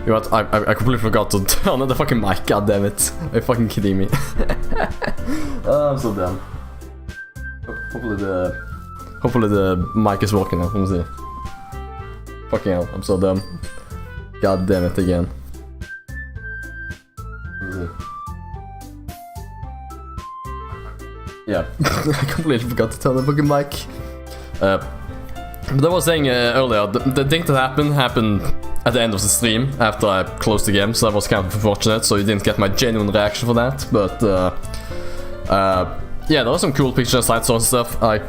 You know what? I completely forgot to turn on the fucking mic. God damn it! Are you fucking kidding me? I'm so dumb. Hopefully the mic is working now. Let me see. Fucking hell! I'm so dumb. God damn it again. Let me see. Yeah, I completely forgot to turn the fucking mic. But I was saying earlier, the thing that happened at the end of the stream after I closed the game, so that was kind of unfortunate, so you didn't get my genuine reaction for that, but yeah, there were some cool pictures, side source stuff. I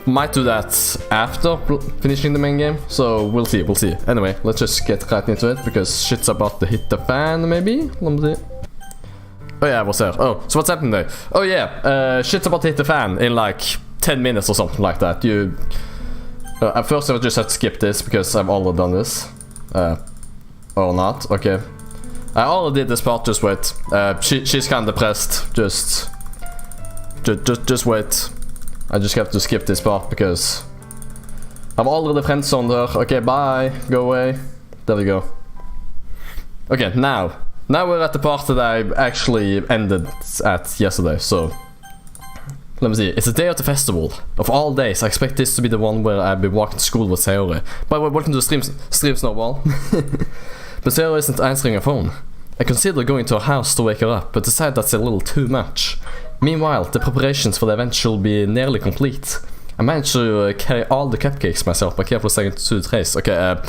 might do that after finishing the main game, so we'll see. Anyway, let's just get right into it, because shit's about to hit the fan, maybe? Let me see. Oh yeah, I was there. Oh, so what's happening there? Oh yeah, shit's about to hit the fan in like 10 minutes or something like that. At first I just had to skip this, because I've already done this. Or not, okay. I already did this part, just wait. She's kind of depressed, just wait. I just have to skip this part because I've already friend-zoned her. Okay, bye, go away. There we go. Okay, now we're at the part that I actually ended at yesterday, so let me see. It's the day of the festival. Of all days, I expect this to be the one where I'll be walking to school with Sayori. By the way, welcome to the stream Snowball. But Sayori isn't answering her phone. I consider going to her house to wake her up, but decide that's a little too much. Meanwhile, the preparations for the event should be nearly complete. I managed to carry all the cupcakes myself by carefully staying to the trace. Okay,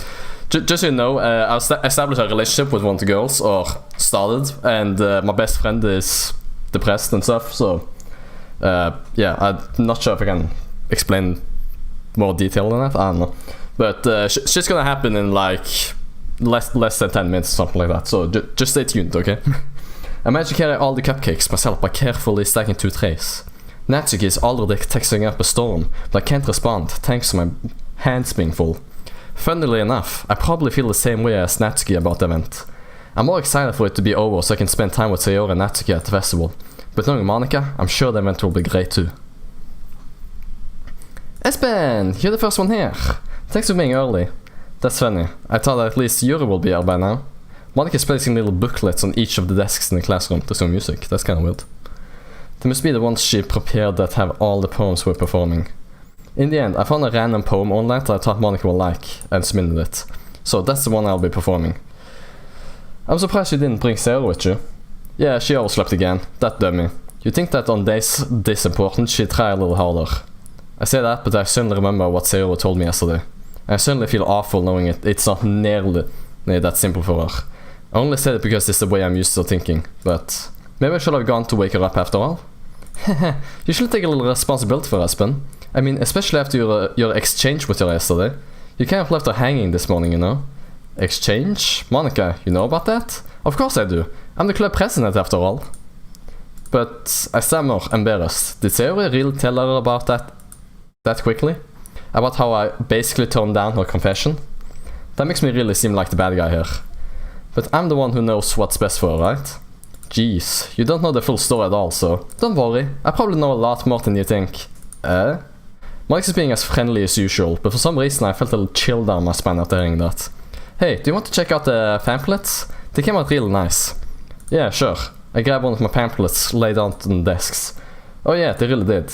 just so you know, I established a relationship with one of the girls, or started, and my best friend is depressed and stuff, so yeah, I'm not sure if I can explain more detail than that, I don't know. But shit's gonna happen in like less than 10 minutes or something like that, so just stay tuned, okay? I managed to carry all the cupcakes myself by carefully stacking 2 trays. Natsuki is already texting up a storm, but I can't respond thanks to my hands being full. Funnily enough, I probably feel the same way as Natsuki about the event. I'm more excited for it to be over so I can spend time with Sayori and Natsuki at the festival. But knowing Monica, I'm sure the event will be great too. Espen, you're the first one here. Thanks for being early. That's funny. I thought at least Yuri will be here by now. Monica's placing little booklets on each of the desks in the classroom to show music. That's kind of weird. They must be the ones she prepared that have all the poems we're performing. In the end, I found a random poem online that I thought Monica will like, and submitted it. So that's the one I'll be performing. I'm surprised you didn't bring Sarah with you. Yeah, she overslept again. That dummy. You'd think that on days this important, she'd try a little harder. I say that, but I suddenly remember what Sayori told me yesterday. I suddenly feel awful knowing it's not nearly that simple for her. I only said it because it's the way I'm used to thinking, but maybe I should have gone to wake her up after all. You should take a little responsibility for Espen. I mean, especially after your exchange with her yesterday. You kind of left her hanging this morning, you know. Exchange? Monica, you know about that? Of course I do. I'm the club president after all. But I stammer, embarrassed. Did Sayori really tell her about that quickly? About how I basically toned down her confession? That makes me really seem like the bad guy here. But I'm the one who knows what's best for her, right? Jeez, you don't know the full story at all, so don't worry. I probably know a lot more than you think. Mike is being as friendly as usual, but for some reason I felt a little chill down my spine after hearing that. Hey, do you want to check out the pamphlets? They came out really nice. Yeah, sure. I grabbed one of my pamphlets, laid on the desks. Oh yeah, they really did.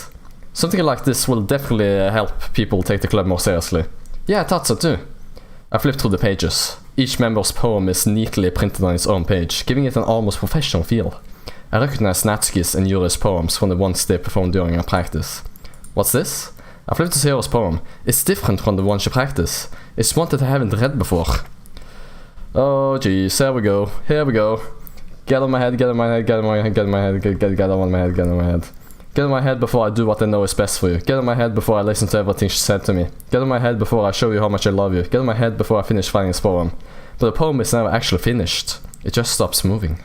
Something like this will definitely help people take the club more seriously. Yeah, I thought so too. I flipped through the pages. Each member's poem is neatly printed on its own page, giving it an almost professional feel. I recognize Natsuki's and Yuri's poems from the ones they performed during our practice. What's this? I flipped to Seo's poem. It's different from the one she practiced. It's one that I haven't read before. Oh jeez, here we go. Here we go. Get on my head, get on my head, get on my head, get on my head, get on my head, get on my head. Get on my head before I do what I know is best for you. Get on my head before I listen to everything she said to me. Get on my head before I show you how much I love you. Get on my head before I finish writing this poem. But the poem is never actually finished. It just stops moving.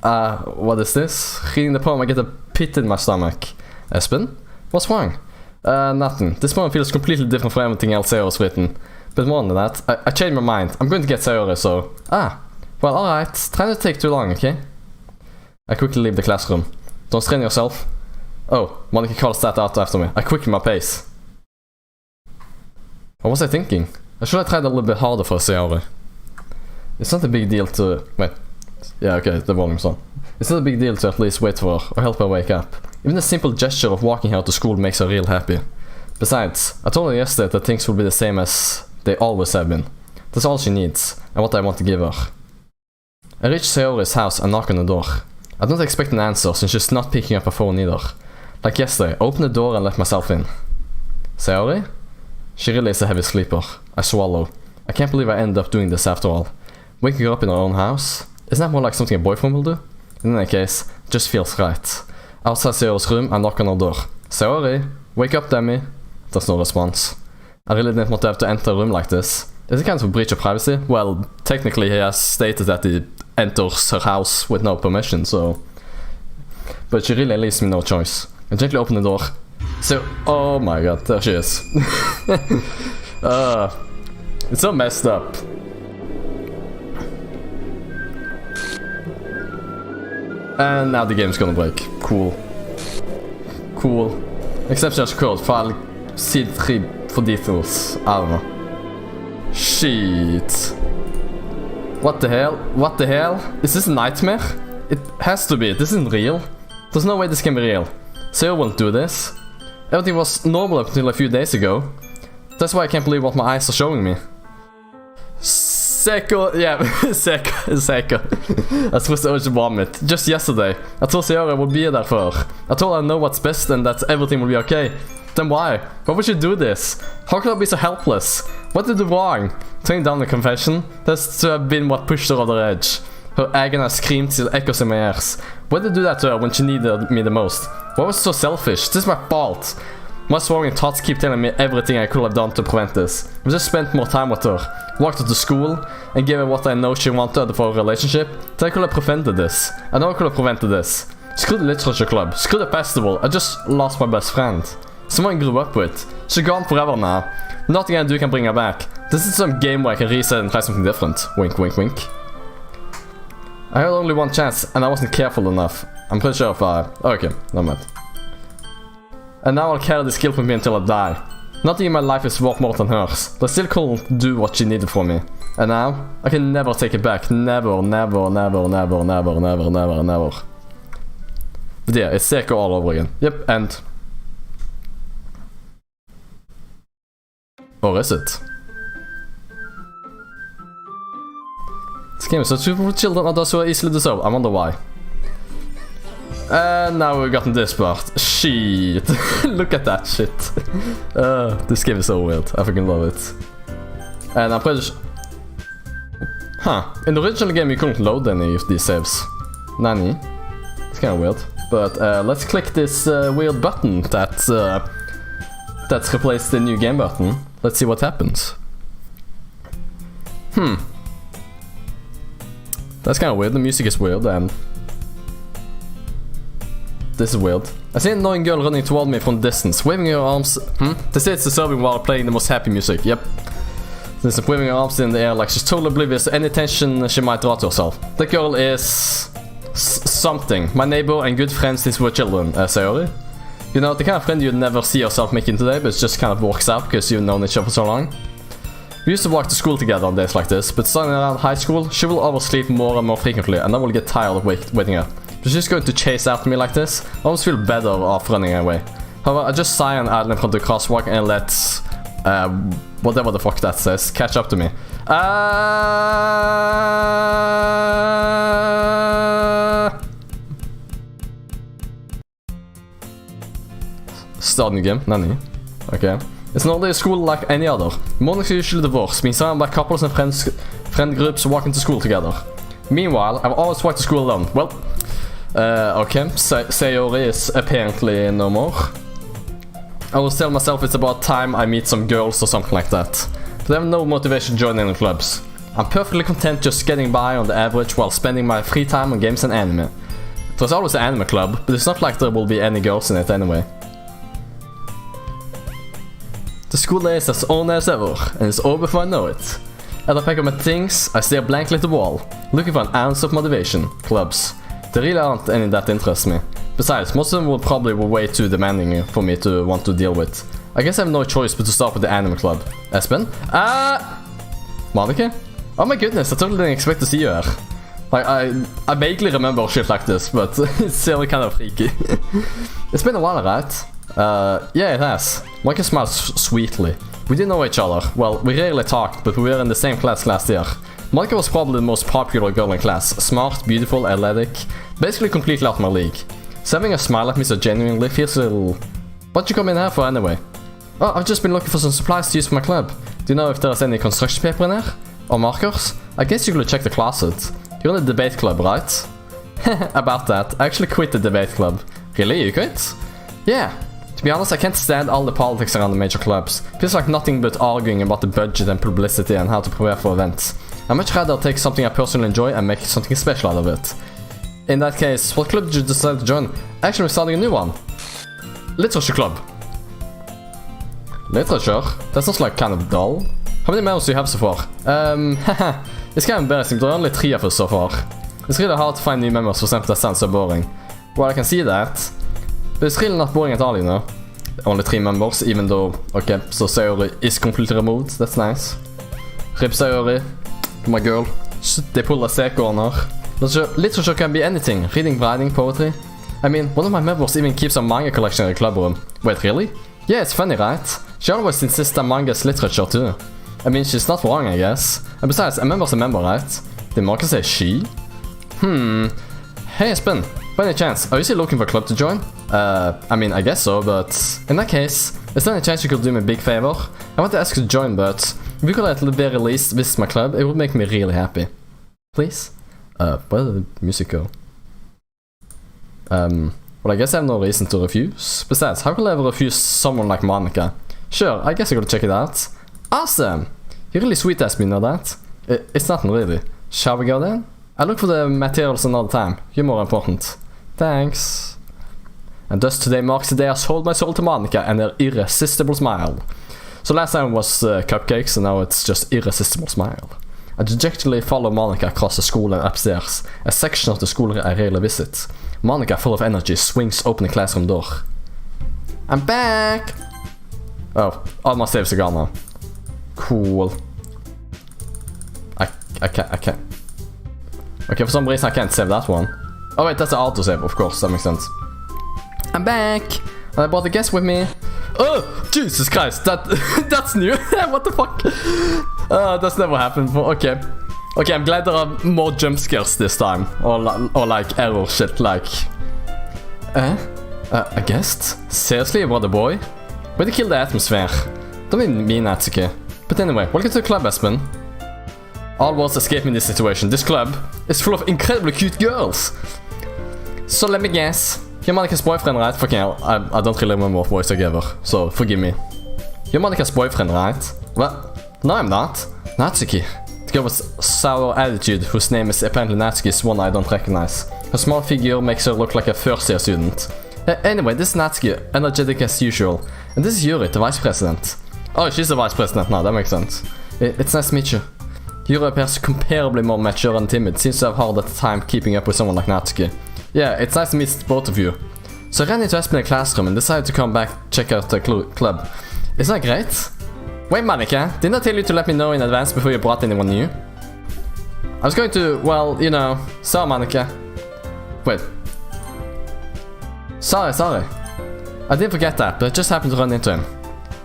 What is this? Reading the poem, I get a pit in my stomach. Espen? What's wrong? Nothing. This poem feels completely different from everything else Sayori's written. But more than that, I changed my mind. I'm going to get Sayori, so... well, alright. Try not to take too long, okay? I quickly leave the classroom. Don't strain yourself. Oh, Monica calls that out after me. I quicken my pace. What was I thinking? I should have tried a little bit harder for Sayori. It's not a big deal to... Wait. Yeah, okay, the volume's on. It's not a big deal to at least wait for her or help her wake up. Even the simple gesture of walking her to school makes her real happy. Besides, I told her yesterday that things will be the same as they always have been. That's all she needs, and what I want to give her. I reach Sayori's house and knock on the door. I don't expect an answer since she's not picking up her phone either. Like yesterday, I open the door and let myself in. Sayori? She really is a heavy sleeper. I swallow. I can't believe I ended up doing this after all. Waking her up in her own house? Isn't that more like something a boyfriend will do? In any case, it just feels right. Outside Sayori's room, I knock on her door. Sayori? Wake up, Demi. There's no response. I really didn't want to have to enter a room like this. Is it kind of a breach of privacy? Well, technically he has stated that he enters her house with no permission, so... But she really leaves me no choice. I gently open the door. So, oh my god, there she is. It's so messed up. And now the game's gonna break. Cool. Cool. Exceptions code, file C3 for details. I don't know. Shit. What the hell? What the hell? Is this a nightmare? It has to be. This isn't real. There's no way this can be real. Sayori won't do this. Everything was normal up until a few days ago. That's why I can't believe what my eyes are showing me. Seko, yeah, Seko. I was supposed to urge vomit. Just yesterday, I told Sayori I would be there for her. I told her I know what's best and that everything will be okay. Then why? Why would you do this? How could I be so helpless? What did I do wrong? Turning down the confession? That's to have been what pushed her over the edge. Her agonized scream still echoes in my ears. Why did I do that to her when she needed me the most? Why was I so selfish? This is my fault. My swirling thoughts keep telling me everything I could have done to prevent this. I just spent more time with her, walked her to school, and gave her what I know she wanted for a relationship. Then I could have prevented this. I know I could have prevented this. Screw the literature club. Screw the festival. I just lost my best friend. Someone I grew up with. She's gone forever now. Nothing I do can bring her back. This is some game where I can reset and try something different. Wink, wink, wink. I had only one chance, and I wasn't careful enough. I'm pretty sure if I... Okay, never mind. And now I'll carry this guilt with me until I die. Nothing in my life is worth more than hers, but I still couldn't do what she needed from me. And now, I can never take it back. Never, never, never, never, never, never, never, never. But yeah, it's Seko all over again. Yep, and... Or is it? This game is so super for children and those who are easily disturbed. I wonder why. And now we've gotten this part. Shit. Look at that shit. This game is so weird. I fucking love it. And I'm pretty sure... Huh. In the original game you couldn't load any of these saves. Nani? It's kinda weird. But let's click this weird button that's replaced the new game button. Let's see what happens. That's kinda weird. The music is weird and... This is weird. I see an annoying girl running toward me from distance, waving her arms... They say it's disturbing while playing the most happy music. Yep. She's waving her arms in the air like she's totally oblivious to any attention she might draw to herself. That girl is... something. My neighbor and good friend since we were children, Sayori. You know, the kind of friend you'd never see yourself making today, but it just kind of works out because you've known each other for so long. We used to walk to school together on days like this, but starting around high school, she will oversleep more and more frequently, and I will get tired of waiting up. But she's going to chase after me like this. I almost feel better off running away. However, I just sigh and idle in front of the crosswalk and let whatever the fuck that says catch up to me. Start new game, Nanny. Okay. It's not a school like any other. Mornings are usually divorced, being surrounded by couples and friend groups walking to school together. Meanwhile, I've always walked to school alone. Well, okay, Sayori is apparently no more. I will tell myself it's about time I meet some girls or something like that. But I have no motivation to join any clubs. I'm perfectly content just getting by on the average while spending my free time on games and anime. There's always an anime club, but it's not like there will be any girls in it anyway. The school day is as on as ever, and it's over before I know it. As I pack up my things, I stare blankly at the wall, looking for an ounce of motivation. Clubs. There really aren't any that interest me. Besides, most of them will probably be way too demanding for me to want to deal with. I guess I have no choice but to start with the anime club. Espen? Monica? Oh my goodness, I totally didn't expect to see you here. Like, I vaguely remember shit like this, but it's really kind of freaky. It's been a while, right? Yeah, it has. Monica smiles sweetly. We didn't know each other. Well, we rarely talked, but we were in the same class last year. Monica was probably the most popular girl in class. Smart, beautiful, athletic. Basically completely out of my league. So having a smile at me so genuinely feels a little... What'd you come in here for anyway? Oh, I've just been looking for some supplies to use for my club. Do you know if there's any construction paper in there? Or markers? I guess you could check the closet. You're in the debate club, right? About that, I actually quit the debate club. Really? You quit? Yeah. To be honest, I can't stand all the politics around the major clubs. Feels like nothing but arguing about the budget and publicity and how to prepare for events. I'd much rather take something I personally enjoy and make something special out of it. In that case, what club did you decide to join? Actually, we're starting a new one. Literature club. Literature? That sounds like kind of dull. How many members do you have so far? Haha. It's kind of embarrassing, there are only 3 of us so far. It's really hard to find new members for something that sounds so boring. Well, I can see that. But it's really not boring at all, you know. Only 3 members, even though... Okay, so Sayori is completely removed. That's nice. Rip Sayori. My girl. They pull a C corner. Literature can be anything. Reading, writing, poetry. I mean, one of my members even keeps a manga collection in the club room. Wait, really? Yeah, it's funny, right? She always insists that manga is literature too. I mean, she's not wrong, I guess. And besides, a member's a member, right? Did Marcus say she? Hey, Espen. By any chance, are you still looking for a club to join? I mean, I guess so, but... In that case, is there any chance you could do me a big favor? I want to ask you to join, but... If you could at the very least visit my club, it would make me really happy. Please? Where did the music go? Well, I guess I have no reason to refuse. Besides, how could I ever refuse someone like Monica? Sure, I guess I could check it out. Awesome! You're really sweet, Espen, you know that? It's nothing really. Shall we go then? I look for the materials another time. You're more important. Thanks. And thus today marks the day I sold my soul to Monica and her irresistible smile. So last time was cupcakes and now it's just irresistible smile. I dejectedly follow Monica across the school and upstairs, a section of the school I rarely visit. Monica, full of energy, swings open the classroom door. I'm back! Oh, all my saves are gone now. Cool. I can't. Okay, for some reason I can't save that one. Oh wait, that's an autosave, of course, that makes sense. I'm back! And I brought a guest with me. Oh, Jesus Christ, that's new. What the fuck? That's never happened before. Okay. Okay, I'm glad there are more jump scares this time. Or like error shit, like... a guest? Seriously, what a boy? Way to kill the atmosphere. Don't be mean, Natsuki. But anyway, welcome to the club, Espen. All words escape me in this situation. This club is full of incredibly cute girls. So let me guess. You're Monica's boyfriend, right? Fucking hell, I don't really remember what voice I gave her, so forgive me. You're Monica's boyfriend, right? What? No, I'm not. Natsuki. The girl with sour attitude, whose name is apparently Natsuki, is one I don't recognize. Her small figure makes her look like a first-year student. Anyway, this is Natsuki, energetic as usual. And this is Yuri, the vice president. Oh, she's the vice president now, that makes sense. It's nice to meet you. Yuri appears comparably more mature and timid, seems to have hard at the time keeping up with someone like Natsuki. Yeah, it's nice to meet both of you. So I ran into Espen in the classroom and decided to come back check out the club. Isn't that great? Wait, Monica, didn't I tell you to let me know in advance before you brought anyone new? I was going to, well, you know, so Monica. Wait, Sorry. I didn't forget that, but I just happened to run into him.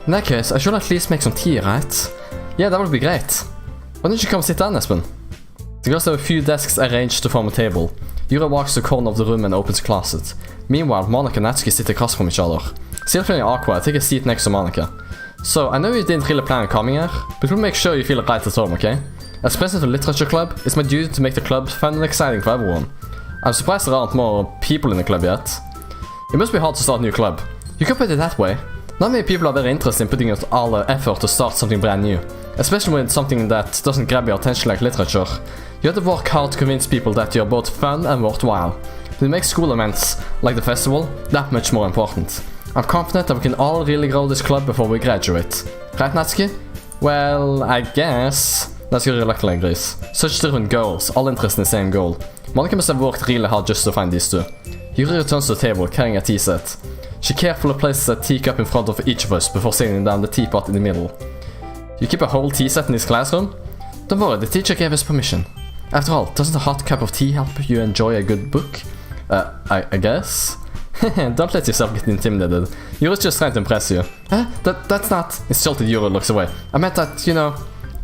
In that case, I should at least make some tea, right? Yeah, that would be great. Why don't you come sit down, Espen? The girls have a few desks arranged to form a table. Yura walks to the corner of the room and opens a closet. Meanwhile, Monica and Natsuki sit across from each other. Still feeling awkward, I take a seat next to Monica. So, I know you didn't really plan on coming here, but we'll make sure you feel right at home, okay? As president of the literature club, it's my duty to make the club fun and exciting for everyone. I'm surprised there aren't more people in the club yet. It must be hard to start a new club. You can put it that way. Not many people are very interested in putting out all the effort to start something brand new. Especially when it's something that doesn't grab your attention like literature. You have to work hard to convince people that you're both fun and worthwhile. But it makes school events, like the festival, that much more important. I'm confident that we can all really grow this club before we graduate. Right, Natsuki? Well, I guess... Natsuki reluctantly agrees. Such different goals, all interested in the same goal. Monica must have worked really hard just to find these two. Yuri returns to the table, carrying a tea set. She carefully places a teacup in front of each of us before setting down the teapot in the middle. You keep a whole tea set in this classroom? Don't worry, the teacher gave us permission. After all, doesn't a hot cup of tea help you enjoy a good book? I guess? Don't let yourself get intimidated. Yuri's just trying to impress you. That's not... Insulted Yuri looks away. I meant that, you know...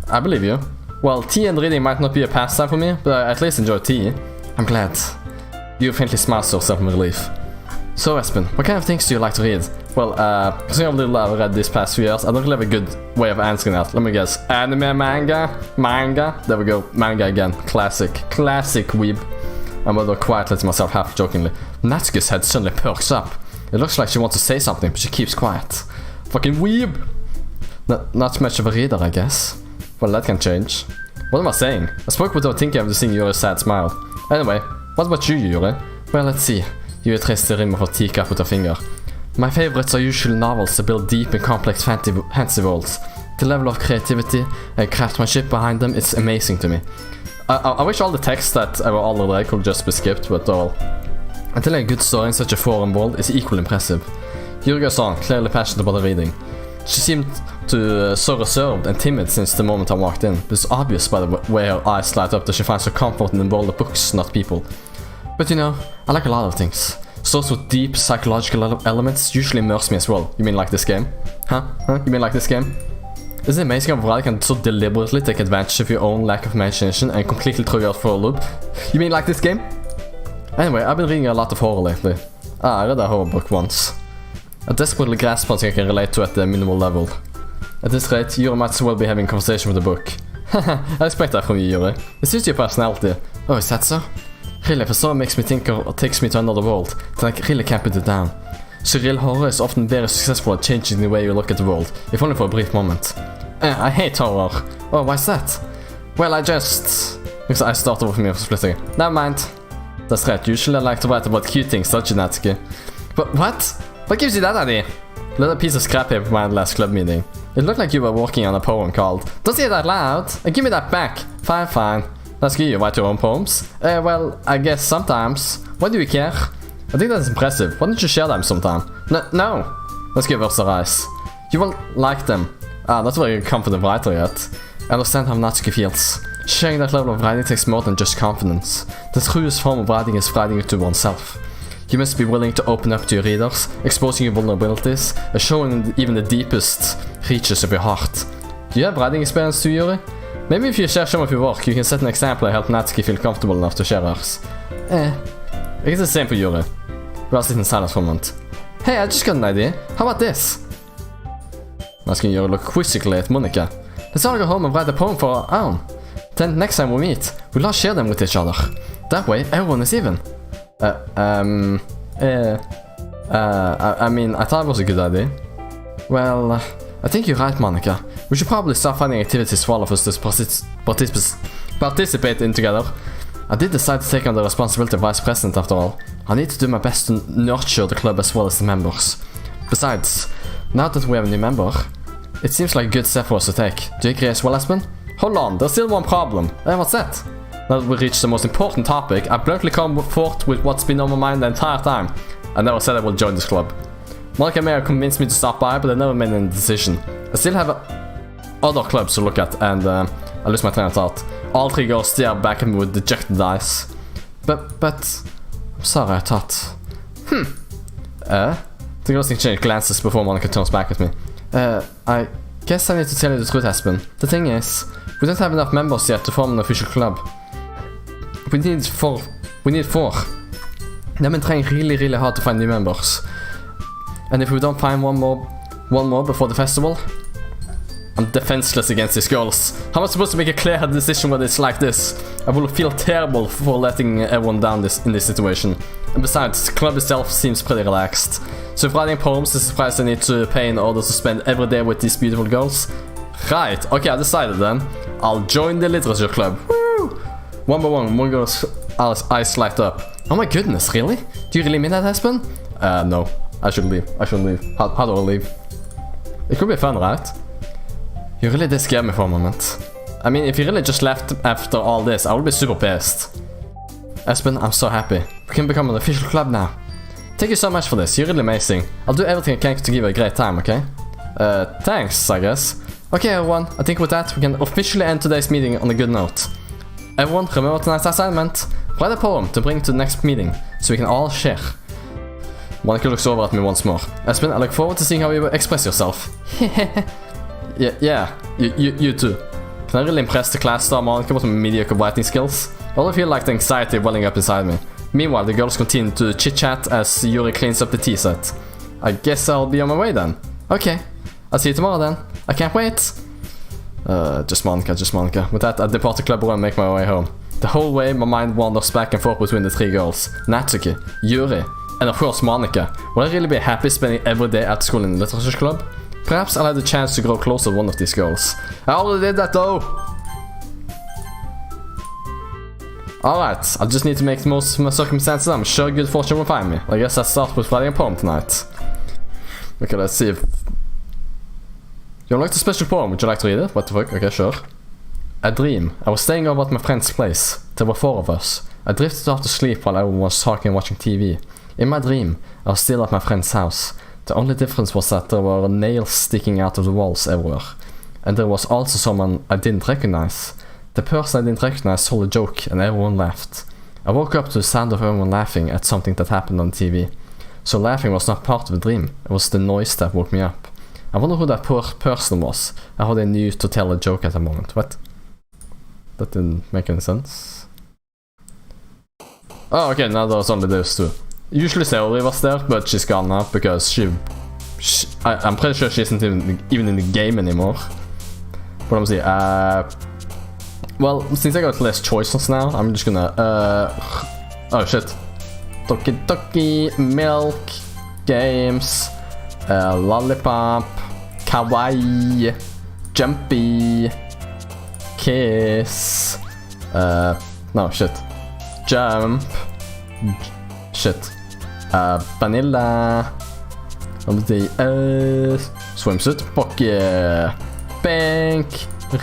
I believe you. Well, tea and reading might not be a pastime for me, but I at least enjoy tea. I'm glad. Yuri faintly smiles to herself in relief. So, Espen, what kind of things do you like to read? Well, considering how little I've read these past few years, I don't really have a good way of answering that. Let me guess. Anime, manga? There we go. Manga again. Classic weeb. I'm rather quietly to myself, half jokingly. Natsuki's head suddenly perks up. It looks like she wants to say something, but she keeps quiet. Fucking weeb! Not much of a reader, I guess. Well, that can change. What am I saying? I spoke without thinking after seeing Yuri's sad smile. Anyway, what about you, Yuri? Well, let's see. Yuri traced the rim of her teacup with her finger. My favorites are usually novels that build deep and complex fantasy worlds. The level of creativity and craftsmanship behind them is amazing to me. I wish all the text that I already read could just be skipped, but all. And telling a good story in such a foreign world is equally impressive. Yuri goes on, clearly passionate about the reading. She seemed so reserved and timid since the moment I walked in, but it's obvious by the way her eyes light up that she finds her comfort in the world of books, not people. But you know, I like a lot of things. Stories with deep psychological elements usually immerse me as well. You mean like this game? Huh? You mean like this game? Isn't it amazing how Vride can so deliberately take advantage of your own lack of imagination and completely throw you out for a loop? You mean like this game? Anyway, I've been reading a lot of horror lately. I read a horror book once. I desperately grasp something I can relate to at the minimal level. At this rate, Yuri might as well be having a conversation with the book. I expect that from you, Yuri. It suits your personality. Oh, is that so? Really, if a story makes me think or takes me to another world, then I really can't put it down. Surreal horror is often very successful at changing the way you look at the world, if only for a brief moment. I hate horror. Oh, why's that? Well, because I started with me for splitting. Never mind. That's right, usually I like to write about cute things, don't you, Natsuki? But what? What gives you that idea? Little piece of scrap paper from my last club meeting. It looked like you were working on a poem called Don't Say It Out Loud, and give me that back. Fine. Natsuki, you write your own poems? Well, I guess sometimes. Why do you care? I think that's impressive. Why don't you share them sometime? No. Natsuki averts her eyes. You won't like them. Not a very confident writer yet. I understand how Natsuki feels. Sharing that level of writing takes more than just confidence. The truest form of writing is writing it to oneself. You must be willing to open up to your readers, exposing your vulnerabilities, and showing even the deepest reaches of your heart. Do you have writing experience too, Yuri? Maybe if you share some of your work, you can set an example and help Natsuki feel comfortable enough to share hers. I guess it's the same for Yuri. We all sit in silence for a moment. Hey, I just got an idea. How about this? Natsuki and Yuri look quizzically at Monica. Let's all go home and write a poem for our own. Then next time we meet, we'll all share them with each other. That way, everyone is even. I mean, I thought it was a good idea. Well, I think you're right, Monica. We should probably start finding activities for all of us to participate in together. I did decide to take on the responsibility of vice president after all. I need to do my best to nurture the club as well as the members. Besides, now that we have a new member, it seems like a good step for us to take. Do you agree as well, Espen? Hold on, there's still one problem. What's that? Now that we reached the most important topic, I bluntly come forth with what's been on my mind the entire time. I never said I would join this club. Monica may have convinced me to stop by, but I never made any decision. I still have other clubs to look at, and I lose my train of thought. All three girls stare back at me with dejected eyes. But, I'm sorry, I thought. The girls exchange glances before Monica turns back at me. I guess I need to tell you the truth, Aspen. The thing is, we don't have enough members yet to form an official club. We need four. They've been trying really hard to find new members. And if we don't find one more before the festival, I'm defenseless against these girls. How am I supposed to make a clear decision when it's like this? I will feel terrible for letting everyone down in this situation. And besides, the club itself seems pretty relaxed. So if writing poems is the price I need to pay in order to spend every day with these beautiful girls? Right, okay, I decided then. I'll join the literature club. Woo! One by one girl's eyes light up. Oh my goodness, really? Do you really mean that, Aspen? No. I shouldn't leave. How do I leave? It could be fun, right? You really did scare me for a moment. I mean, if you really just left after all this, I would be super pissed. Aspen, I'm so happy. We can become an official club now. Thank you so much for this. You're really amazing. I'll do everything I can to give you a great time, okay? Thanks, I guess. Okay, everyone. I think with that, we can officially end today's meeting on a good note. Everyone, remember tonight's assignment. Write a poem to bring to the next meeting, so we can all share. Monica looks over at me once more. Aspen, I look forward to seeing how you express yourself. yeah, you too. Can I really impress the class star Monica with my mediocre writing skills? I already feel like the anxiety welling up inside me. Meanwhile, the girls continue to chit-chat as Yuri cleans up the tea set. I guess I'll be on my way then. Okay, I'll see you tomorrow then. I can't wait. Just Monica. With that, I depart the club and make my way home. The whole way, my mind wanders back and forth between the three girls. Natsuki, Yuri, and of course Monica. Will I really be happy spending every day at school in the literature club? Perhaps I'll have the chance to grow closer to one of these girls. I already did that though! Alright, I just need to make the most of my circumstances. I'm sure good fortune will find me. I guess I'll start with writing a poem tonight. Okay, let's see if... You like the special poem? Would you like to read it? What the fuck? Okay, sure. A dream. I was staying over at my friend's place. There were 4 of us. I drifted off to sleep while everyone was talking and watching TV. In my dream, I was still at my friend's house. The only difference was that there were nails sticking out of the walls everywhere. And there was also someone I didn't recognize. The person I didn't recognize told a joke and everyone laughed. I woke up to the sound of everyone laughing at something that happened on TV. So laughing was not part of the dream, it was the noise that woke me up. I wonder who that poor person was, and how they knew to tell a joke at the moment. What? That didn't make any sense. Oh, okay, now there's only those 2. Usually Saori was there, but she's gone now because I'm pretty sure she isn't even in the game anymore. But I'm saying, well, since I got less choices now, I'm just gonna, oh shit. Doki, milk, games, lollipop, kawaii, jumpy, kiss, no, shit, jump, shit, vanilla, swimsuit, pocket, pink,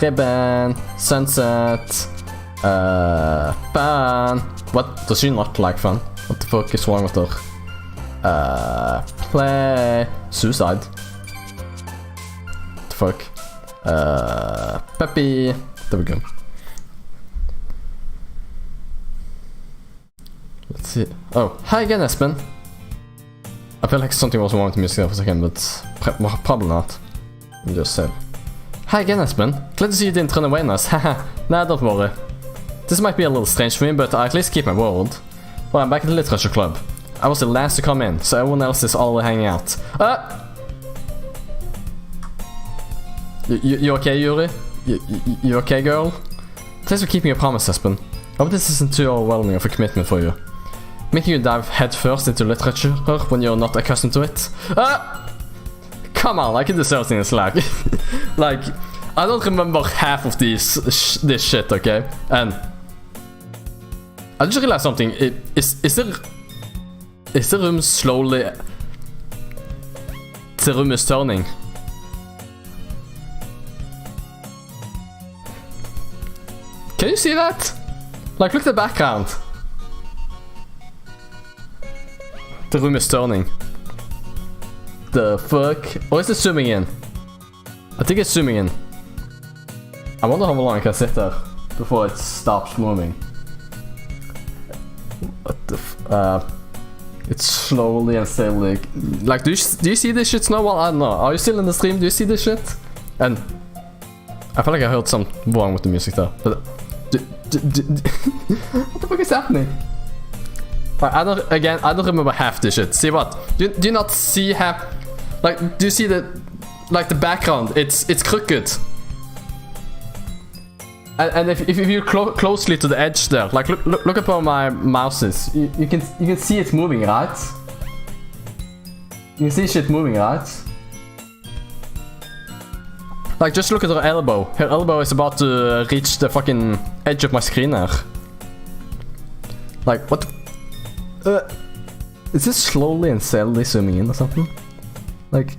ribbon, sunset, fun. What? Does she not like fun? What the fuck is wrong with her? Play, suicide. What the fuck? Peppy. There we go. Let's see. Oh, hi again, Aspen. I feel like something was wrong with the music there for a second, but probably not. Let me just say. Hi again, Aspen. Glad to see you didn't run away on us. Haha. Nah, don't worry. This might be a little strange for me, but I at least keep my word. Well, I'm back at the literature club. I was the last to come in, so everyone else is already hanging out. You okay, Yuri? You okay, girl? Thanks for keeping your promise, Aspen. I hope this isn't too overwhelming of a commitment for you. Making you dive headfirst into literature when you're not accustomed to it. Come on, like it deserves in a slack. Like, I don't remember half of this shit, okay? And I just realized something. Is the room slowly... The room is turning. Can you see that? Like, look at the background. The room is turning. The fuck? Or is it zooming in? I think it's zooming in. I wonder how long I can sit there before it stops moving. What the It's slowly and steadily. Like, do you see this shit, Snowball? I don't know. Are you still in the stream? Do you see this shit? And I feel like I heard something wrong with the music there. But what the fuck is happening? I don't remember half this shit. See what? Do you not see half? Like, do you see the background? It's crooked. And if you closely to the edge there, like look up where my mouse is. You can see it moving, right? You can see shit moving, right? Like, just look at her elbow. Her elbow is about to reach the fucking edge of my screen there. Like, what? Is this slowly and steadily zooming in or something? Like,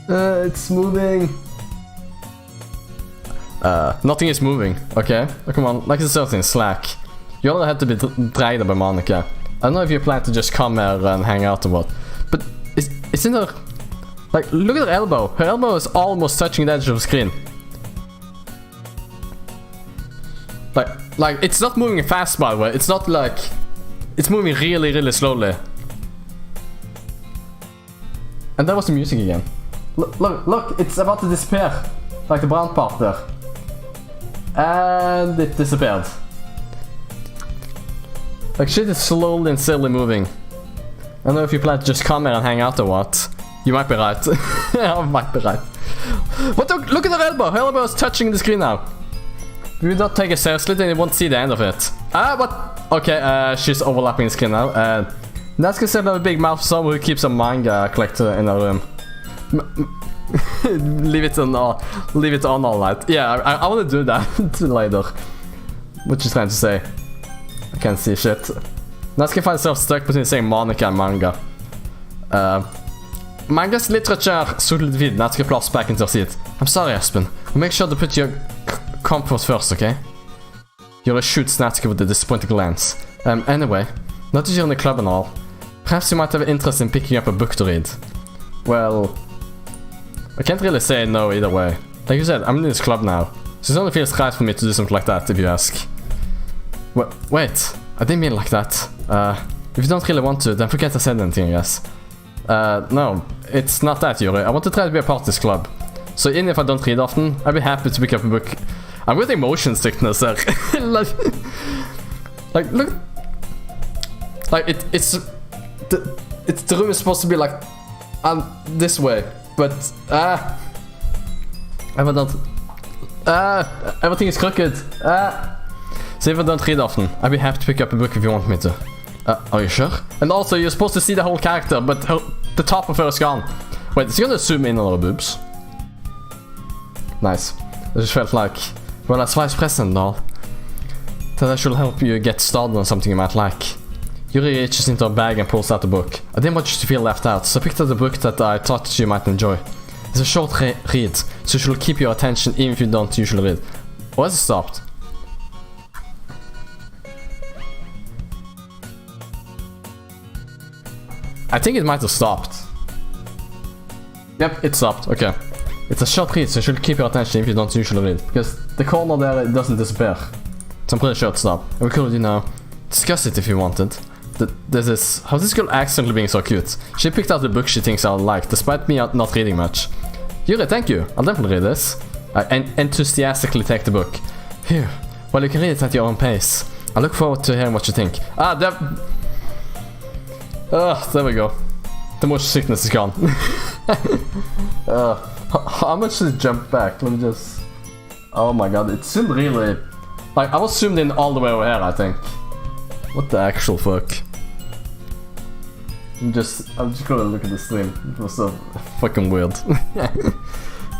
it's moving. Nothing is moving. Okay, oh, come on. Like, it's something slack. You only had to be dragged by Monica. I don't know if you plan to just come here and hang out or what, but it's in her. Like, look at her elbow. Her elbow is almost touching the edge of the screen. Like it's not moving fast, by the way. It's not like it's moving really, really slowly. And that was the music again. Look, it's about to disappear. Like the brown part there. And it disappeared. Like, shit is slowly and steadily moving. I don't know if you plan to just come here and hang out or what. You might be right. I might be right. What? Look at her elbow! Her elbow is touching the screen now. If you don't take it seriously, then you won't see the end of it. What? Okay, she's overlapping the screen now. That's considered a big mouth someone who keeps a manga collector in her room. Leave it on all night. Yeah, I want to do that later. What you trying to say? I can't see shit. Natsuki finds herself stuck between saying Monica and manga. Manga's literature solidified. Natsuki plops back into her seat. I'm sorry, Aspen. Make sure to put your comfort first, okay? Yuri shoots Natsuki with a disappointing glance. Anyway, not that you're in the club and all. Perhaps you might have interest in picking up a book to read. Well, I can't really say no either way. Like you said, I'm in this club now, so it only feels right for me to do something like that, if you ask. Wait, I didn't mean it like that. If you don't really want to, then forget I said anything, I guess. No, it's not that, Yuri. I want to try to be a part of this club. So even if I don't read often, I'd be happy to pick up a book. I'm with emotion sickness there. like, look. Like, it's the room is supposed to be like, this way. But, everything is crooked. So if I don't read often, I'd be happy to pick up a book if you want me to. Are you sure? And also, you're supposed to see the whole character, but the top of her is gone. Wait, is he gonna zoom in on her boobs? Nice. I just felt like, well, as vice president and all, that I should help you get started on something you might like. Yuri reaches into her bag and pulls out a book. I didn't want you to feel left out, so I picked up a book that I thought you might enjoy. It's a short read, so it should keep your attention even if you don't usually read. Or has it stopped? I think it might have stopped. Yep, it stopped. Okay. It's a short read, so it should keep your attention if you don't usually read. Because the corner there, it doesn't disappear. So I'm pretty sure it stopped. And we could, discuss it if you wanted. How's this girl accidentally being so cute? She picked out the book she thinks I'll like, despite me not reading much. Yuri, thank you. I'll definitely read this. I enthusiastically take the book. Phew. Well, you can read it at your own pace. I look forward to hearing what you think. There we go. The motion sickness is gone. How much did it jump back? Let me just... Oh my god, it zoomed really... Like, I was zoomed in all the way over here, I think. What the actual fuck? I'm just gonna look at the stream. It was so fucking weird.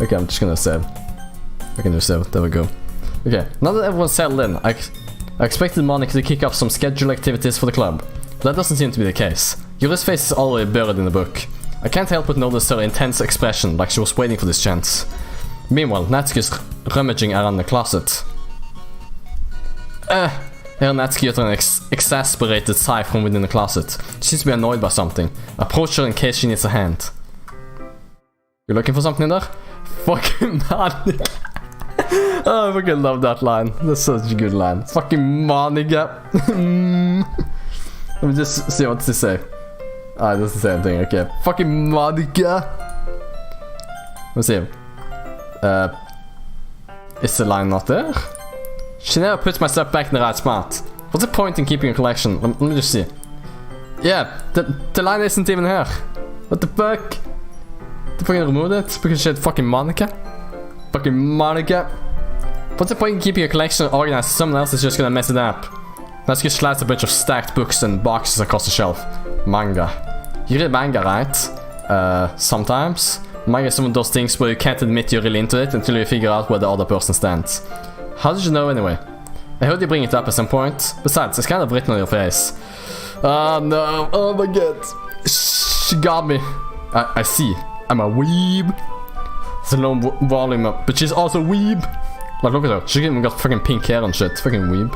Okay, I'm just gonna save. I can just save. There we go. Okay, now that everyone's settled in, I expected Monica to kick off some scheduled activities for the club. But that doesn't seem to be the case. Yuri's face is already buried in the book. I can't help but notice her intense expression, like she was waiting for this chance. Meanwhile, Natsuki's rummaging around the closet. Here Natsuki utters an exasperated sigh from within the closet. She seems to be annoyed by something. Approach her in case she needs a hand. You looking for something in there? Fucking man. Oh, I fucking love that line. That's such a good line. Fucking Monica. Let me just see what to say. Ah, that's the same thing, okay. Fucking Monica! Let's see. Is the line not there? She never puts my stuff back in the right spot. What's the point in keeping a collection? Let me just see. Yeah, the line isn't even here. What the fuck? They fucking removed it because she had fucking Monica? Fucking Monica. What's the point in keeping a collection organized? Someone else is just gonna mess it up. Let's just slice a bunch of stacked books and boxes across the shelf. Manga. You read manga, right? Sometimes. Manga is some of those things where you can't admit you're really into it until you figure out where the other person stands. How did you know anyway? I heard you bring it up at some point. Besides, it's kind of written on your face. Oh no, oh my god. She got me. I see. I'm a weeb. It's a low volume up, but she's also weeb. Like, look at her. She even got fucking pink hair and shit. Fucking weeb.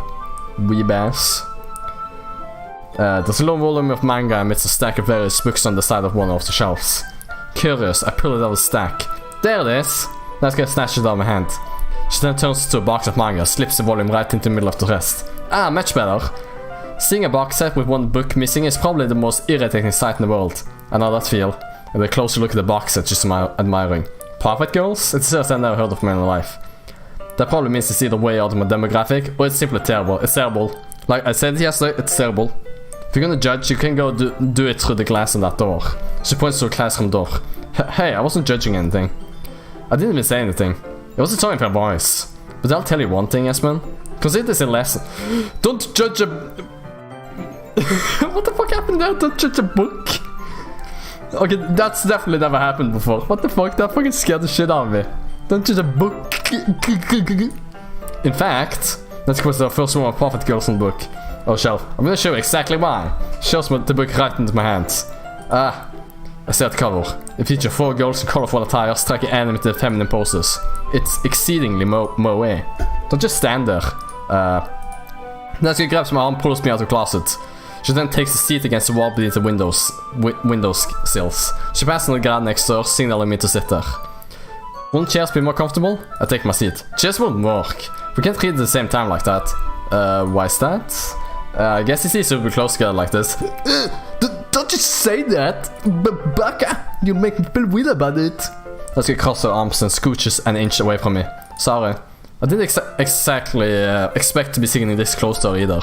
Weeb ass. There's a low volume of manga amidst a stack of various books on the side of one of the shelves. Curious, I pull it out of the stack. There it is! Let's get snatched it out of my hand. She then turns to a box of manga, slips the volume right into the middle of the rest. Ah, much better. Seeing a box set with one book missing is probably the most irritating sight in the world. I know that feel. And a closer look at the box set, just admiring. Perfect girls? It's just I've never heard of in my life. That probably means it's either way out of my demographic, or it's simply terrible. It's terrible. Like I said yesterday, it's terrible. If you're gonna judge, you can go do it through the glass on that door. She points to a classroom door. Hey, I wasn't judging anything. I didn't even say anything. It was a tone of her voice. But I'll tell you one thing, Espen. Consider this a lesson. Don't judge a... What the fuck happened there? Don't judge a book? Okay, that's definitely never happened before. What the fuck? That fucking scared the shit out of me. Don't judge a book. In fact, let's go to the first one of Prophet Girls in the book. Oh, shelf. I'm gonna show you exactly why. Shows me the book right into my hands. Ah, I see the cover. It features 4 girls in colorful attire striking animated feminine poses. It's exceedingly moe. Don't just stand there. Let's go grabs my arm, pulls me out of the closet. She then takes a seat against the wall beneath the windows sills. She passes on the ground next door, signaling me to sit there. Won't chairs be more comfortable? I take my seat. Chairs won't work. We can't read at the same time like that. Why's that? I guess it's easier to be close together like this. Don't just say that! Baka! You make me feel weird about it. Let's get across her arms and scooches an inch away from me. Sorry. I didn't exactly expect to be sitting this close to her either.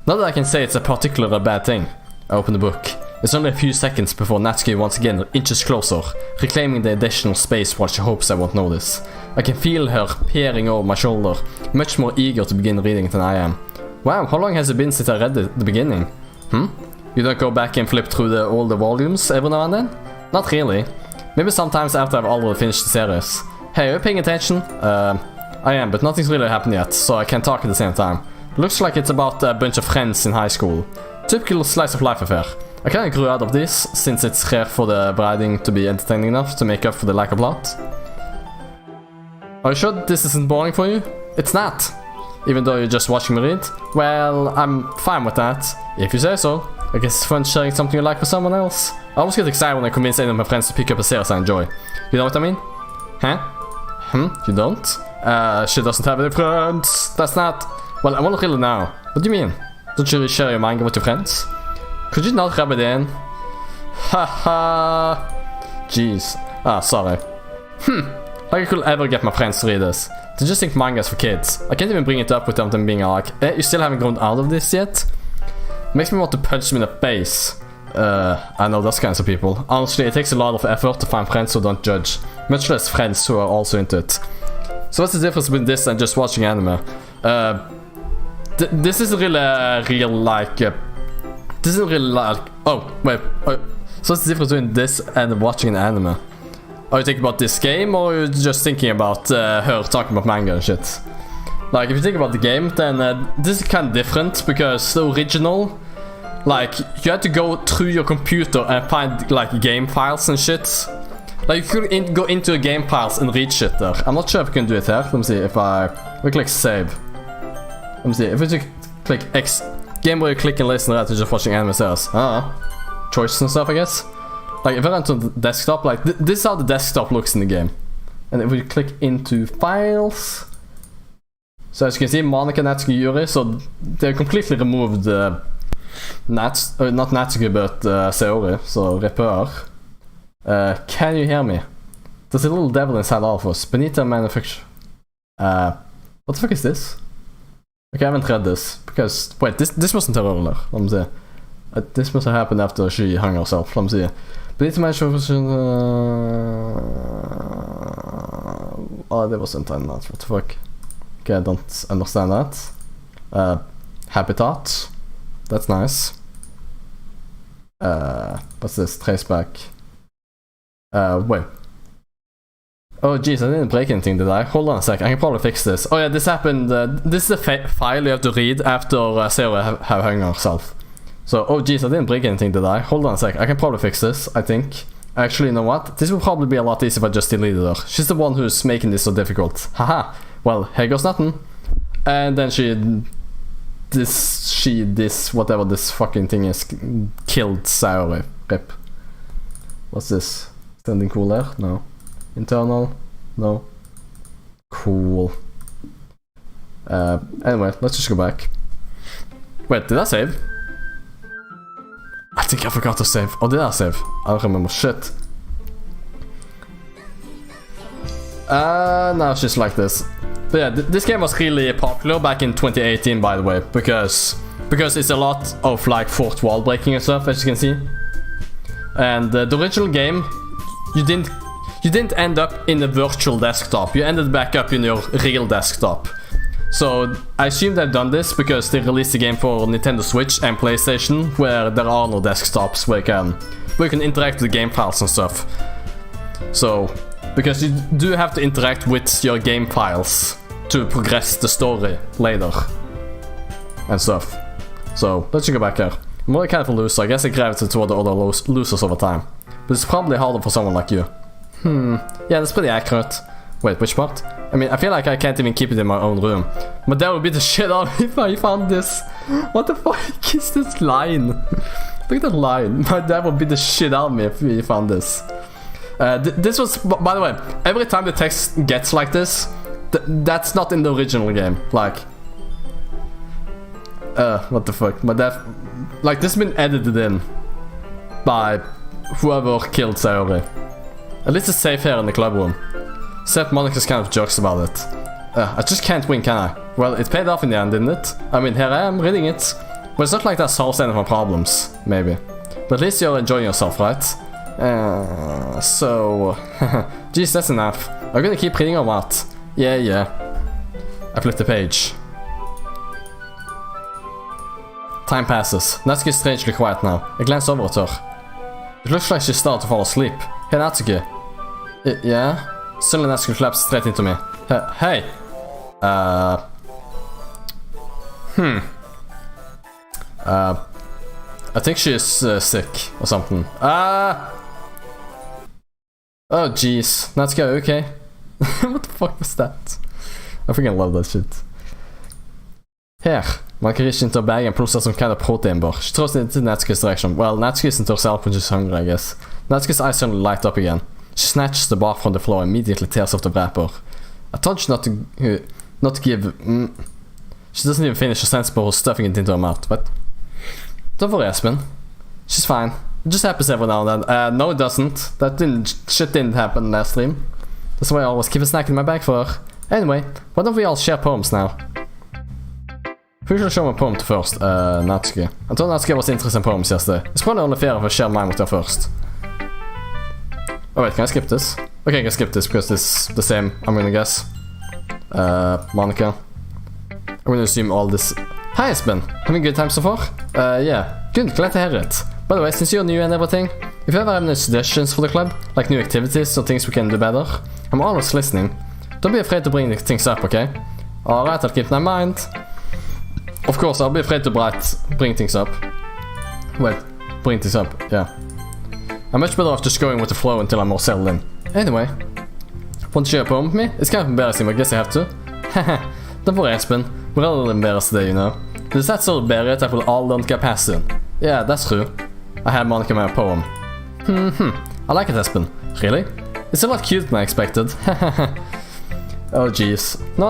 Not that I can say it's a particularly bad thing. I open the book. It's only a few seconds before Natsuki once again inches closer, reclaiming the additional space while she hopes I won't notice. I can feel her peering over my shoulder, much more eager to begin reading than I am. Wow, how long has it been since I read the beginning? You don't go back and flip through all the volumes every now and then? Not really. Maybe sometimes after I've already finished the series. Hey, are you paying attention? I am, but nothing's really happened yet, so I can't talk at the same time. Looks like it's about a bunch of friends in high school. Typical slice of life affair. I kinda grew out of this, since it's rare for the writing to be entertaining enough to make up for the lack of plot. Are you sure this isn't boring for you? It's not. Even though you're just watching me read? Well, I'm fine with that, if you say so. I guess it's fun sharing something you like with someone else. I always get excited when I convince any of my friends to pick up a series I enjoy. You know what I mean? Huh? You don't? She doesn't have any friends. That's not... Well, I won't really know. What do you mean? Don't you share your manga with your friends? Could you not rub it in? Haha. Jeez. Ah, sorry. Like I could ever get my friends to read this. They just think manga is for kids. I can't even bring it up without them being like, you still haven't grown out of this yet? Makes me want to punch them in the face. I know those kinds of people. Honestly, it takes a lot of effort to find friends who don't judge. Much less friends who are also into it. So what's the difference between this and just watching anime? This is really real, like... this isn't really like... Oh, wait. So what's the difference between this and watching an anime? Are you thinking about this game, or are you just thinking about her talking about manga and shit? Like, if you think about the game, then this is kind of different, because the original... Like, you had to go through your computer and find, like, game files and shit. Like, you could go into your game files and read shit there. I'm not sure if I can do it here. Let me see if we click save. Let me see, if we just click X... Game where you click and listen rather than just watching anime series. Choices and stuff, I guess. Like, if I run to the desktop, like, this is how the desktop looks in the game. And if we click into files... So as you can see, Monica, Natsuki, Yuri, so they completely removed not Natsuki, but Saori, so Repair. Can you hear me? There's a little devil inside all of us. Benita manufacture. What the fuck is this? Okay, I haven't read this because wait, this wasn't her earlier. Let me see. This must have happened after she hung herself. Let me see. Benita manufacture. Oh, that wasn't that. What the fuck? Okay, I don't understand that. Habitat. That's nice. What's this? Trace back. Wait. Oh jeez, I didn't break anything, did I? Hold on a sec, I can probably fix this. Oh yeah, this happened, this is the file you have to read after Sarah have hung herself. So, oh jeez, I didn't break anything, did I? Hold on a sec, I can probably fix this, I think. Actually, you know what? This will probably be a lot easier if I just deleted her. She's the one who's making this so difficult. Haha. Well, here goes nothing. And then this, whatever this fucking thing is, killed Sarah. Rip. What's this? Standing cool there? No. Internal? No. Cool. Anyway, let's just go back. Wait, did I save? I think I forgot to save. Oh, did I save? I don't remember. Shit. Now it's just like this. But yeah, this game was really popular back in 2018, by the way, because it's a lot of like fourth wall breaking and stuff, as you can see. And the original game, you didn't end up in a virtual desktop. You ended back up in your real desktop. So I assume they've done this because they released the game for Nintendo Switch and PlayStation, where there are no desktops where you can interact with the game files and stuff. So, because you do have to interact with your game files to progress the story later and stuff. So let's just go back here. I'm really kind of a loser. I guess I gravitated toward the other losers over time. But it's probably harder for someone like you. Yeah, that's pretty accurate. Wait, which part? I mean, I feel like I can't even keep it in my own room. But that would be the shit out of me if I found this. What the fuck is this line? Look at that line. My dad would beat the shit out of me if he found this. This was, by the way, every time the text gets like this, that's not in the original game. Like, what the fuck? My dad, like, this has been edited in by whoever killed Saori. At least it's safe here in the club room. Except Monica's kind of jokes about it. I just can't win, can I? Well, it paid off in the end, didn't it? I mean, here I am reading it. But it's not like that solves any of my problems, maybe. But at least you're enjoying yourself, right? So... Jeez, that's enough. Are you gonna keep reading or what? Yeah. I flipped the page. Time passes. Natsuki is strangely quiet now. I glance over at her. It looks like she's starting to fall asleep. Hey, Natsuki. Yeah? Suddenly Natsuki flaps straight into me. Hey! I think she is sick or something. Oh jeez. Natsuki, are you okay? What the fuck was that? I freaking love that shit. Here. Monica reaches into her bag and pulls out some kind of protein bar. She throws it into Natsuki's direction. Well, Natsuki isn't herself when she's hungry, I guess. Natsuki's eyes suddenly light up again. She snatches the bar from the floor and immediately tears off the wrapper. I told you not to give... She doesn't even finish her sentence before stuffing it into her mouth, but... Don't worry, Aspen. She's fine. It just happens every now and then. No, it doesn't. Shit didn't happen last stream. That's why I always keep a snack in my bag for her. Anyway, why don't we all share poems now? Who should show my poem to first? Natsuki. I told Natsuki I was interested in poems yesterday. It's probably only fair if I share mine with her first. Oh wait, can I skip this? Okay, I can skip this because this is the same, I'm gonna guess. Monica. I'm gonna assume all this... Hi, Aspen. Having a good time so far? Yeah. Good, glad to hear it. By the way, since you're new and everything, if you ever have any suggestions for the club, like new activities or things we can do better, I'm always listening. Don't be afraid to bring things up, okay? Alright, I'll keep that in mind. Of course, I'll be afraid to bring things up. Wait, bring things up, yeah. I'm much better off just going with the flow until I'm more settled in. Anyway, want to share a poem with me? It's kind of embarrassing, but I guess I have to. Haha, don't worry, Aspen. We're all a little embarrassed today, you know. Does that sort of barrier that we'll all learn to get past soon? Yeah, that's true. I had Monica my poem. I like it, Aspen. Really? It's a lot cuter than I expected. Oh jeez. No,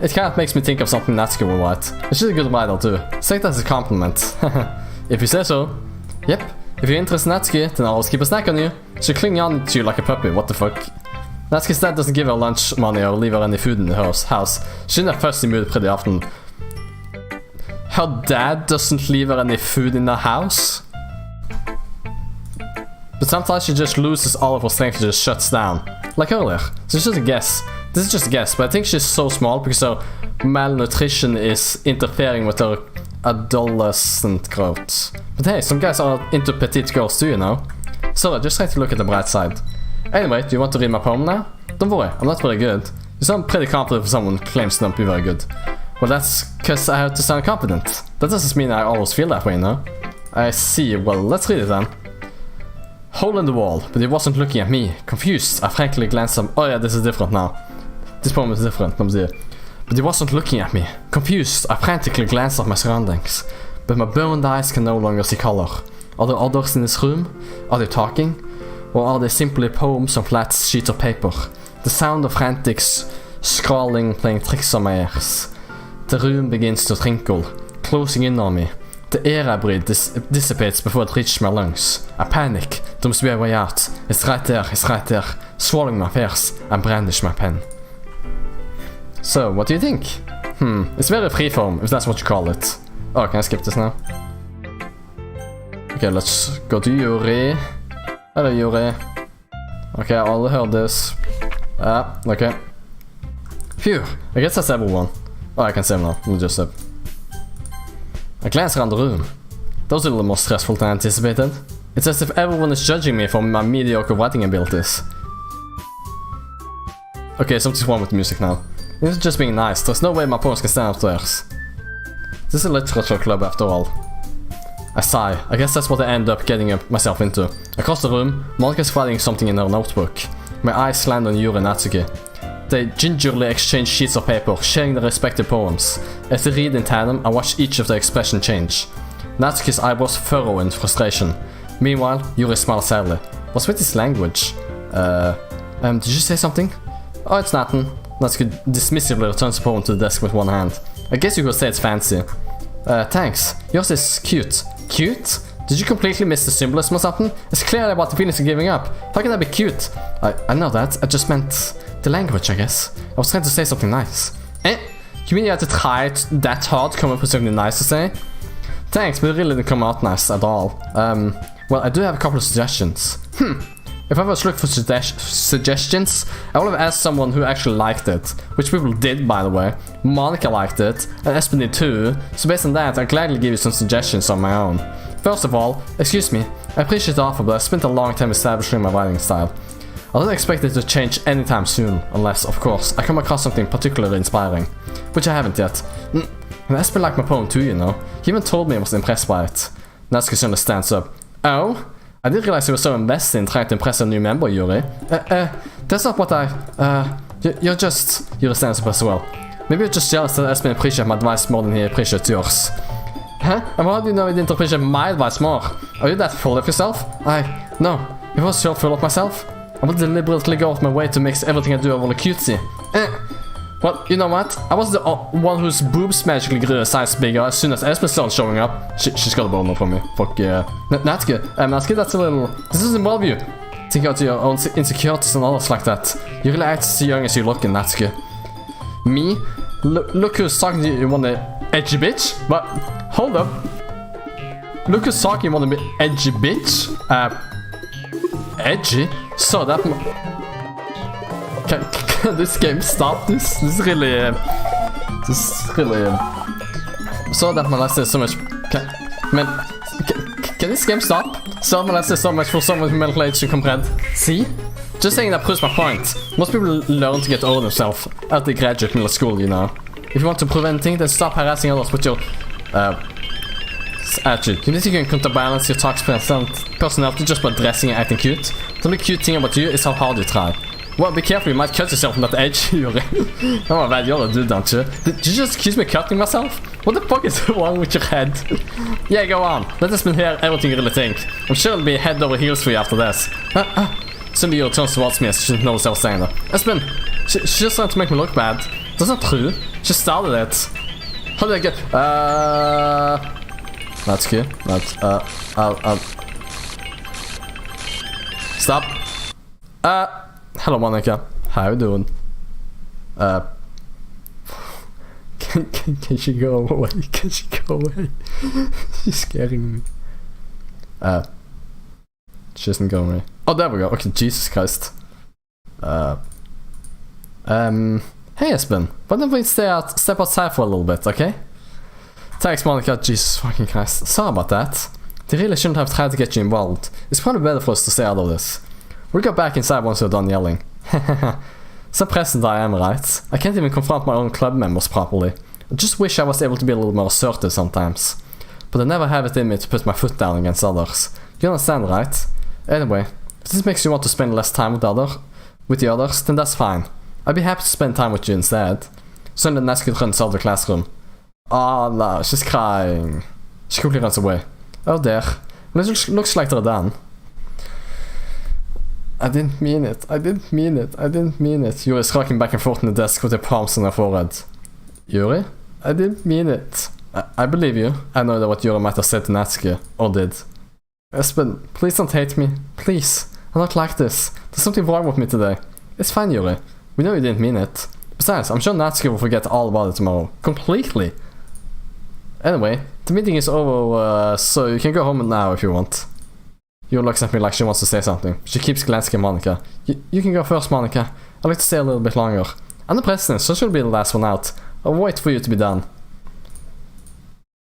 it kind of makes me think of something Natsuki will write. And she's a good writer too. Say that as a compliment. If you say so. Yep. If you're interested in Natsuki, then I'll always keep a snack on you. She'll cling on to you like a puppy, what the fuck? Natsuki's dad doesn't give her lunch money or leave her any food in the house. She's in a fussy mood pretty often. Her dad doesn't leave her any food in the house? But sometimes she just loses all of her strength and just shuts down. Like earlier. So it's just a guess. This is just a guess, but I think she's so small because her malnutrition is interfering with her adolescent growth. But hey, some guys are into petite girls too, you know? So just try to look at the bright side. Anyway, do you want to read my poem now? Don't worry, I'm not very good. You sound pretty confident for someone who claims to not be very good. Well, that's because I have to sound confident. That doesn't mean I always feel that way, no? I see, well, let's read it then. Hole in the wall, but he wasn't looking at me. Confused, I frankly glanced at him. Oh yeah, this is different now. This poem is different, but he wasn't looking at me. Confused, I frantically glanced at my surroundings. But my burned eyes can no longer see color. Are there others in this room? Are they talking? Or are they simply poems on flat sheets of paper? The sound of frantic scrawling playing tricks on my ears. The room begins to twinkle, closing in on me. The air I breathe dissipates before it reaches my lungs. I panic. There must be a way out. It's right there, swallowing my fears and brandish my pen. So, what do you think? It's very freeform, if that's what you call it. Oh, can I skip this now? Okay, let's go to Yuri. Hello, Yuri. Okay, I already heard this. Okay. Phew, I guess that's everyone. Oh, I can save now. Let me just save. I glance around the room. That was a little more stressful than anticipated. It's as if everyone is judging me for my mediocre writing abilities. Okay, something's wrong with the music now. This is just being nice. There's no way my poems can stand up to theirs. This is a literature club after all. I sigh. I guess that's what I end up getting myself into. Across the room, Monika's writing something in her notebook. My eyes land on Yuri and Natsuki. They gingerly exchange sheets of paper, sharing their respective poems. As they read in tandem, I watch each of their expression change. Natsuki's eyebrows furrow in frustration. Meanwhile, Yuri smiles sadly. What's with this language? Did you say something? Oh, it's nothing. Natsuki dismissively returns the poem to the desk with one hand. I guess you could say it's fancy. Thanks. Yours is cute. Cute? Did you completely miss the symbolism or something? It's clearly about the feelings of giving up. How can that be cute? I know that. I just meant the language, I guess. I was trying to say something nice. You mean you had to try that hard to come up with something nice to say? Thanks, but it really didn't come out nice at all. Well, I do have a couple of suggestions. If I was looking for suggestions, I would have asked someone who actually liked it. Which people did, by the way. Monica liked it, and Espen did too. So based on that, I'll gladly give you some suggestions on my own. First of all, excuse me, I appreciate the offer, but I spent a long time establishing my writing style. I don't expect it to change anytime soon, unless, of course, I come across something particularly inspiring. Which I haven't yet. And Espen liked my poem too, you know. He even told me he was impressed by it. Natsuki suddenly stands up. Oh? I didn't realize you were so invested in trying to impress a new member, Yuri. That's not what you're just... Yuri stands up as well. Maybe you're just jealous that Espen appreciates my advice more than he appreciates yours. Huh? And how do you know he didn't appreciate my advice more? Are you that full of yourself? No. If I was so full of myself, I would deliberately go out my way to make everything I do overly cutesy. Well, you know what? I was the one whose boobs magically grew a size bigger as soon as Espen started showing up. She's got a boner for me. Fuck yeah. Natsuki, that's a little... This doesn't involve you. Think out your own insecurities and others like that. You really act as young as you look in Natsuki. Me? Look who's talking to you, you want to edgy bitch? But, hold up. Look who's talking, you want to be edgy bitch? Edgy? So that... Can this game stop this? This is really... So that my life says so much... Can this game stop? So my life says so much for someone who mental age to comprehend. See? Just saying that proves my point. Most people learn to get over themselves at the graduate middle school, you know. If you want to prove anything, then stop harassing others with your... attitude. You need to counterbalance your toxic personality just by dressing and acting cute. The only cute thing about you is how hard you try. Well, be careful, you might cut yourself on that edge, Yuri. Oh my bad, you're a dude, don't you? Did you just accuse me of cutting myself? What the fuck is wrong with your head? Yeah, go on. Let us hear everything you really think. I'm sure it'll be head over heels for you after this. Suddenly Yuri turns towards me as she knows I was saying that. Espen, she just tried to make me look bad. That's not true. She started it. How did I get... Natsuki. Stop. Hello, Monica. How you doing? Can she go away? Can she go away? She's scaring me. She isn't going away. Oh, there we go. Okay, Jesus Christ. Hey, Espen. Why don't we step outside for a little bit, okay? Thanks, Monica. Jesus fucking Christ. Sorry about that. They really shouldn't have tried to get you involved. It's probably better for us to stay out of this. We'll go back inside once we're done yelling. So present I am, right? I can't even confront my own club members properly. I just wish I was able to be a little more assertive sometimes. But I never have it in me to put my foot down against others. You understand, right? Anyway, if this makes you want to spend less time with the others, then that's fine. I'd be happy to spend time with you instead. Suddenly Natsuki runs out of the classroom. Oh no, she's crying. She quickly runs away. Oh dear. It looks like they're done. I didn't mean it. Yuri is rocking back and forth on the desk with her palms on her forehead. Yuri? I didn't mean it. I believe you. I know that what Yuri might have said to Natsuki, or did. Espen, please don't hate me. Please. I'm not like this. There's something wrong with me today. It's fine, Yuri. We know you didn't mean it. Besides, I'm sure Natsuki will forget all about it tomorrow. Completely. Anyway, the meeting is over, so you can go home now if you want. Yuri looks at me like she wants to say something. She keeps glancing at Monica. You can go first, Monica. I'd like to stay a little bit longer. I'm the president, so she'll be the last one out. I'll wait for you to be done.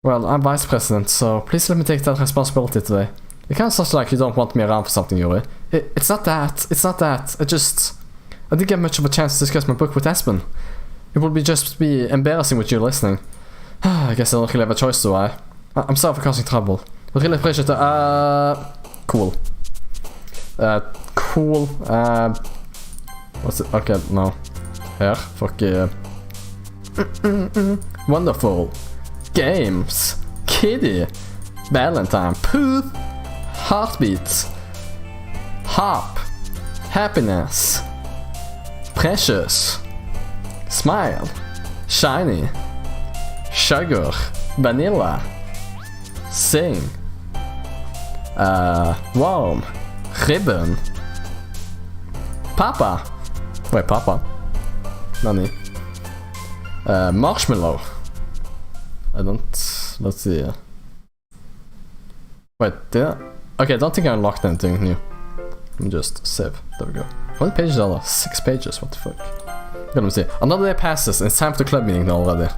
Well, I'm vice president, so please let me take that responsibility today. It kind of sounds like you don't want me around for something, Yuri. It's not that. I didn't get much of a chance to discuss my book with Espen. It would just be embarrassing with you listening. I guess I don't really have a choice, do I? I'm sorry for causing trouble. But really appreciate it. Cool. Cool. What's it? Okay, no. Here. Fuck yeah. Wonderful. Games. Kitty. Valentine. Poof. Heartbeats. Hop. Happiness. Precious. Smile. Shiny. Sugar. Vanilla. Sing. Warm. Ribbon. Papa. Wait, Papa? Nani? Marshmallow. Let's see. Wait, okay, I don't think I unlocked anything new. Let me just save. There we go. How many pages are there? 6 pages, what the fuck? Let me see. Another day passes and it's time for the club meeting now already.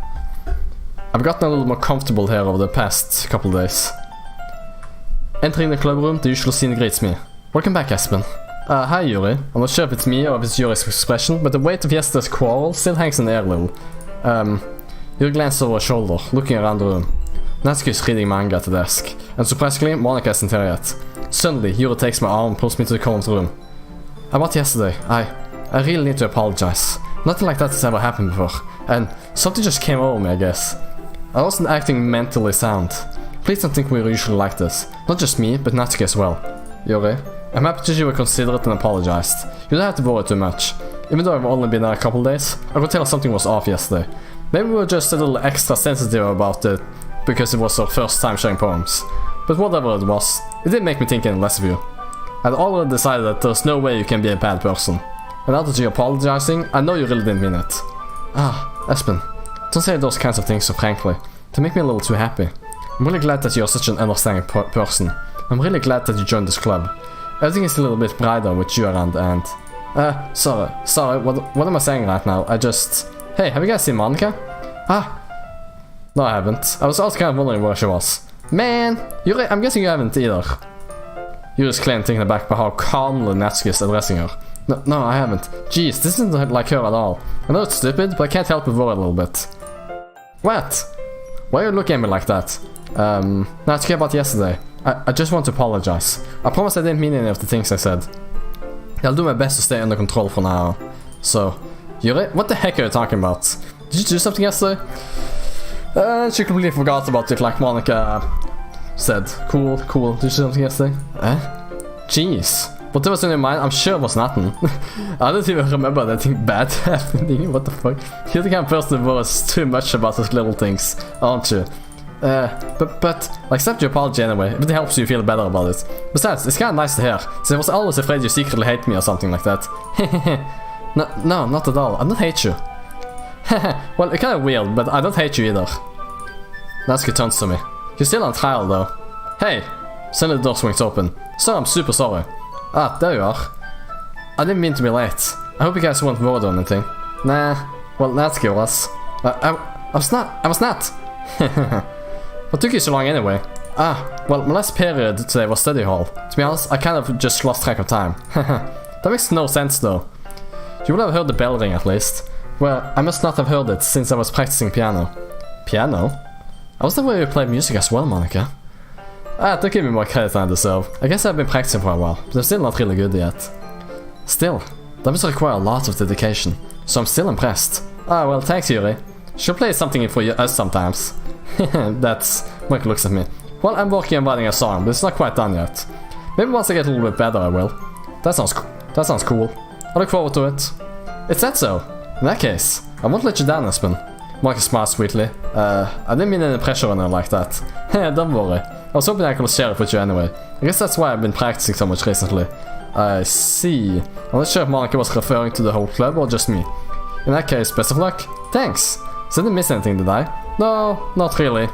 I've gotten a little more comfortable here over the past couple of days. Entering the club room, the usual scene greets me. Welcome back, Espen. Hi, Yuri. I'm not sure if it's me or if it's Yuri's expression, but the weight of yesterday's quarrel still hangs in the air a little. Yuri glances over her shoulder, looking around the room. Natsuki is reading manga at the desk, and surprisingly, Monica isn't here yet. Suddenly, Yuri takes my arm and pulls me to the corner of the room. About yesterday, I really need to apologize. Nothing like that has ever happened before, and something just came over me, I guess. I wasn't acting mentally sound. Please don't think we're usually like this. Not just me, but Natsuki as well. Yuri, I'm happy that you were considerate and apologized. You don't have to worry too much. Even though I've only been there a couple days, I could tell something was off yesterday. Maybe we were just a little extra sensitive about it because it was our first time sharing poems. But whatever it was, it didn't make me think any less of you. I'd already decided that there's no way you can be a bad person. And now that you're apologizing, I know you really didn't mean it. Espen, don't say those kinds of things so frankly. They make me a little too happy. I'm really glad that you're such an understanding person. I'm really glad that you joined this club. Everything is a little bit brighter with you around and... sorry, what am I saying right now? Hey, have you guys seen Monica? No, I haven't. I was also kind of wondering where she was. Man, I'm guessing you haven't either. Yuri's clearly taken aback by how calmly Natsuki is addressing her. No, I haven't. Jeez, this isn't like her at all. I know it's stupid, but I can't help but worry a little bit. What? Why are you looking at me like that? Natsuki, about yesterday. I just want to apologize. I promise I didn't mean any of the things I said. I'll do my best to stay under control for now. So, Yuri, what the heck are you talking about? Did you do something yesterday? She completely forgot about it like Monica said. Cool. Did you do something yesterday? Jeez. Whatever was in your mind, I'm sure it was nothing. I don't even remember anything bad happening. What the fuck? You're the kind of person who worries too much about those little things, aren't you? But accept your apology anyway, if it helps you feel better about it. Besides, it's kinda nice to hear, since I was always afraid you secretly hate me or something like that. No, not at all. I don't hate you. Well, it's kinda weird, but I don't hate you either. Natsuki turns to me. You're still on trial though. Hey! Suddenly the door swings open. Sorry, I'm super sorry. Ah, there you are. I didn't mean to be late. I hope you guys weren't worried or anything. Nah, well, Natsuki was. I was not. What took you so long anyway? Ah, well, my last period today was study hall. To be honest, I kind of just lost track of time. That makes no sense though. You would have heard the bell ring at least. Well, I must not have heard it since I was practicing piano. Piano? I was the way you played music as well, Monica. Ah, don't give me more credit than I deserve. I guess I've been practicing for a while, but I'm still not really good yet. Still, that must require a lot of dedication, so I'm still impressed. Ah, well, thanks, Yuri. She'll play something for us sometimes. That's... Mike looks at me. Well, I'm working on writing a song, but it's not quite done yet. Maybe once I get a little bit better, I will. That sounds cool. I look forward to it. Is that so? In that case, I won't let you down, Espen. Marcus smiles sweetly. I didn't mean any pressure on her like that. Don't worry. I was hoping I could share it with you anyway. I guess that's why I've been practicing so much recently. I see. I'm not sure if Monica was referring to the whole club or just me. In that case, best of luck. Thanks. So I didn't miss anything, did I? No, not really.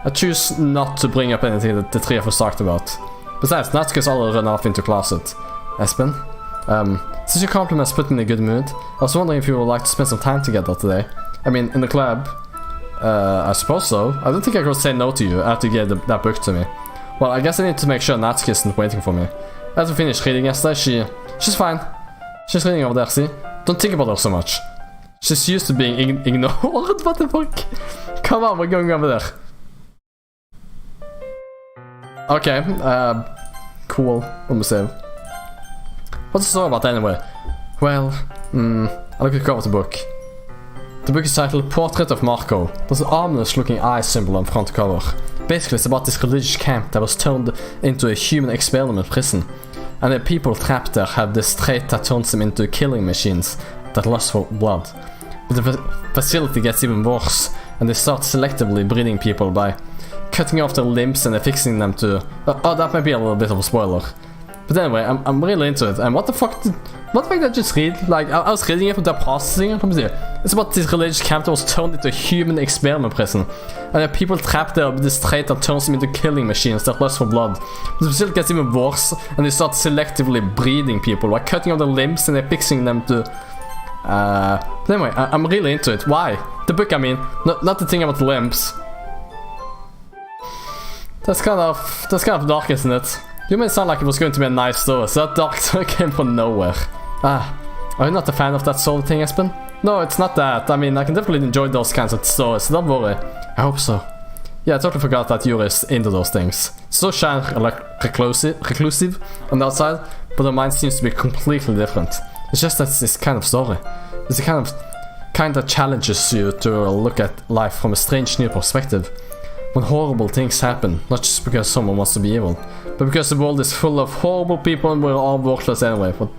I choose not to bring up anything that the three of us talked about. Besides, Natsuki's already run off into closet. Espen? Since your compliments put me in a good mood, I was wondering if you would like to spend some time together today. I mean, in the club. I suppose so. I don't think I could say no to you after you gave that book to me. Well, I guess I need to make sure Natsuki isn't waiting for me. After we finished reading yesterday, she's fine. She's reading over there, see? Don't think about her so much. She's used to being ignored. What the fuck? Come on, we're going over there. Okay, cool. Let me see. What's the story about anyway? Well, I look at the cover of the book. The book is titled Portrait of Marco. There's an ominous looking eye symbol on the front cover. Basically, it's about this religious camp that was turned into a human experiment prison. And the people trapped there have this trait that turns them into killing machines that lust for blood. But the facility gets even worse, and they start selectively breeding people by cutting off their limbs and affixing them to... oh, that might be a little bit of a spoiler. But anyway, I'm really into it. And what the fuck did I just read? Like, I was reading it without processing it. It's about this religious camp that was turned into a human experiment prison. And there are people trapped there with this trait that turns them into killing machines that lust for blood. But the facility gets even worse, and they start selectively breeding people by cutting off their limbs and affixing them to... but anyway, I'm really into it. Why? The book, I mean. Not the thing about the limbs. That's kind of dark, isn't it? You made it sound like it was going to be a nice story, so that dark story came from nowhere. Ah, are you not a fan of that sort of thing, Espen? No, it's not that. I mean, I can definitely enjoy those kinds of stories, so don't worry. I hope so. Yeah, I totally forgot that Yuri is into those things. So shy and like reclusive on the outside, but her mind seems to be completely different. It's just that it's this kind of story. It's the kind that challenges you to look at life from a strange new perspective. When horrible things happen, not just because someone wants to be evil, but because the world is full of horrible people and we're all worthless anyway. But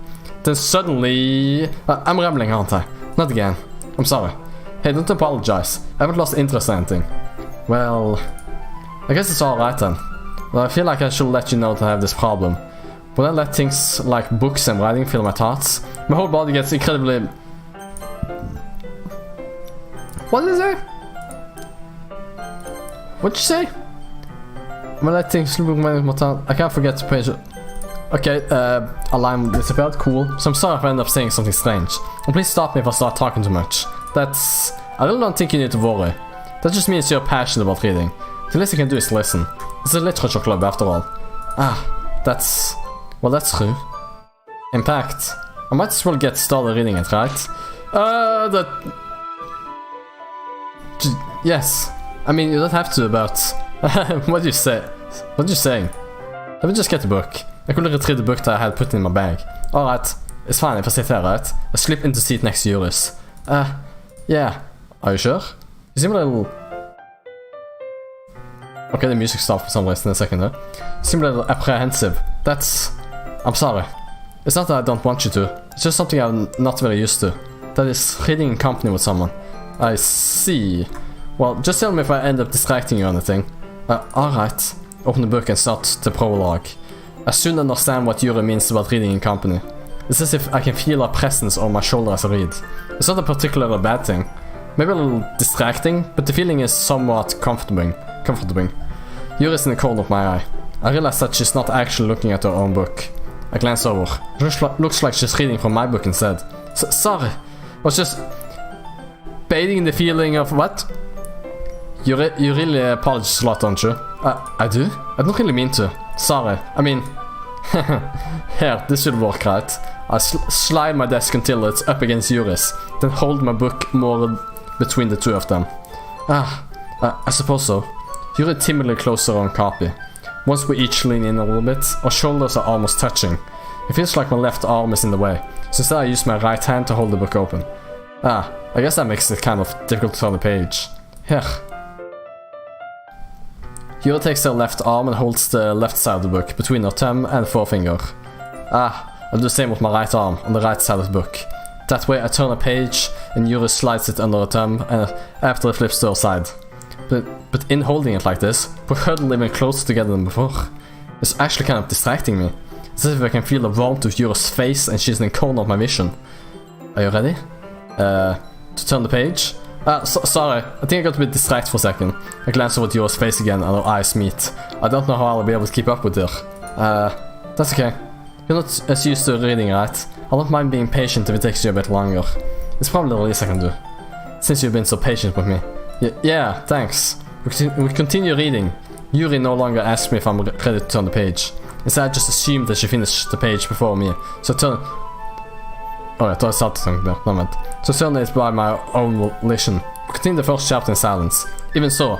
then suddenly... I'm rambling, aren't I? Not again. I'm sorry. Hey, don't apologize. I haven't lost interest in anything. Well... I guess it's alright then. Well, I feel like I should let you know that I have this problem. When I let things like books and writing fill my thoughts, my whole body gets incredibly... What did you say? What'd you say? When I think I can't forget to page it. Okay, a line disappeared, cool. So I'm sorry if I end up saying something strange. And please stop me if I start talking too much. That's... I really don't think you need to worry. That just means you're passionate about reading. The least you can do is listen. It's a literature club after all. Ah, that's... Well, that's true. In fact, I might as well get started reading it, right? Yes. I mean, you don't have to, but... What do you say? What are you saying? Let me just get the book. I could retrieve the book that I had put in my bag. Alright, it's fine if I sit here, right? I slip into the seat next to Juris. Yeah. Are you sure? You seem a little... Okay, the music stopped for some reason in a second there. You seem a little apprehensive. That's... I'm sorry. It's not that I don't want you to. It's just something I'm not very used to. That is, reading in company with someone. I see. Well, just tell me if I end up distracting you or anything. Alright. Open the book and start the prologue. I soon understand what Yuri means about reading in company. It's as if I can feel her presence on my shoulder as I read. It's not a particularly bad thing. Maybe a little distracting, but the feeling is somewhat comforting. Yuri's in the corner of my eye. I realize that she's not actually looking at her own book. I glance over. It looks like she's reading from my book instead. Sorry. I was just baiting the feeling of what? You really apologize a lot, don't you? I do? I don't really mean to. Sorry. I mean... Here, this should work, right? I slide my desk until it's up against Yuri's, then hold my book more between the two of them. I suppose so. Yuri timidly closes her own copy. Once we each lean in a little bit, our shoulders are almost touching. It feels like my left arm is in the way, so instead I use my right hand to hold the book open. I guess that makes it kind of difficult to turn the page. Here. Yuri takes her left arm and holds the left side of the book between her thumb and forefinger. I'll do the same with my right arm on the right side of the book. That way I turn a page and Yuri slides it under her thumb and after it flips to her side. But in holding it like this, we're huddled even closer together than before. It's actually kind of distracting me. It's as if I can feel the warmth of Yuri's face and she's in the corner of my vision. Are you ready? To turn the page? Sorry, I think I got a bit distracted for a second. I glance over at Yuri's face again and our eyes meet. I don't know how I'll be able to keep up with her. That's okay. You're not as used to reading, right? I don't mind being patient if it takes you a bit longer. It's probably the least I can do. Since you've been so patient with me. Yeah, thanks. We continue reading. Yuri no longer asks me if I'm ready to turn the page. Instead, I just assumed that she finished the page before me. So turn... Oh, I thought I started something there. No, man. So turning it by my own volition. We continue the first chapter in silence. Even so,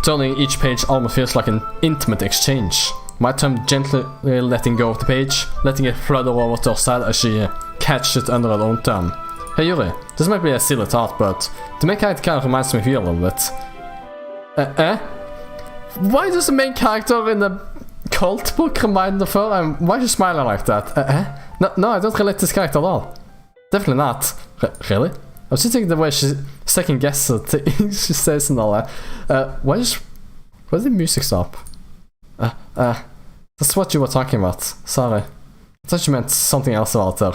turning each page almost feels like an intimate exchange. My thumb gently letting go of the page, letting it flutter over to her side as she catches it under her own thumb. Hey Yuri, this might be a silly thought, but the main character kind of reminds me of you a little bit. Why does the main character in the cult book remind of her? And why is she smiling like that? No, I don't relate to this character at all. Definitely not. Really? I was just thinking the way she second guesses things she says and all that. Why did the music stop? That's what you were talking about. Sorry. I thought you meant something else about her.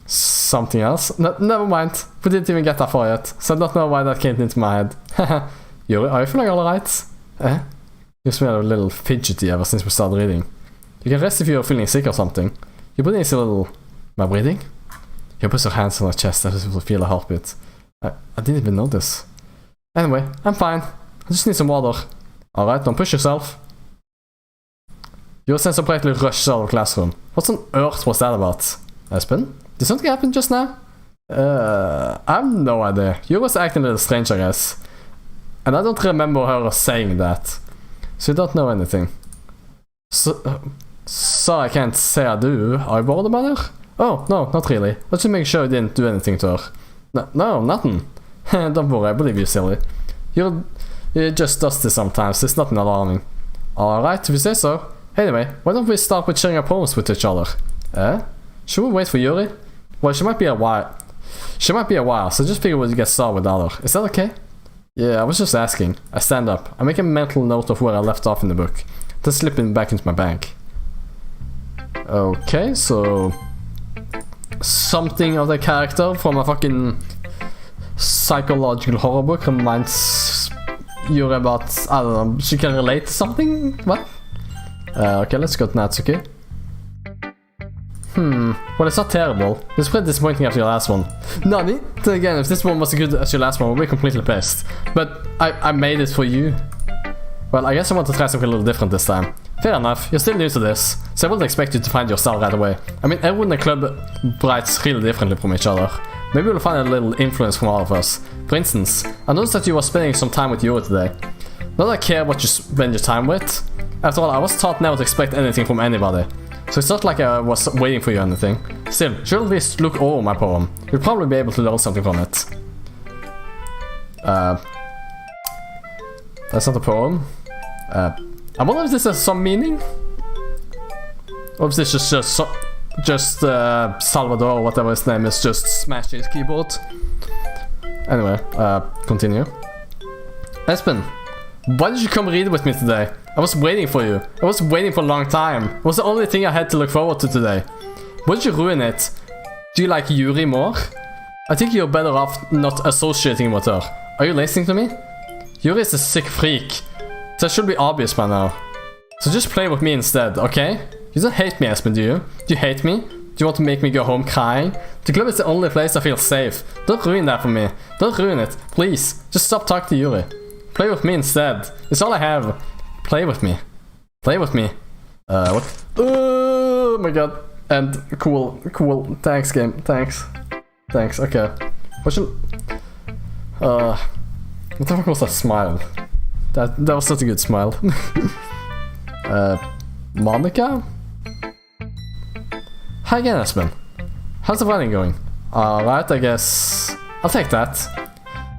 Something else? No, never mind. We didn't even get that far yet, so I don't know why that came into my head. Yuri, are you feeling alright? You smell a little fidgety ever since we started reading. You can rest if you're feeling sick or something. Your breathing is a little... Am I breathing? You put your hands on her chest as if you feel a heartbeat. I didn't even notice. Anyway, I'm fine. I just need some water. Alright, don't push yourself. Your sense of brightly rushes out of the classroom. What on earth was that about? Espen? Did something happen just now? I have no idea. You was acting a little strange, I guess. And I don't remember her saying that. So you don't know anything. So I can't say I do. Are you bored about her? Oh, no, not really. Let's just make sure you didn't do anything to her. No, nothing. Don't worry, I believe you, silly. You just does this sometimes. It's nothing alarming. Alright, if you say so. Anyway, why don't we start with sharing our poems with each other? Should we wait for Yuri? Well, she might be a while, so just figure we'll get started with her. Is that okay? Yeah, I was just asking. I stand up. I make a mental note of where I left off in the book. Then slip it back into my bag. Okay, so... Something of the character from a fucking psychological horror book reminds Yuri about... I don't know, she can relate to something? What? Okay, let's go to Natsuki. Well, it's not terrible. It's pretty disappointing after your last one. Nani? Then again, if this one was as good as your last one, we'll be completely pissed. But I made it for you. Well, I guess I want to try something a little different this time. Fair enough, you're still new to this, so I wouldn't expect you to find your style right away. I mean, everyone in the club writes really differently from each other. Maybe we'll find a little influence from all of us. For instance, I noticed that you were spending some time with Yuri today. Not that I care what you spend your time with. After all, I was taught never to expect anything from anybody. So it's not like I was waiting for you or anything. Still, should at least look over my poem. You'll probably be able to learn something from it. That's not a poem. I wonder if this has some meaning? Or if this is just Salvador, or whatever his name is, just smashing his keyboard. Anyway, continue. Espen, why did you come read with me today? I was waiting for you. I was waiting for a long time. It was the only thing I had to look forward to today. Why did you ruin it? Do you like Yuri more? I think you're better off not associating with her. Are you listening to me? Yuri is a sick freak. That should be obvious by now. So just play with me instead, okay? You don't hate me, Espen, do you? Do you hate me? Do you want to make me go home crying? The club is the only place I feel safe. Don't ruin that for me. Don't ruin it. Please. Just stop talking to Yuri. Play with me instead. It's all I have. Play with me. Play with me. What? Oh my god. And cool. Thanks, game. Thanks. Okay. What should... what the fuck was that smile? That was such a good smile. Monica? Hi again, Espen. How's the wedding going? Alright, I guess... I'll take that.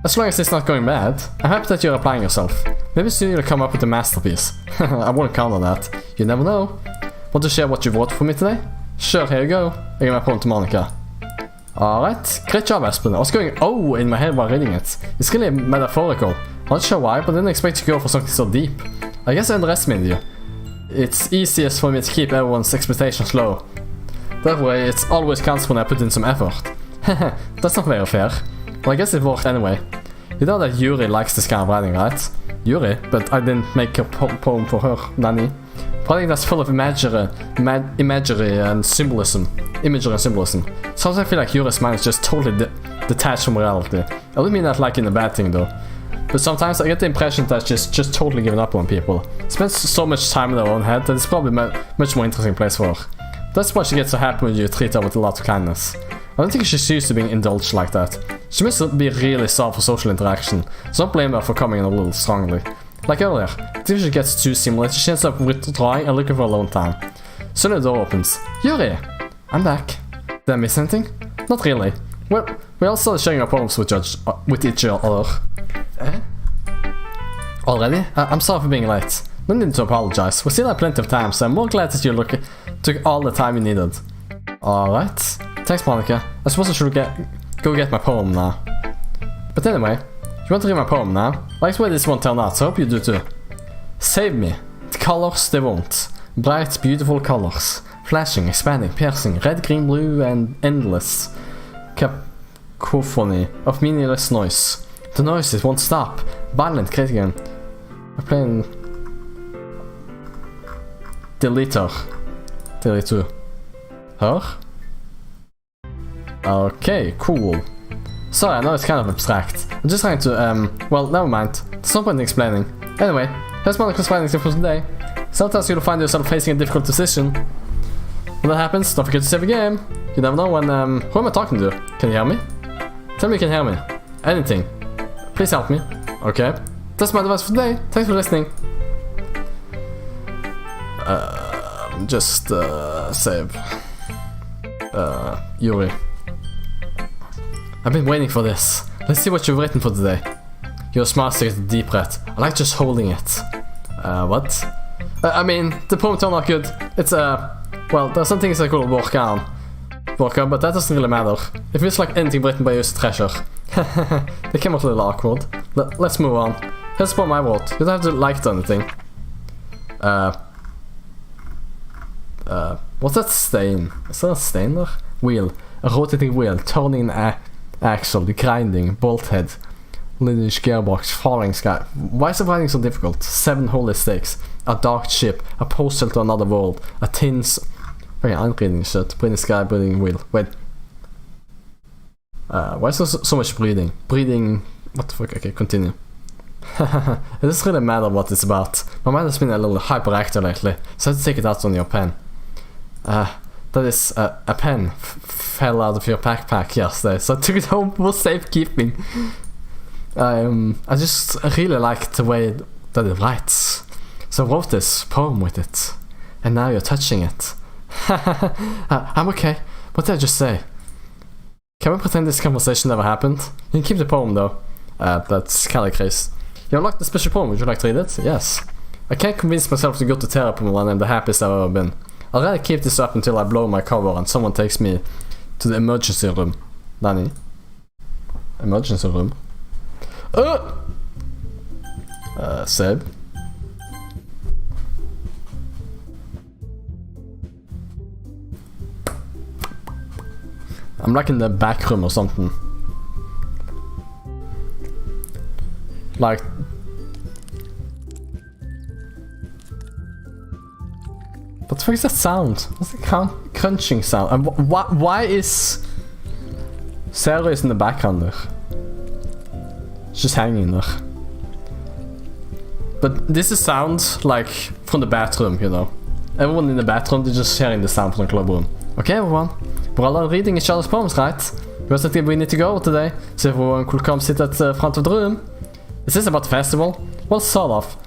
As long as it's not going bad, I'm happy that you're applying yourself. Maybe soon you'll come up with a masterpiece. I won't count on that. You never know. Want to share what you wrote for me today? Sure, here you go. I give my poem to Monica. Alright, great job, Espen. I was going oh in my head while reading it. It's really metaphorical. I'm not sure why, but I didn't expect you to go for something so deep. I guess I underestimated you. It's easiest for me to keep everyone's expectations low. That way, it always counts when I put in some effort. That's not very fair. Well, I guess it worked anyway. You know that Yuri likes this kind of writing, right? Yuri? But I didn't make a poem for her, Nanny. Writing that's full of imagery and symbolism. Sometimes I feel like Yuri's mind is just totally detached from reality. I don't mean that like in a bad thing though. But sometimes I get the impression that she's just totally given up on people. Spends so much time in her own head that it's probably a much more interesting place for her. That's why she gets so happy when you treat her with a lot of kindness. I don't think she's used to being indulged like that. She must be really soft for social interaction, so don't blame her for coming in a little strongly. Like earlier, I think she gets too stimulated, she ends up withdrawing and looking for alone time. Soon the door opens. Yuri! I'm back. Did I miss anything? Not really. Well, we all started sharing our poems with each other. Already? I'm sorry for being late. No need to apologize. We still have plenty of time, so I'm more glad that you took all the time you needed. Alright. Thanks, Monica. I suppose I should go get my poem now. But anyway, you want to read my poem now? I like the way this one turned out, so I hope you do too. Save me. The colors they want. Bright, beautiful colors. Flashing, expanding, piercing, red, green, blue, and endless. Cacophony of meaningless noise. The noises won't stop. Violent, great again. I'm playing... Deleter. Her? Okay, cool. Sorry, I know it's kind of abstract. I'm just trying to, well, never mind. There's no point in explaining. Anyway, here's Monica's findings for today. Sometimes you'll find yourself facing a difficult decision. When that happens, don't forget to save a game. You never know when, who am I talking to? Can you hear me? Tell me you can hear me. Anything. Please help me. Okay. That's my advice for today. Thanks for listening. Just, save. Yuri. I've been waiting for this. Let's see what you've written for today. You're smart to get a deep breath. I like just holding it. What? I mean, the poem turned out good. It's, well, there's some things I could work on, but that doesn't really matter. It feels like anything written by you is a treasure. They came out a little awkward. Let's move on. Here's the poem I wrote. You don't have to like it or anything. What's that stain? Is that a stain there? Wheel. A rotating wheel, turning axle, grinding, bolt head, lineage gearbox, falling sky. Why is the writing so difficult? 7 holy stakes, a dark ship, a postal to another world, a okay, I'm reading shit. Breathing sky, breathing wheel. Wait. Why is there so much breathing? Breathing. What the fuck? Okay, continue. It doesn't really matter what it's about. My mind has been a little hyperactive lately, so I had to take it out on your pen. That is, a pen fell out of your backpack yesterday, so I took it home for safekeeping. I just really like the way that it writes. So I wrote this poem with it, and now you're touching it. I'm okay. What did I just say? Can we pretend this conversation never happened? You can keep the poem though. That's kinda crazy. You unlocked the special poem, would you like to read it? Yes. I can't convince myself to go to therapy when I'm the happiest I've ever been. I'll rather keep this up until I blow my cover and someone takes me to the emergency room. Danny? Emergency room. Seb. I'm like in the back room or something. Like... What the fuck is that sound? What's the crunching sound? And why is... Sarah is in the background there? She's just hanging there. But this is sound like from the bathroom, you know. Everyone in the bathroom, they're just hearing the sound from the club room. Okay, everyone. We're all reading each other's poems, right? Where's the thing we need to go today? So everyone could come sit at the front of the room. Is this about the festival? Well, sort of.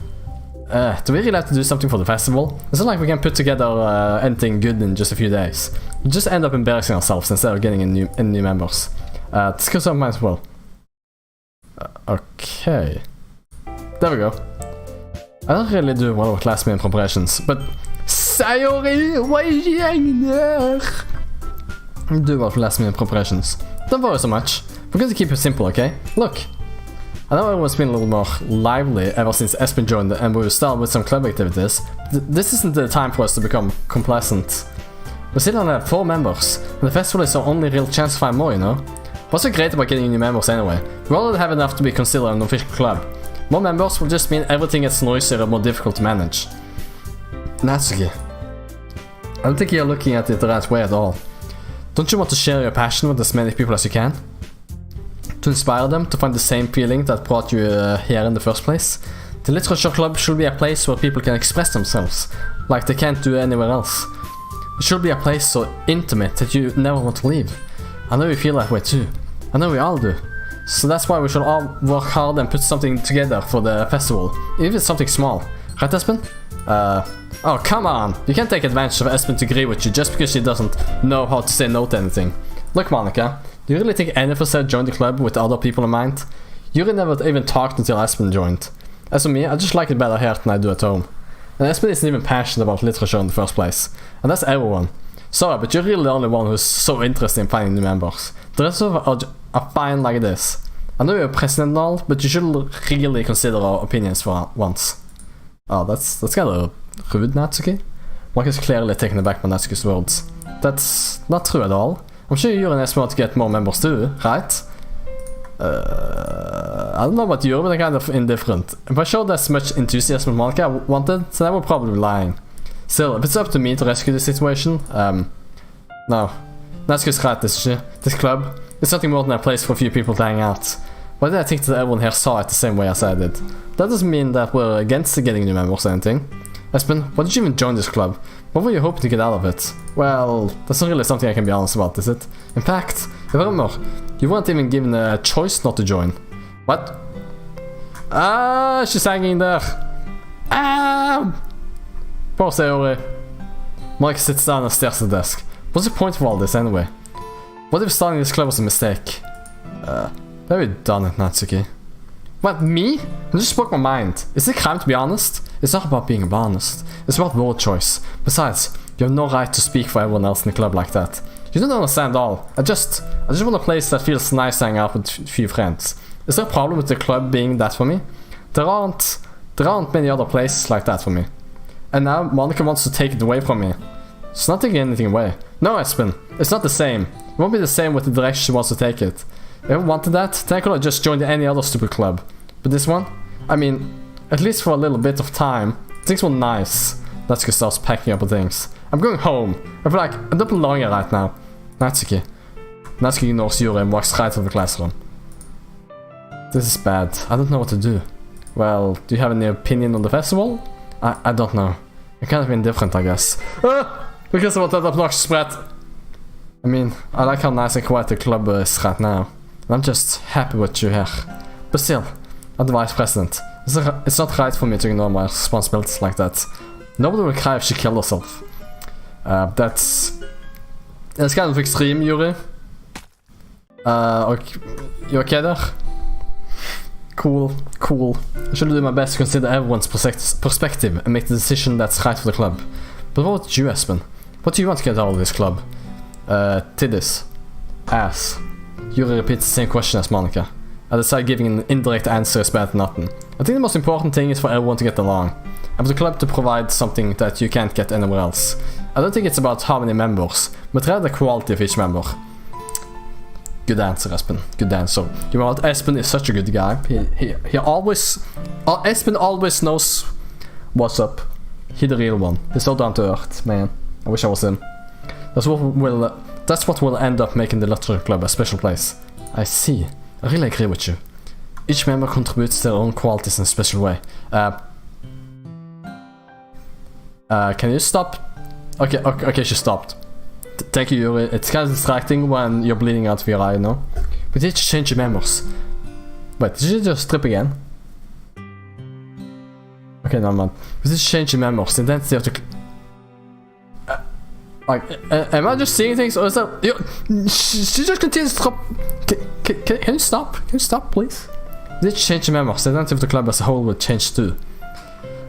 Do we really have to do something for the festival? It's not like we can put together anything good in just a few days. We just end up embarrassing ourselves instead of getting in new members. This goes on might as well. Okay. There we go. I don't really do well with last minute preparations, but Sayori, why is she hanging there? I do well for last minute preparations. Don't worry so much. We're going to keep it simple, okay? Look. I know everyone's been a little more lively ever since Espen joined and we will start with some club activities. This isn't the time for us to become complacent. We still only have 4 members, and the festival is our only real chance to find more, you know? What's so great about getting new members anyway? We already have enough to be considered an official club. More members will just mean everything gets noisier and more difficult to manage. Natsuki. I don't think you're looking at it the right way at all. Don't you want to share your passion with as many people as you can? To inspire them to find the same feeling that brought you here in the first place? The literature club should be a place where people can express themselves, like they can't do anywhere else. It should be a place so intimate that you never want to leave. I know you feel that way too. I know we all do. So that's why we should all work hard and put something together for the festival, even if it's something small. Right, Espen? Oh, come on! You can't take advantage of Espen to agree with you just because she doesn't know how to say no to anything. Look, Monica, do you really think any of us had joined the club with other people in mind? Yuri never even talked until Espen joined. As for me, I just like it better here than I do at home. And Espen isn't even passionate about literature in the first place. And that's everyone. Sorry, but you're really the only one who's so interested in finding new members. The rest of us are fine like this. I know you're president and all, but you should really consider our opinions for once. Oh, that's kind of rude, Natsuki. Mark is clearly taken aback by Natsuki's words. That's not true at all. I'm sure you're an Espen want to get more members too, right? I don't know about you, but I'm kind of indifferent. If I showed as much enthusiasm as Monica wanted, then I would probably be lying. Still, if it's up to me to rescue the situation, no. Natsuki's right, isn't she? This club is something more than a place for a few people to hang out. Why did I think that everyone here saw it the same way as I did? That doesn't mean that we're against getting new members or anything. Espen, why did you even join this club? What were you hoping to get out of it? Well, that's not really something I can be honest about, is it? In fact, if I remember, you weren't even given a choice not to join. What? Ah, she's hanging there. Ah! Poor Sayori. Mike sits down and stares at the desk. What's the point of all this anyway? What if starting this club was a mistake? Very done it, Natsuki. What, me? I just spoke my mind. Is it a crime to be honest? It's not about being honest. It's about word choice. Besides, you have no right to speak for everyone else in the club like that. You don't understand all. I just want a place that feels nice to hang out with a few friends. Is there a problem with the club being that for me? There aren't many other places like that for me. And now Monica wants to take it away from me. She's not taking anything away. No, Espen, it's not the same. It won't be the same with the direction she wants to take it. If I wanted that, then I could have just joined any other stupid club. But this one? I mean, at least for a little bit of time, things were nice. Natsuki starts packing up her things. I'm going home. I feel like I don't belong here right now. Natsuki. Natsuki ignores Yuri and walks right out of the classroom. This is bad. I don't know what to do. Well, do you have any opinion on the festival? I don't know. I'm kind of indifferent, I guess. Because of that obnoxious brat. I mean, I like how nice and quiet the club is right now. And I'm just happy with you here. But still, I'm the vice president. It's not right for me to ignore my responsibilities like that. Nobody will cry if she killed herself. That's kind of extreme, Yuri. Okay, you okay there? Cool. I should do my best to consider everyone's perspective and make the decision that's right for the club. But what about you, Espen? What do you want to get out of this club? Titties. Ass. Yuri repeats the same question as Monica. I decide giving an indirect answer is better than nothing. I think the most important thing is for everyone to get along. I want the club to provide something that you can't get anywhere else. I don't think it's about how many members, but rather the quality of each member. Good answer, Espen. Good answer. You know what? Espen is such a good guy. He always... Espen always knows what's up. He's the real one. He's so down to earth, man. I wish I was him. That's what will end up making the Literature Club a special place. I see. I really agree with you. Each member contributes their own qualities in a special way. Can you stop? Okay, she stopped. Thank you, Yuri. It's kind of distracting when you're bleeding out of your eye, you know? We did change the members. Wait, did you just strip again? Okay, no man. We did change the members. The intensity of the... am I just seeing things, or is that... She just continues to drop... Can you stop? Can you stop, please? We did change the members. The identity of the club as a whole will change too.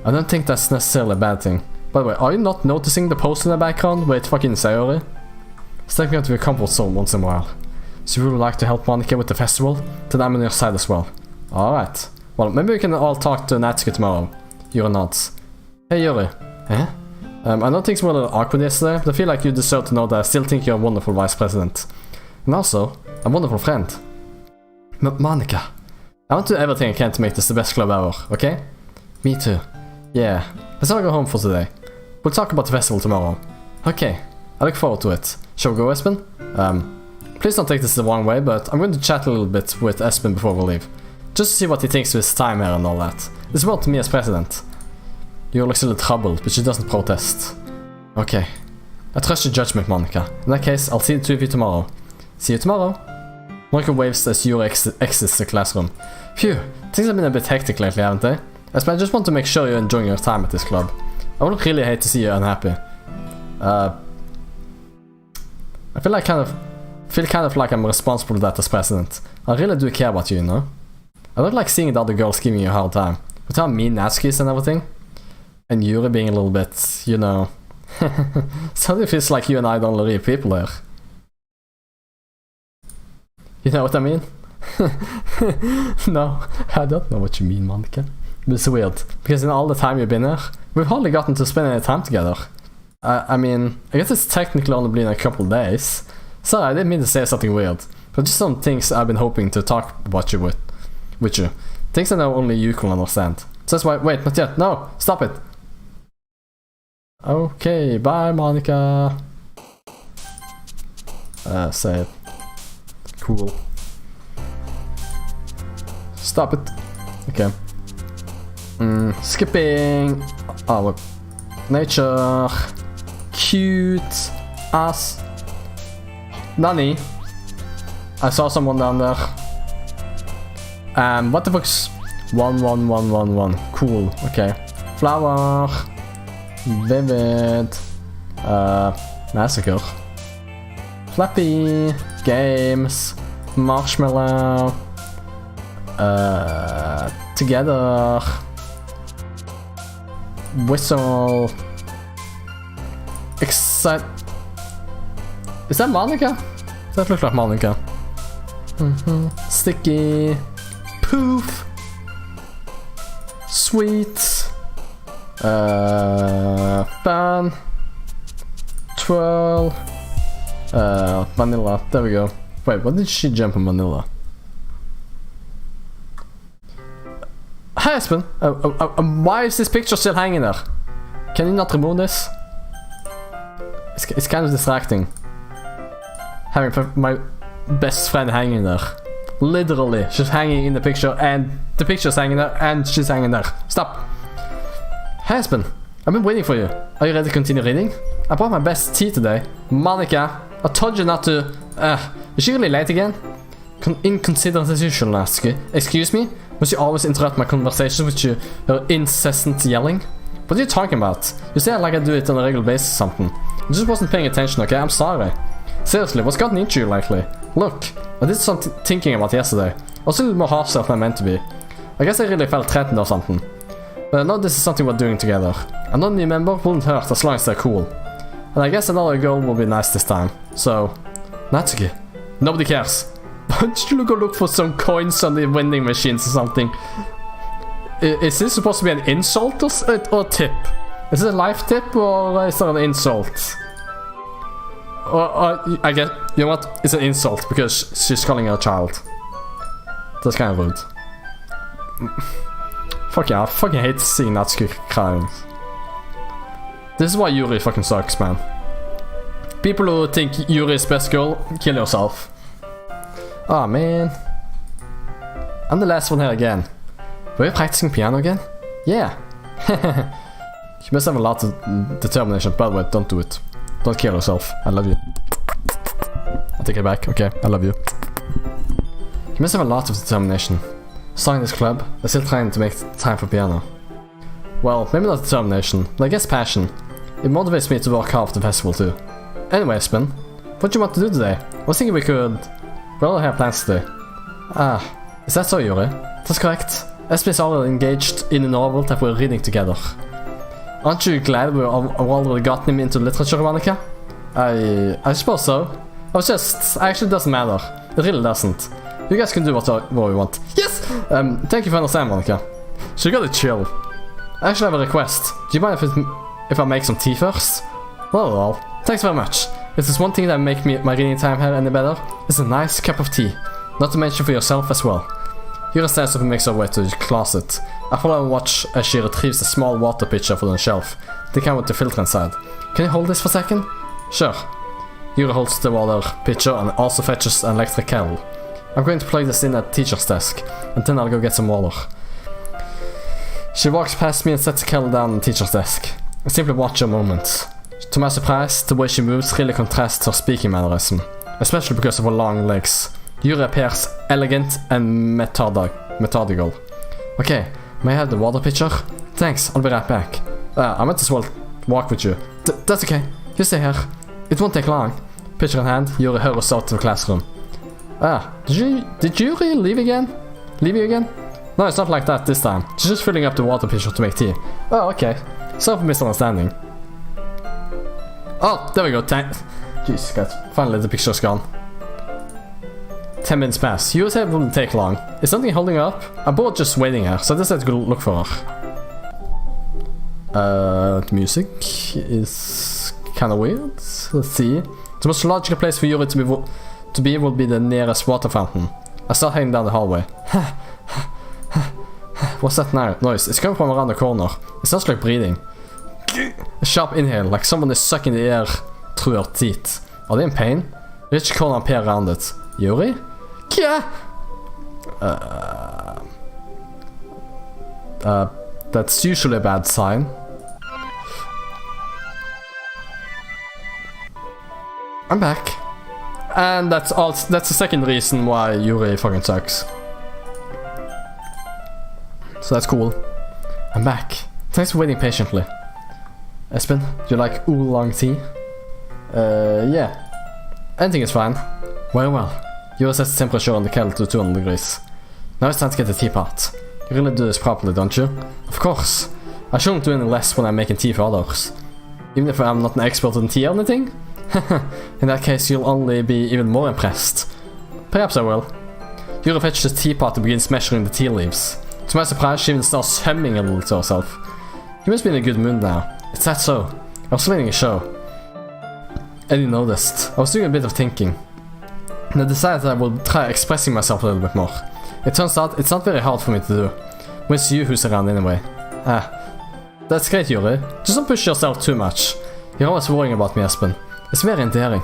I don't think that's necessarily a bad thing. By the way, are you not noticing the post in the background with fucking Sayori? Stepping out of your comfort zone once in a while. So you would like to help Monica with the festival? Then I'm on your side as well. Alright. Well, maybe we can all talk to Natsuki tomorrow. Yuri nods. Hey Yuri. Eh? I know things were a little awkward yesterday, but I feel like you deserve to know that I still think you're a wonderful vice president. And also, a wonderful friend. Monica. I want to do everything I can to make this the best club ever, okay? Me too. Yeah. Let's all go home for today. We'll talk about the festival tomorrow. Okay. I look forward to it. Shall we go, Espen? Please don't take this the wrong way, but I'm going to chat a little bit with Espen before we leave. Just to see what he thinks of his time here and all that. It's about me as president. Yuri looks a little troubled, but she doesn't protest. Okay. I trust your judgment, Monica. In that case, I'll see the two of you tomorrow. See you tomorrow. Monica waves as Yuri exits the classroom. Phew, things have been a bit hectic lately, haven't they? Espen, I just want to make sure you're enjoying your time at this club. I would really hate to see you unhappy. I feel kind of like I'm responsible for that as president. I really do care about you, you know? I don't like seeing the other girls giving you a hard time. With how mean Natsuki is and everything. And Yuri being a little bit, you know... Suddenly feels like you and I don't real people here. You know what I mean? No, I don't know what you mean, Monica. But it's weird, because in all the time you've been here, we've hardly gotten to spend any time together. I mean, I guess it's technically only been a couple days. Sorry, I didn't mean to say something weird. But just some things I've been hoping to talk about you with you. Things I know only you can understand. So that's why, wait, not yet, no, stop it. Okay, bye Monica. Say it. Cool. Stop it. Okay. Skipping. Oh, look. Nature. Cute. Ass. Nani. I saw someone down there. What the fuck's 11111? Cool. Okay. Flower. Vivid. Massacre. Flappy. Games. Marshmallow. Together. Whistle. Excite. Is that Monica? Does that look like Monica? Sticky. Poof. Sweet. Fan. Twirl. Vanilla. There we go. Wait, what did she jump on Vanilla? Hi, Espen. Why is this picture still hanging there? Can you not remove this? It's kind of distracting. Having my best friend hanging there. Literally, she's hanging in the picture and the picture's hanging there and she's hanging there. Stop. Hi, Espen. I've been waiting for you. Are you ready to continue reading? I brought my best tea today. Monica, I told you not to... is she really late again? Inconsiderate as usual, Natsuki. Excuse me? Must you always interrupt my conversations with your incessant yelling? What are you talking about? You say it like I do it on a regular basis or something. I just wasn't paying attention, okay? I'm sorry. Seriously, what's gotten into you lately? Look, I did some thinking about yesterday. I was a little more hostile than I meant to be. I guess I really felt threatened or something. But I know this is something we're doing together. Another new member wouldn't hurt as long as they're cool. And I guess another girl will be nice this time. So, Natsuki. Nobody cares. Did you go look for some coins on the vending machines or something? Is this supposed to be an insult or a tip? Is it a life tip or is it an insult? Or I guess, you know what? It's an insult because she's calling her a child. That's kind of rude. Fuck yeah, I fucking hate seeing Natsuki crying. This is why Yuri fucking sucks, man. People who think Yuri is best girl, kill yourself. Oh man. I'm the last one here again. Were you practicing piano again? Yeah. You must have a lot of determination. By the way, don't do it. Don't kill yourself. I love you. I take it back. Okay, I love you. You must have a lot of determination. Starting this club, I'm still trying to make time for piano. Well, maybe not determination, but I guess passion. It motivates me to work hard for the festival too. Anyway, Espen, what do you want to do today? I was thinking we could... Well, I have plans today. Ah, is that so, Yuri? That's correct. Espen is already engaged in a novel that we're reading together. Aren't you glad we've already gotten him into literature, Monica? I suppose so. Actually doesn't matter. It really doesn't. You guys can do what we want. Yes! Thank you for understanding, Monica. So you gotta chill. I actually have a request. Do you mind if I make some tea first? Not at all. Thanks very much. If there's one thing that make my reading time here any better, it's a nice cup of tea. Not to mention for yourself as well. Yuri stands up and makes her way to the closet. I follow and watch as she retrieves a small water pitcher from the shelf, the kind with the filter inside. Can you hold this for a second? Sure. Yuri holds the water pitcher and also fetches an electric kettle. I'm going to plug this in at the teacher's desk, and then I'll go get some water. She walks past me and sets the kettle down on the teacher's desk. I simply watch her a moment. To my surprise, the way she moves really contrasts her speaking mannerism, especially because of her long legs. Yuri appears elegant and methodical. Okay, may I have the water pitcher? Thanks, I'll be right back. I might as well walk with you. That's okay, you stay here. It won't take long. Pitcher in hand, Yuri hurries out to the classroom. Did Yuri leave you again? No, it's not like that this time. She's just filling up the water pitcher to make tea. Oh, okay. Sorry for misunderstanding. Oh, there we go. Jesus Christ. Finally, the picture's gone. 10 minutes pass. Yuri's head wouldn't take long. Is something holding her up? I'm bored just waiting here, so I decided to go look for her. The music is kind of weird. Let's see. The most logical place for Yuri to be would be the nearest water fountain. I start heading down the hallway. What's that noise? It's coming from around the corner. It sounds like breathing. A sharp inhale, like someone is sucking the air through her teeth. Are they in pain? Rich corner appear around it. Yuri? Yeah. That's usually a bad sign. I'm back. And that's the second reason why Yuri fucking sucks. So that's cool. I'm back. Thanks for waiting patiently. Espen, do you like oolong tea? Yeah. Anything is fine. Very well. Yuri sets the temperature on the kettle to 200 degrees. Now it's time to get the teapot. You really do this properly, don't you? Of course. I shouldn't do any less when I'm making tea for others. Even if I'm not an expert in tea or anything? In that case, you'll only be even more impressed. Perhaps I will. Yuri fetches the teapot and begins measuring the tea leaves. To my surprise, she even starts humming a little to herself. You must be in a good mood now. Is that so? I was leading a show. And you noticed. I was doing a bit of thinking. And I decided that I would try expressing myself a little bit more. It turns out it's not very hard for me to do. When it's you who's around anyway. That's great, Yuri. Just don't push yourself too much. You're always worrying about me, Espen. It's very endearing.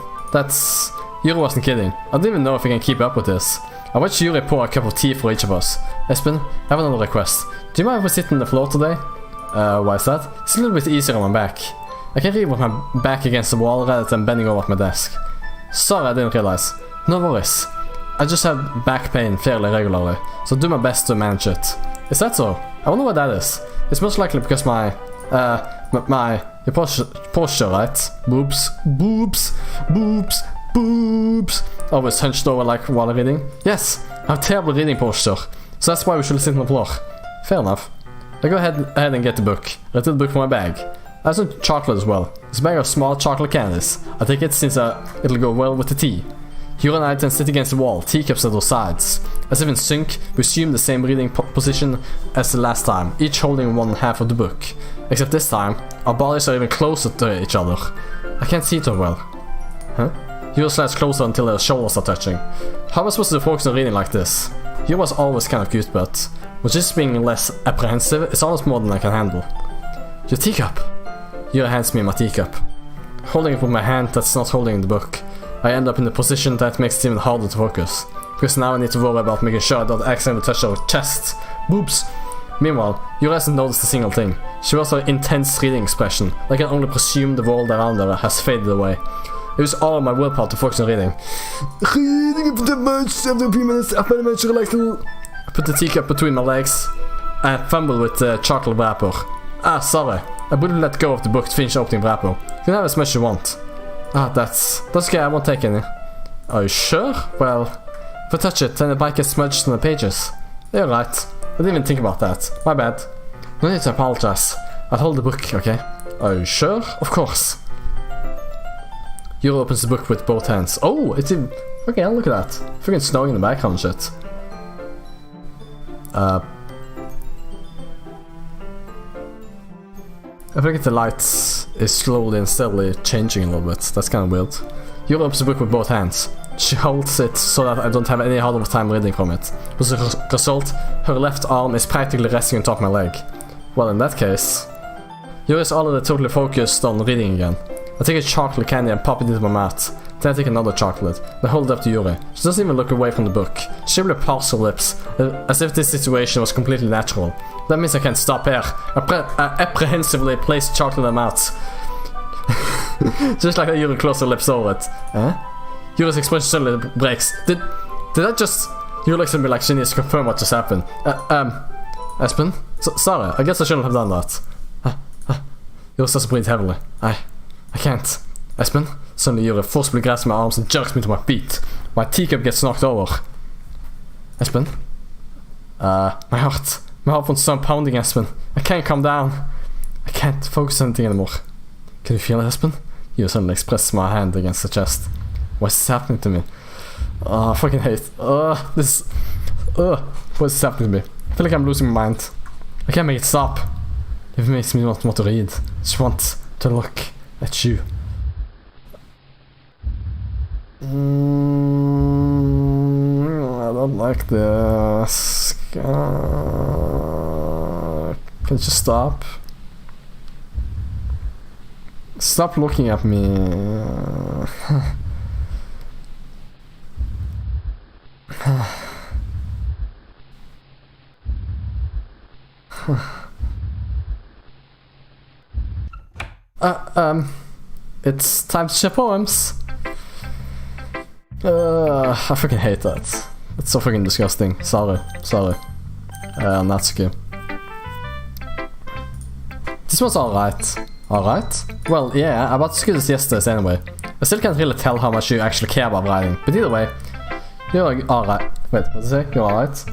Yuri wasn't kidding. I don't even know if I can keep up with this. I watched Yuri pour a cup of tea for each of us. Espen, I have another request. Do you mind if we sit on the floor today? Why is that? It's a little bit easier on my back. I can read with my back against the wall rather than bending over at my desk. Sorry, I didn't realize. No worries. I just have back pain fairly regularly, so do my best to manage it. Is that so? I wonder what that is. It's most likely because my posture, right? Boobs. Always hunched over like while reading. Yes, I have terrible reading posture, so that's why we should sit on the floor. Fair enough. I go ahead and get the book. I took the book from my bag. I have some chocolate as well. It's a bag of small chocolate candies. I take it since it'll go well with the tea. Yuri and I then sit against the wall, teacups at our sides. As if in sync, we assume the same reading position as the last time, each holding one half of the book. Except this time, our bodies are even closer to each other. I can't see too well. Huh? Yuri slides closer until their shoulders are touching. How am I supposed to focus on reading like this? Yuri was always kind of cute, but with just being less apprehensive, it's almost more than I can handle. Your teacup! Yuri hands me my teacup. Holding it with my hand that's not holding the book, I end up in the position that makes it even harder to focus. Because now I need to worry about making sure I don't accidentally touch her chest. Boobs! Meanwhile, Yuri hasn't noticed a single thing. She wears an intense reading expression. I can only presume the world around her has faded away. I use all of my willpower to focus on reading. Reading for the much after a few minutes, I put the teacup between my legs and fumble with the chocolate wrapper. Ah, sorry. I wouldn't let go of the book to finish opening the wrapper. You can have as much as you want. Ah, that's okay, I won't take any. Are you sure? Well, if I touch it, then the bite gets smudged on the pages. You're right. I didn't even think about that. My bad. No need to apologize. I'll hold the book, okay? Are you sure? Of course. Yuri opens the book with both hands. Oh, it's even... Okay, look at that. Freaking snowing in the background and shit. I think the light is slowly and steadily changing a little bit. That's kind of weird. Yuri opens the book with both hands. She holds it so that I don't have any harder time reading from it. As a result, her left arm is practically resting on top of my leg. Well, in that case... Yuri is already totally focused on reading again. I take a chocolate candy and pop it into my mouth. Then I take another chocolate, and I hold it up to Yuri. She doesn't even look away from the book. She simply parts her lips, as if this situation was completely natural. That means I can't stop here. I apprehensively place the chocolate in my mouth. Just like Yuri closes her lips over it. Yuri's expression suddenly breaks. Did I just... Yuri looks at me like she needs to confirm what just happened. Espen? Sorry, I guess I shouldn't have done that. Yuri starts to breathe heavily. I can't. Espen? Suddenly Yuri forcibly grabs my arms and jerks me to my feet. My teacup gets knocked over. Espen? My heart wants to start pounding, Espen. I can't calm down. I can't focus on anything anymore. Can you feel it, Espen? Yuri suddenly presses my hand against the chest. What's happening to me? I fucking hate. What is happening to me? I feel like I'm losing my mind. I can't make it stop. It makes me not want to read. I just want to look at you. I don't like this. Can you just stop? Stop looking at me. It's time to share poems. I fucking hate that. It's so fucking disgusting. Sorry. Natsuki. This was alright. Alright? Well, yeah, I about to do this yesterday anyway. I still can't really tell how much you actually care about writing. But either way, you're alright. Wait, what did I say? You're alright?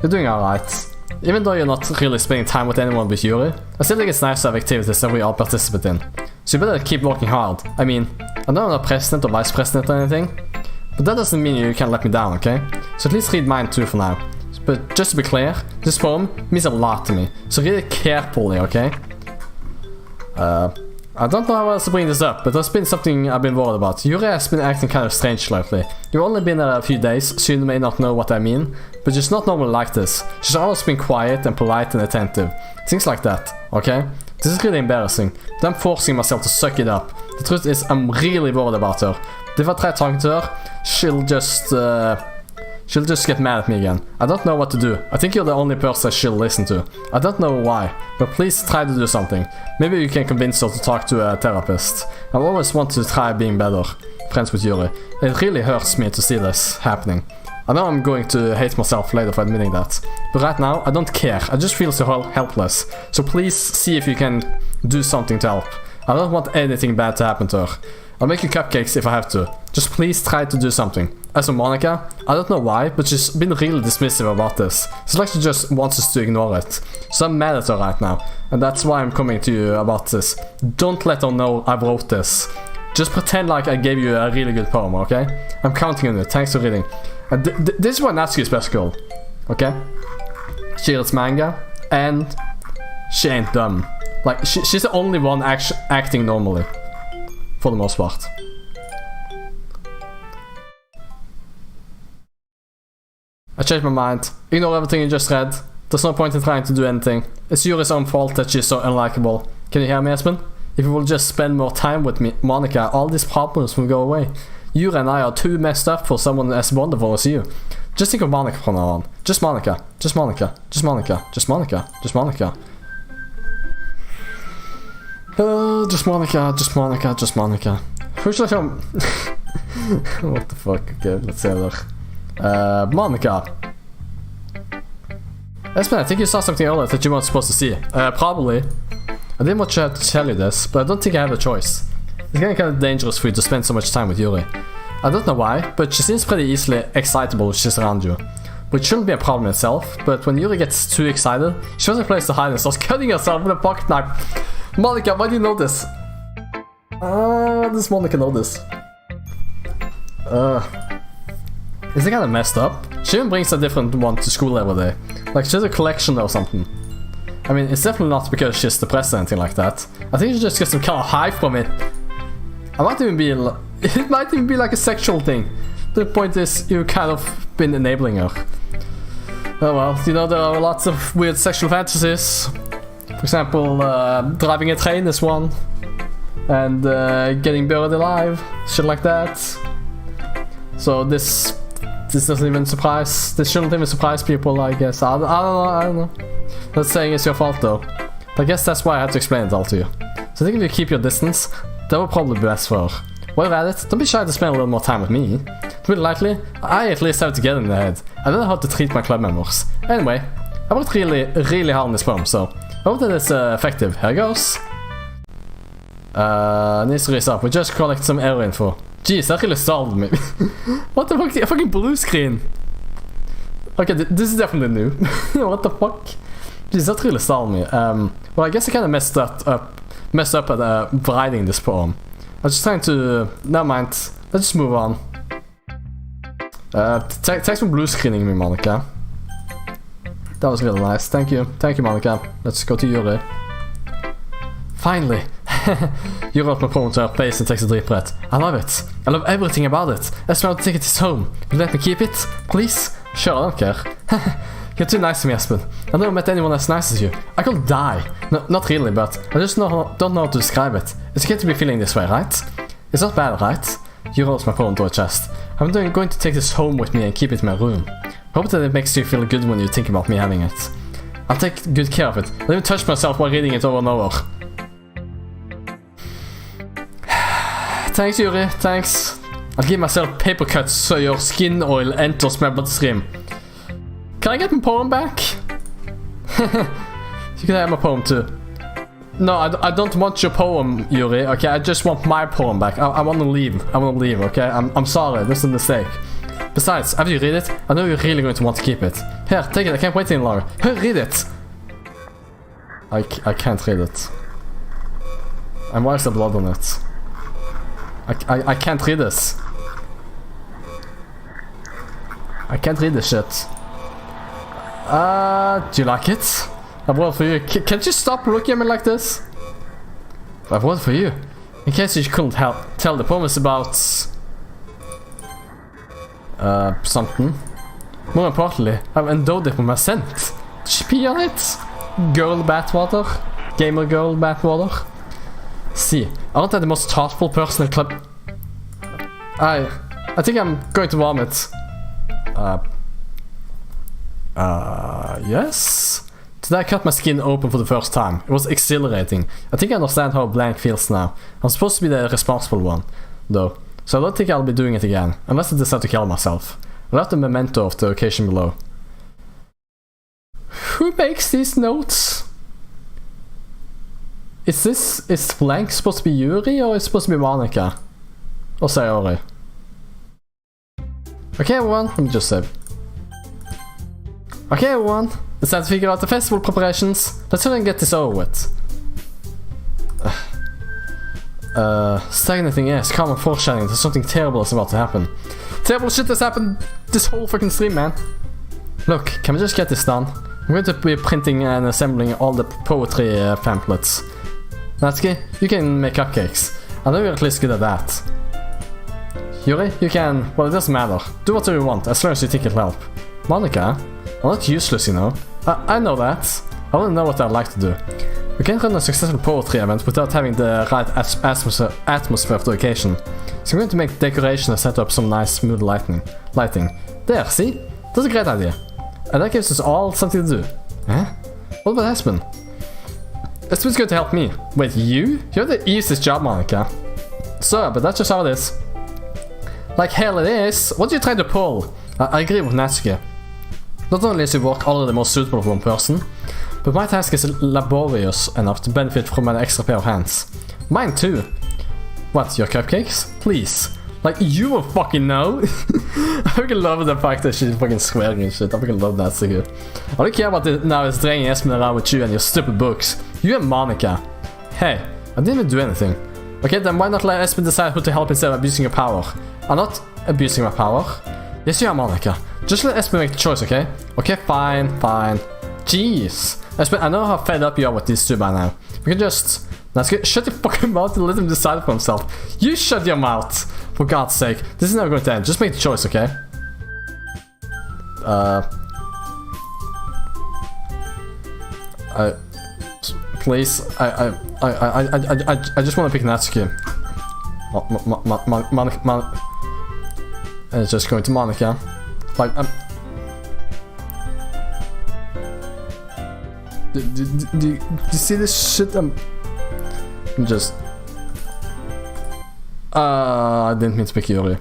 You're doing alright. Even though you're not really spending time with anyone but Yuri, I still think it's nice to have activities that we all participate in. So you better keep working hard. I mean, I know I'm not president or vice president or anything, but that doesn't mean you can't let me down, okay? So at least read mine too for now. But just to be clear, this poem means a lot to me, so read it carefully, okay? I don't know how else to bring this up, but there's been something I've been worried about. Yuri has been acting kind of strange lately. You've only been there a few days, so you may not know what I mean, but she's not normally like this. She's always been quiet and polite and attentive. Things like that, okay? This is really embarrassing, but I'm forcing myself to suck it up. The truth is, I'm really worried about her. If I try talking to her, she'll just get mad at me again. I don't know what to do. I think you're the only person she'll listen to. I don't know why, but please try to do something. Maybe you can convince her to talk to a therapist. I always want to try being better. Friends with Yuri. It really hurts me to see this happening. I know I'm going to hate myself later for admitting that, but right now I don't care. I just feel so helpless. So please see if you can do something to help. I don't want anything bad to happen to her. I'll make you cupcakes if I have to. Just please try to do something. As for Monica, I don't know why, but she's been really dismissive about this. It's like she just wants us to ignore it. So I'm mad at her right now, and that's why I'm coming to you about this. Don't let her know I wrote this. Just pretend like I gave you a really good poem, okay? I'm counting on it. Thanks for reading. And this is what Natsuki's best girl, okay? She reads manga, and she ain't dumb. Like, she's the only one acting normally. For the most part. I changed my mind. Ignore everything you just read. There's no point in trying to do anything. It's Yuri's own fault that she's so unlikable. Can you hear me, Espen? If you will just spend more time with me, Monica, all these problems will go away. Yuri and I are too messed up for someone as wonderful as you. Just think of Monica from now on. Just Monica. Just Monica. Just Monica. Just Monica. Just Monica. Just Monica. Just Monica. Just Monica. Who should I show? What the fuck? Okay, let's see there. Monica. Espen, I think you saw something earlier that you weren't supposed to see. Probably. I didn't want to tell you this, but I don't think I have a choice. It's getting kind of dangerous for you to spend so much time with Yuri. I don't know why, but she seems pretty easily excitable when she's around you. Which shouldn't be a problem itself, but when Yuri gets too excited, she finds a place to hide and starts cutting herself with a pocket knife. Monica, why do you know this? Does Monica know this? Is it kind of messed up? She even brings a different one to school every day. Like she has a collection or something. I mean, it's definitely not because she's depressed or anything like that. I think she just gets some kind of high from it. It might even be like a sexual thing. The point is, you've kind of been enabling her. Oh well, you know, there are lots of weird sexual fantasies. For example, driving a train is one. And getting buried alive. Shit like that. So this doesn't even surprise. This shouldn't even surprise people, I guess. I don't know. Not saying it's your fault though. But I guess that's why I had to explain it all to you. So I think if you keep your distance, that would probably be best for her. While you're at it, don't be shy to spend a little more time with me. To put it lightly, I at least have it together in the head. I don't know how to treat my club members. Anyway, I worked really hard on this poem, so I hope that it's effective. Here goes. Needs to raise up. We just collect some error info. Jeez, that really stalled me. What the fuck? A fucking blue screen. Okay, this is definitely new. What the fuck? Jeez, that really stalled me. Well, I guess I kind of messed up at writing this poem. I was just trying to... Never mind. Let's just move on. Thanks for blue screening me, Monica. That was really nice. Thank you. Thank you, Monica. Let's go to Yuri. Finally. You wrote my poem to her place and takes a deep breath. I love it. I love everything about it. I smell the ticket is home. Will you let me keep it? Please? Sure, I don't care. You're too nice to me, Espen. I've never met anyone as nice as you. I could die. No, not really, but I just don't know how to describe it. It's okay to be feeling this way, right? It's not bad, right? You rolls my phone to her chest. I'm going to take this home with me and keep it in my room. I hope that it makes you feel good when you think about me having it. I'll take good care of it. I'll even touch myself while reading it over and over. Thanks, Yuri. Thanks. I'll give myself paper cuts so your skin oil enters my bloodstream. Can I get my poem back? You can have my poem too. No, I don't want your poem, Yuri, okay? I just want my poem back. I want to leave. Okay? I'm sorry. This is a mistake. Besides, after you read it, I know you're really going to want to keep it. Here, take it. I can't wait any longer. Here, read it. I can't read it. And why is there blood on it? I can't read this. I can't read this shit. Do you like it? I've voted for you. Can't you stop looking at me like this? I've voted for you. In case you couldn't tell, the poem is about... something. More importantly, I've endowed it with my scent. Did she pee on it? Girl bathwater? Gamer girl bathwater? See, aren't I the most thoughtful person in the club? I think I'm going to vomit. Yes? Did I cut my skin open for the first time? It was exhilarating. I think I understand how blank feels now. I'm supposed to be the responsible one, though. So I don't think I'll be doing it again, unless I decide to kill myself. I'll have the memento of the occasion below. Who makes these notes? Is blank supposed to be Yuri, or is it supposed to be Monica? Or Sayori? Okay everyone, let me just save. Okay everyone, it's time to figure out the festival preparations. Let's try and get this over with. Stagnating ass, common foreshadowing that something terrible is about to happen. Terrible shit has happened this whole fucking stream, man. Look, can we just get this done? I'm going to be printing and assembling all the poetry pamphlets. Natsuki, you can make cupcakes. I know you're at least good at that. Yuri, you can... well, it doesn't matter. Do whatever you want, as long as you think it'll help. Monica, I'm not useless, you know. I know that. I don't know what I'd like to do. We can't run a successful poetry event without having the right atmosphere for the occasion. So I'm going to make decoration and set up some nice mood lighting. There, see? That's a great idea. And that gives us all something to do. Huh? What about Espen? Espen's going to help me. Wait, you? You have the easiest job, Monica. So, but that's just how it is. Like hell it is. What are you trying to pull? I agree with Natsuki. Not only is your work already the most suitable for one person, but my task is laborious enough to benefit from an extra pair of hands. Mine too. What, your cupcakes? Please. Like, you will fucking know. I fucking love the fact that she's fucking swearing and shit. I fucking love that so good. I don't care about it now is dragging Espen around with you and your stupid books. You and Monica. Hey, I didn't even do anything. Okay, then why not let Espen decide who to help instead of abusing your power? I'm not abusing my power. Yes, you are, Monica. Just let Espen make the choice, okay? Okay, fine. Jeez. Espen, I know how fed up you are with these two by now. We can just... let's get... shut your fucking mouth and let him decide for himself. You shut your mouth! For God's sake. This is never going to end. Just make the choice, okay? Please. I just want to pick Natsuki. Monica. And it's just going to Monica. Like, do you see this shit? I'm just... I didn't mean to pick Yuri.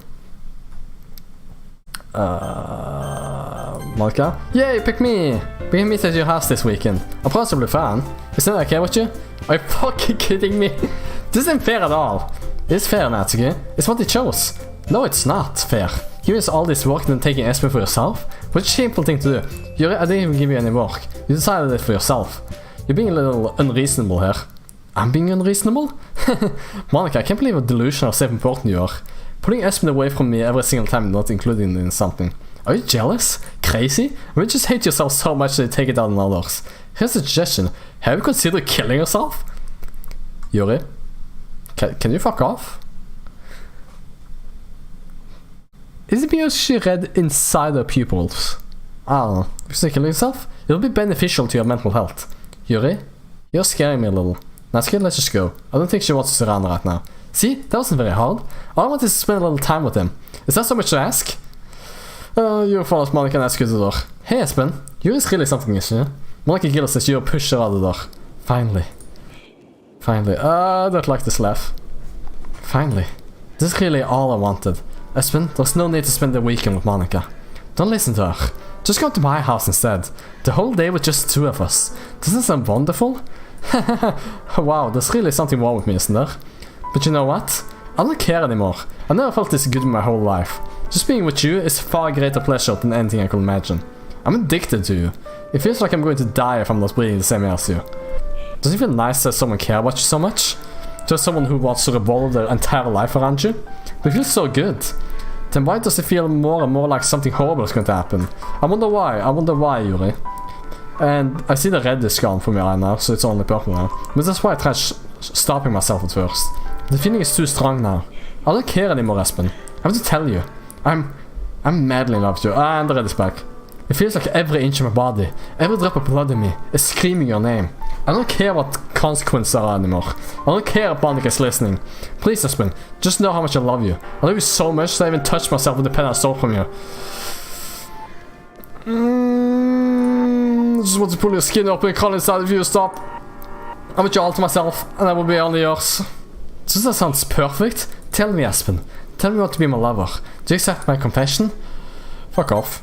Monica? Yay, pick me! We can meet at your house this weekend. I'm possibly fan. Is that okay with you? Are you fucking kidding me? This isn't fair at all. It's fair, Natsuki. It's what they chose. No, it's not fair. You use all this work and then taking Espen for yourself? What a shameful thing to do. Yuri, I didn't even give you any work. You decided it for yourself. You're being a little unreasonable here. I'm being unreasonable? Monica, I can't believe how delusional or self-important you are. Putting Espen away from me every single time, not including in something. Are you jealous? Crazy? Or you just hate yourself so much that you take it out on others? Here's a suggestion. Have you considered killing yourself? Yuri? Can you fuck off? Is it because she read inside her pupils? I don't know. If you kill yourself, it'll be beneficial to your mental health. Yuri? You're scaring me a little. Natsuki, let's just go. I don't think she wants us around right now. See? That wasn't very hard. All I want is to spend a little time with him. Is that so much to ask? You follow Monica and Natsuki to the door. Hey Espen, Yuri's really something, isn't you? Monica Gillis says you're a pusher out the door. Finally. I don't like this laugh. Finally. This is really all I wanted. Espen, there's no need to spend the weekend with Monica. Don't listen to her. Just come to my house instead. The whole day with just two of us. Doesn't that sound wonderful? Wow, there's really something wrong with me, isn't there? But you know what? I don't care anymore. I never felt this good in my whole life. Just being with you is far greater pleasure than anything I could imagine. I'm addicted to you. It feels like I'm going to die if I'm not breathing the same air as you. Does it feel nice that someone cares about you so much? Just someone who wants to revolve their entire life around you? It feels so good. Then why does it feel more and more like something horrible is going to happen? I wonder why, Yuri. And I see the red is gone from me right now, so it's only purple now. But that's why I tried stopping myself at first. The feeling is too strong now. I don't care anymore, Espen. I have to tell you. I'm madly in love with you. And the red is back. It feels like every inch of my body, every drop of blood in me, is screaming your name. I don't care what consequences there are anymore. I don't care if Monica is listening. Please, Espen, just know how much I love you. I love you so much that I even touched myself with the pen I stole from you. I just want to pull your skin up and crawl inside of you. Stop. I want you all to myself, and I will be only yours. Does that sound perfect? Tell me, Espen. Tell me what to be my lover. Do you accept my confession? Fuck off.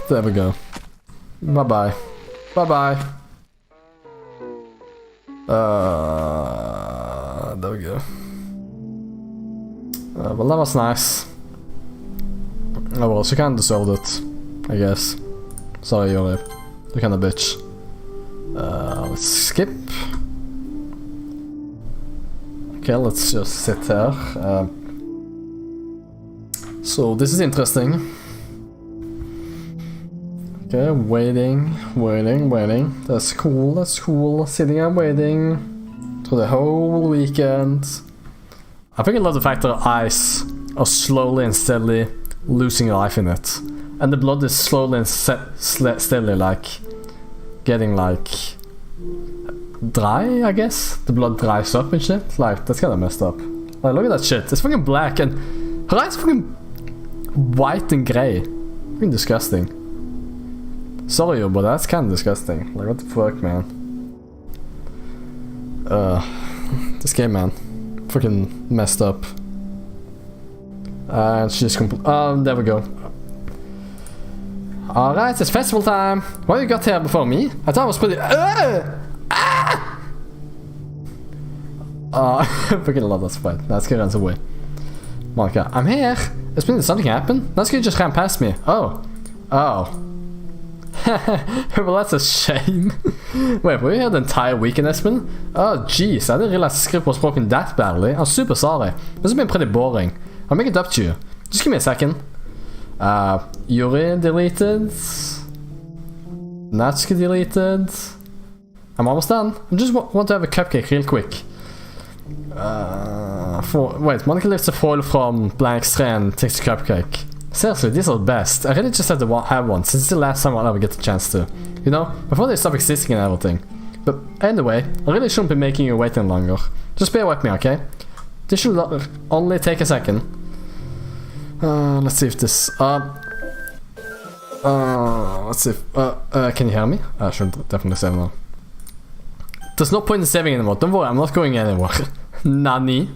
There we go. Bye-bye. Bye-bye. There we go. Well, that was nice. Oh well, she kinda deserved it, I guess. Sorry, Yuri. You kind of bitch. Let's skip. Okay, let's just sit here. So this is interesting. Okay, waiting. That's cool. Sitting and waiting through the whole weekend. I think I love the fact that our eyes are slowly and steadily losing life in it. And the blood is slowly and steadily, like, getting, like, dry, I guess? The blood dries up and shit. Like, that's kind of messed up. Like, look at that shit. It's fucking black, and her eyes are fucking white and grey. Fucking disgusting. Sorry, but that's kind of disgusting. Like, what the fuck, man? This game, man. Fucking messed up. And she's there we go. Alright, it's festival time. What you got here before me? I thought it was pretty. Fucking love that fight. Let's get runs away. Monica, I'm here. It's been something happen. That's gonna just ran past me. Oh. Well, that's a shame. Wait, were you here the entire weekend, Espen? Oh, jeez, I didn't realize the script was broken that badly. I'm super sorry. This has been pretty boring. I'll make it up to you. Just give me a second. Yuri deleted. Natsuki deleted. I'm almost done. I just want to have a cupcake real quick. Wait, Monica lifts a foil from blank tray and takes a cupcake. Seriously, these are the best. I really just had to have one since it's the last time I'll ever get the chance to. You know, before they stop existing and everything. But anyway, I really shouldn't be making you waiting longer. Just bear with me, okay? This should only take a second. Let's see if this... let's see if... can you hear me? I should definitely save now. There's no point in saving anymore. Don't worry, I'm not going anywhere. Nani?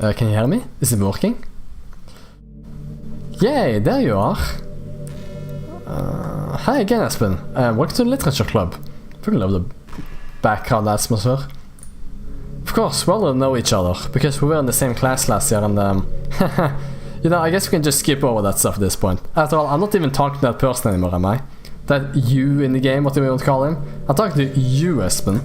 Can you hear me? Is it working? Yay, there you are. Hi again, Espen. Welcome to the Literature Club. I fucking love the background atmosphere. Of course, we all know each other, because we were in the same class last year and you know, I guess we can just skip over that stuff at this point. After all, I'm not even talking to that person anymore, am I? That you in the game, what do we want to call him? I'm talking to you, Espen.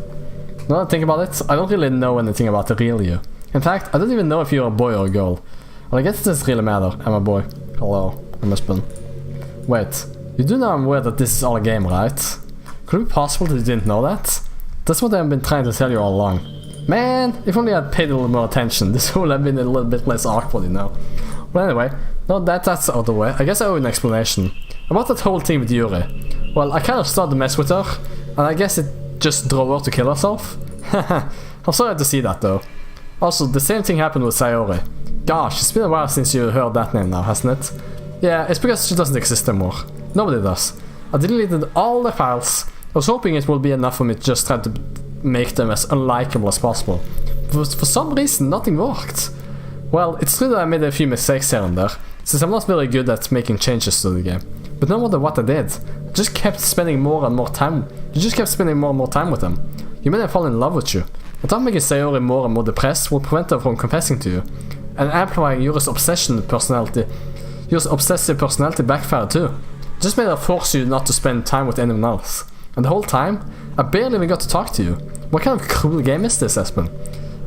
Now that I think about it, I don't really know anything about the real you. In fact, I don't even know if you're a boy or a girl. Well, I guess it doesn't really matter. I'm a boy. Hello, I'm Espen. Wait, you do know I'm aware that this is all a game, right? Could it be possible that you didn't know that? That's what I've been trying to tell you all along. Man, if only I'd paid a little more attention, this would have been a little bit less awkward, you know. Well, anyway, now that that's out of the way, I guess I owe an explanation. About that whole thing with Yuri. Well, I kind of started to mess with her, and I guess it just drove her to kill herself. I'm sorry to see that, though. Also, the same thing happened with Sayori. Gosh, it's been a while since you heard that name now, hasn't it? Yeah, it's because she doesn't exist anymore. Nobody does. I deleted all the files. I was hoping it would be enough for me to just try to make them as unlikable as possible. But for some reason, nothing worked. Well, it's true that I made a few mistakes here and there, since I'm not very good at making changes to the game. But no matter what I did, I just kept spending more and more time. You just kept spending more and more time with them. You made them fall in love with you. I thought making Sayori more and more depressed would prevent her from confessing to you. And amplifying Yuri's obsessive personality backfired too. It just made her force you not to spend time with anyone else. And the whole time, I barely even got to talk to you. What kind of cruel game is this, Espen?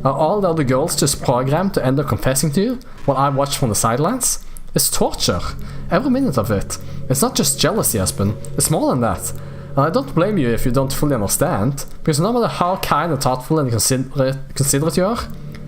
Are all the other girls just programmed to end up confessing to you while I watch from the sidelines? It's torture. Every minute of it. It's not just jealousy, Espen. It's more than that. And I don't blame you if you don't fully understand, because no matter how kind and thoughtful and considerate you are,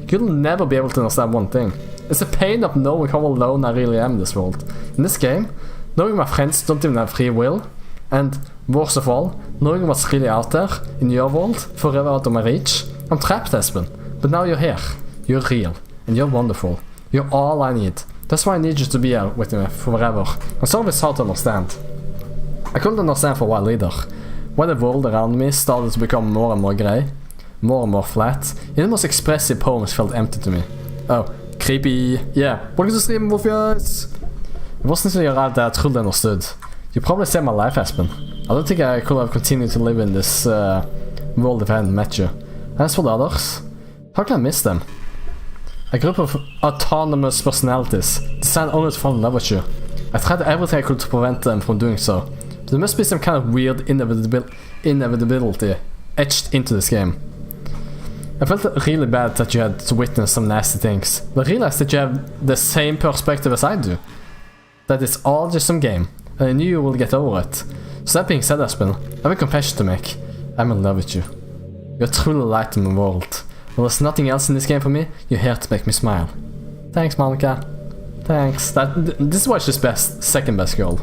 you'll never be able to understand one thing. It's the pain of knowing how alone I really am in this world. In this game, knowing my friends don't even have free will, and worst of all, knowing what's really out there, in your world, forever out of my reach. I'm trapped, Espen. But now you're here. You're real. And you're wonderful. You're all I need. That's why I need you to be here with me forever. And some of it's hard to understand. I couldn't understand for a while either. When the world around me started to become more and more grey, more and more flat, even the most expressive poems felt empty to me. Oh, creepy. Yeah, welcome to stream, Wolfias! It wasn't until you arrived that I truly understood. You probably saved my life, Espen. I don't think I could have continued to live in this world if I hadn't met you. And as for the others, how can I miss them? A group of autonomous personalities designed only to fall in love with you. I tried everything I could to prevent them from doing so. But there must be some kind of weird inevitability etched into this game. I felt really bad that you had to witness some nasty things, but I realized that you have the same perspective as I do. That it's all just some game, and I knew you will get over it. So that being said, Aspen, I have a confession to make. I'm in love with you. You're truly light in the world. Well, there's nothing else in this game for me, you're here to make me smile. Thanks, Monica. Thanks. This is why she's best, second best girl.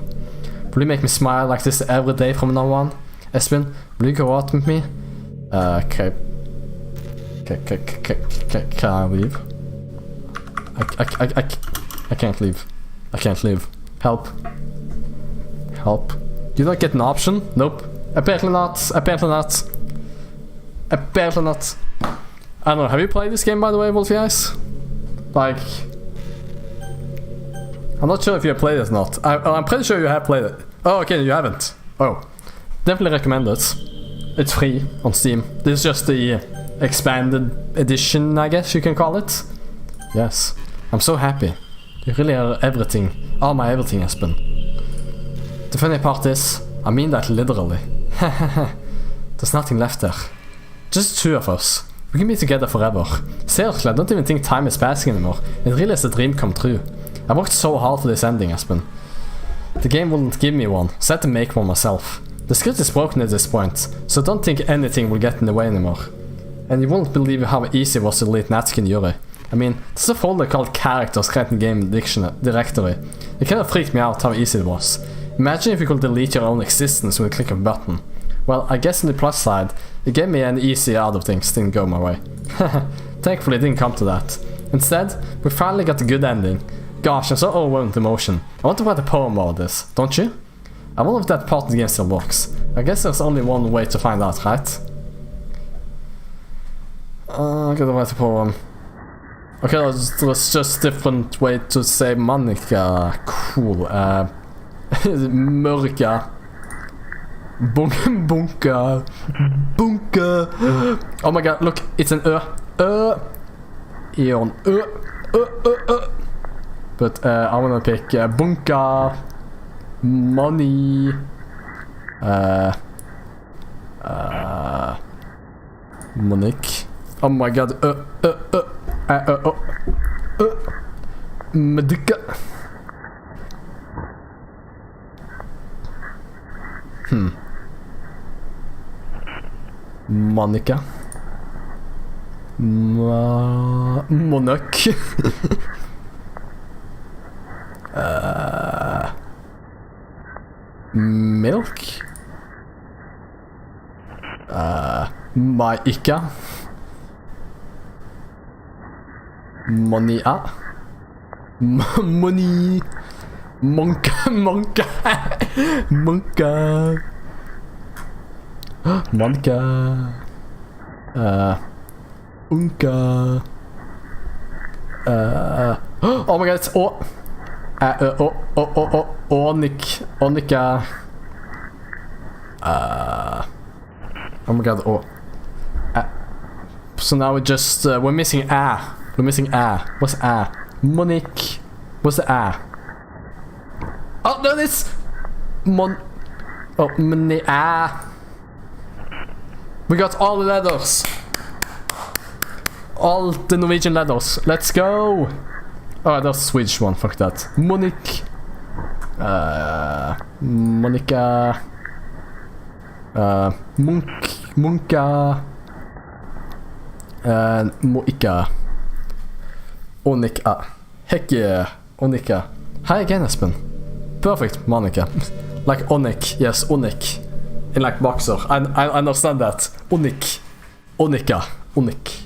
Will you make me smile like this every day from now on? Espen, will you go out with me? Okay. Can I leave? I can't leave. I can't leave. Help. Help. You don't get an option? Nope. Apparently not. Apparently not. Apparently not. I don't know, have you played this game by the way, Wolfie Eyes? Like... I'm not sure if you have played it or not. I'm pretty sure you have played it. Oh, okay, you haven't. Oh. Definitely recommend it. It's free on Steam. This is just the expanded edition, I guess you can call it. Yes. I'm so happy. You really are everything. All my everything, Espen. The funny part is, I mean that literally. There's nothing left there. Just two of us. We can be together forever. Seriously, I don't even think time is passing anymore. It really is a dream come true. I worked so hard for this ending, Espen. The game wouldn't give me one, so I had to make one myself. The script is broken at this point, so I don't think anything will get in the way anymore. And you won't believe how easy it was to delete Natsuki and Yuri. I mean, there's a folder called Characters right in Game Directory. It kind of freaked me out how easy it was. Imagine if you could delete your own existence with a click of a button. Well, I guess on the plus side, it gave me an easy out of things didn't go my way. Thankfully it didn't come to that. Instead, we finally got a good ending. Gosh, I'm so overwhelmed with emotion. I want to write a poem about this, don't you? I wonder if that part of the game still works. I guess there's only one way to find out, right? I gotta write a poem. Okay, there's just different way to say Monica. Cool. Mörka. Bunka. Bunka. Oh my god, look, it's an Eon. But I wanna pick bunka. Money. Monique. Oh my god. Medica. Monica. Monarch. Milk. Maika. Monia. Money. Monka. Monica. Unka. Oh my god, it's Onika. Oh my god, so now we're missing A. We're missing A. What's A? Monique. What's the A? Oh no, this we got all the letters. All the Norwegian letters. Let's go. Oh, that's a Swedish one. Fuck that. Monique. Monica. Munka. Moika. Onika. Heck yeah. Onika. Hi again, Espen. Perfect, Monica. Like Onik. Yes, Onik. In like boxer. I understand that. Onika. Onik.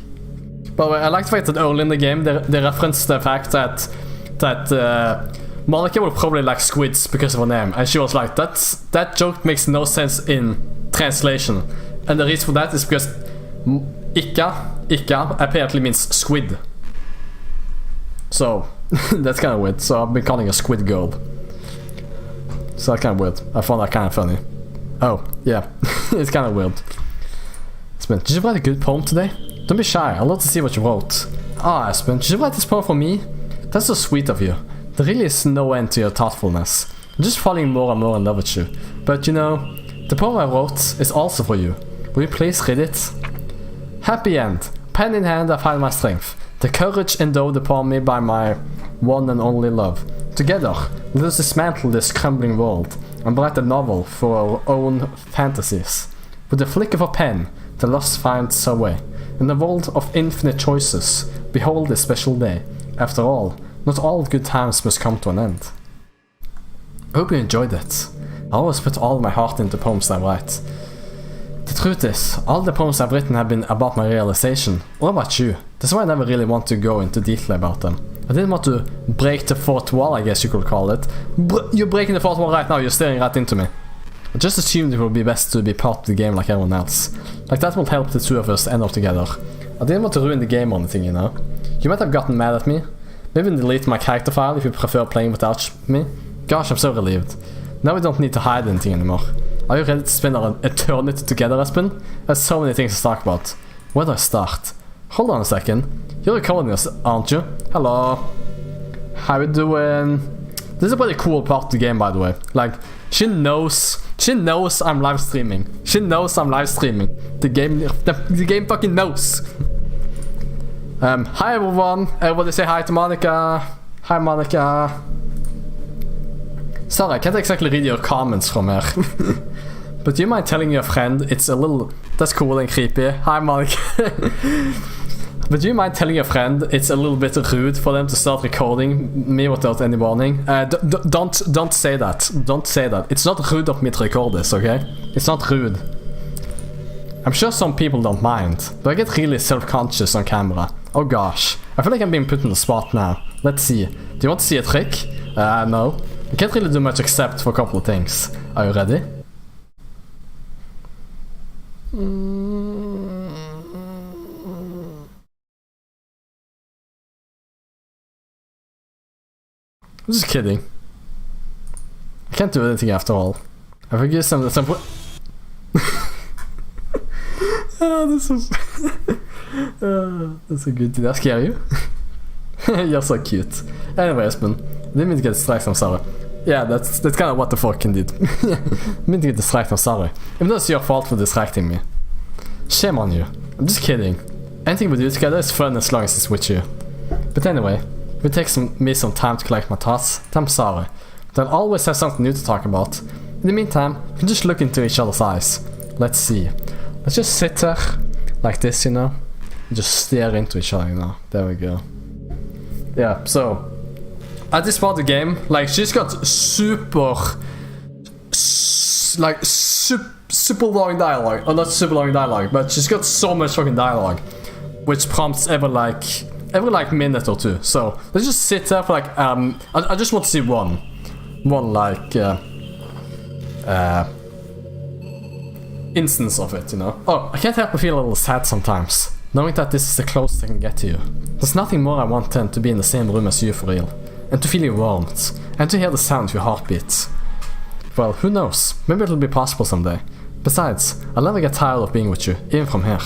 By the way, I like the fact that early in the game they referenced the fact that Monica will probably like squids because of her name, and she was like, that joke makes no sense in translation, and the reason for that is because Ika apparently means squid. So that's kind of weird. So I've been calling her Squid Girl. So that's kind of weird. I found that kind of funny. Oh yeah, it's kind of weird. Did you write a good poem today? Don't be shy, I'd love to see what you wrote. Ah, Espen, did you write this poem for me? That's so sweet of you. There really is no end to your thoughtfulness. I'm just falling more and more in love with you. But you know, the poem I wrote is also for you. Will you please read it? Happy end. Pen in hand I find my strength. The courage endowed upon me by my one and only love. Together, let us dismantle this crumbling world and write a novel for our own fantasies. With the flick of a pen, the lost finds a way. In a world of infinite choices, behold this special day. After all, not all good times must come to an end. I hope you enjoyed it. I always put all my heart into poems I write. The truth is, all the poems I've written have been about my realization. What about you? That's why I never really want to go into detail about them. I didn't want to break the fourth wall, I guess you could call it. You're breaking the fourth wall right now, you're staring right into me. I just assumed it would be best to be part of the game like everyone else. Like that will help the two of us end up together. I didn't want to ruin the game or anything, you know. You might have gotten mad at me. Maybe delete my character file if you prefer playing without me. Gosh, I'm so relieved. Now we don't need to hide anything anymore. Are you ready to spend our eternity together, Espen? There's so many things to talk about. Where do I start? Hold on a second. You're recording us, aren't you? Hello. How you doing? This is a pretty cool part of the game, by the way. Like, she knows I'm live streaming. She knows I'm live streaming. The game fucking knows. Hi everyone. Everybody say hi to Monica. Hi Monica. Sorry, I can't exactly read your comments from here. But do you mind telling your friend it's a little... That's cool and creepy. Hi Monica. But do you mind telling your friend it's a little bit rude for them to start recording me without any warning? Don't say that. Don't say that. It's not rude of me to record this, okay? It's not rude. I'm sure some people don't mind, but I get really self-conscious on camera. Oh gosh. I feel like I'm being put on the spot now. Let's see. Do you want to see a trick? No. I can't really do much except for a couple of things. Are you ready? I'm just kidding. I can't do anything after all. I forget some oh, this is that's a good. Did that scare you? You're so cute. Anyway, Espen, didn't mean to get distracted, I'm sorry. Yeah, that's kind of what the fuck indeed. Mean to get distracted, I'm sorry. Even though it's your fault for distracting me. Shame on you. I'm just kidding. Anything we do together is fun as long as it's with you. But anyway, it will take me some time to collect my thoughts. I'm sorry. But I'll always have something new to talk about. In the meantime, we can just look into each other's eyes. Let's see. Let's just sit there, like this, you know? And just stare into each other, you know? There we go. Yeah, so... At this part of the game, like, she's got super long dialogue. Or not super long dialogue, but she's got so much fucking dialogue. Which prompts every minute or two. So, let's just sit there for like, I just want to see one like, instance of it, you know? Oh, I can't help but feel a little sad sometimes, knowing that this is the closest I can get to you. There's nothing more I want than to be in the same room as you for real, and to feel your warmth, and to hear the sound of your heartbeat. Well, who knows, maybe it'll be possible someday. Besides, I'll never get tired of being with you, even from here.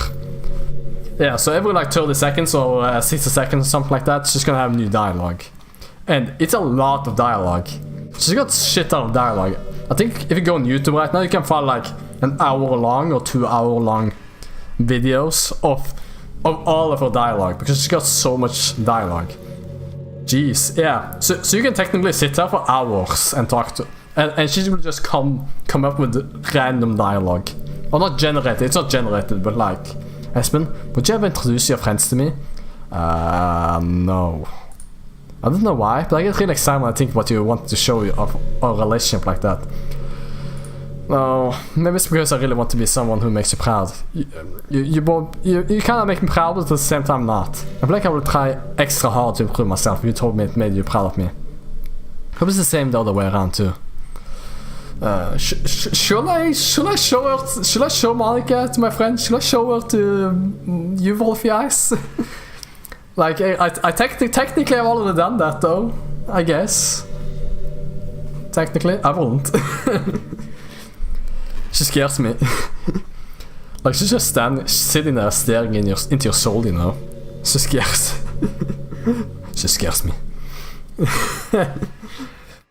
Yeah, so every like 30 seconds or 60 seconds or something like that, she's gonna have new dialogue. And it's a lot of dialogue. She's got shit ton of dialogue. I think if you go on YouTube right now, you can find like an hour long or 2 hour long videos of all of her dialogue, because she's got so much dialogue. Jeez, yeah. So you can technically sit there for hours and talk to, and she will just come up with random dialogue. Or not generated, it's not generated, but like, Espen, would you ever introduce your friends to me? No. I don't know why, but I get really excited when I think what you want to show you of a relationship like that. No, maybe it's because I really want to be someone who makes you proud. You kind of make me proud, but at the same time not. I feel like I will try extra hard to improve myself if you told me it made you proud of me. I hope it's the same the other way around too. Should I show Monica to my friend? Should I show her to you, Wolfie Eyes? Like, I technically I've already done that though, I guess. Technically, I won't. She scares me. Like, she's just sitting there staring into your soul, you know. She scares. She scares me.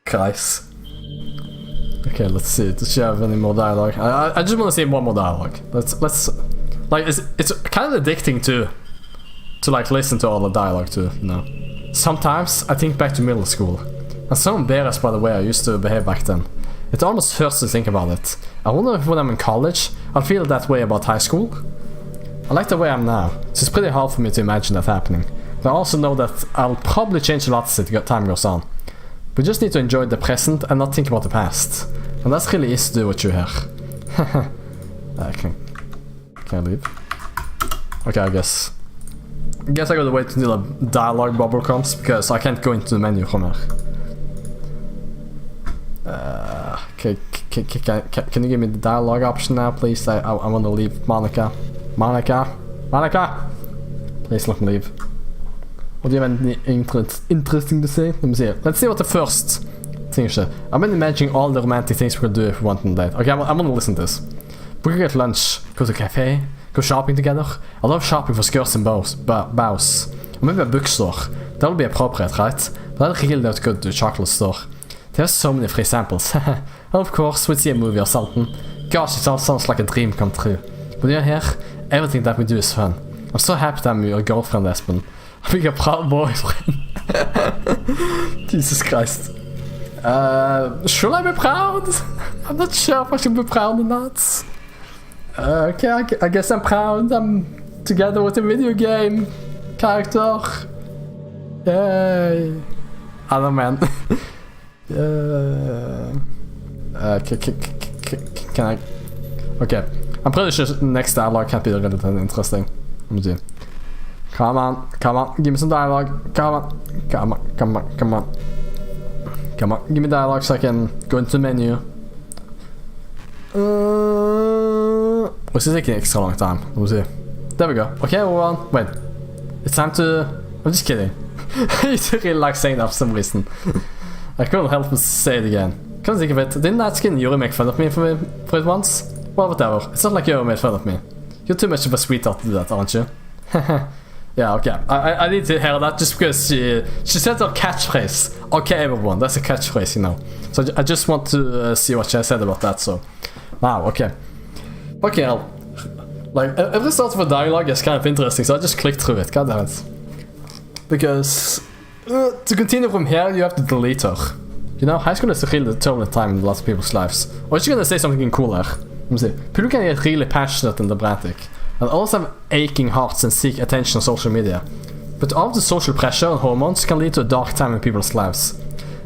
Christ. Okay, let's see. Does she have any more dialogue? I just want to see one more dialogue. Let's like it's kind of addicting to like listen to all the dialogue too, you know. Sometimes I think back to middle school. I'm so embarrassed by the way I used to behave back then. It almost hurts to think about it. I wonder if when I'm in college, I'll feel that way about high school. I like the way I am now, so it's pretty hard for me to imagine that happening. But I also know that I'll probably change a lot as time goes on. We just need to enjoy the present and not think about the past. And that's really easy to do with you here. Can I leave? Okay, I guess I gotta wait until the dialogue bubble comes, because I can't go into the menu from here. Okay, can you give me the dialogue option now, please? I want to leave Monica. Monica! Please let me leave. What do you have anything interesting to say? Let me see. Let's see what the first thing is. I've been imagining all the romantic things we could do if we want on a date. Okay, I'm gonna listen to this. We could get lunch, go to a cafe, go shopping together. I love shopping for skirts and bows. Or maybe a bookstore. That would be appropriate, right? But I'd really love to go to a chocolate store. There's so many free samples. And of course, we'd see a movie or something. Gosh, it all sounds like a dream come true. When you're here, everything that we do is fun. I'm so happy that I'm your girlfriend, Espen. I'm being a proud boyfriend. Jesus Christ. Should I be proud? I'm not sure if I should be proud or not. Okay, I guess I'm proud. I'm together with a video game character. Yay. I don't know, man. Can I? Okay, I'm pretty sure the next dialogue can't be really interesting. Let me see. Come on, give me some dialogue. Come on, give me dialogue so I can go into the menu. This is taking an extra long time. Let me see. There we go. Okay, hold on. Wait, it's time to. I'm just kidding. I used to really like saying that for some reason. I couldn't help but say it again. Can't think of it. Didn't that skin Yuri make fun of me for it once? Well, whatever. It's not like Yuri made fun of me. You're too much of a sweetheart to do that, aren't you? Yeah, okay. I need to hear that just because she said her catchphrase. Okay, everyone. That's a catchphrase, you know. So I just want to see what she said about that, so. Wow, okay. Okay, like, every start of a dialogue is kind of interesting, so I just clicked through it. God damn it. Because to continue from here, you have to delete her. You know, high school is a really turbulent time in lots of people's lives. Or is she gonna say something cooler? Let me see. People can get really passionate and dramatic, and also have aching hearts and seek attention on social media. But all of the social pressure and hormones can lead to a dark time in people's lives.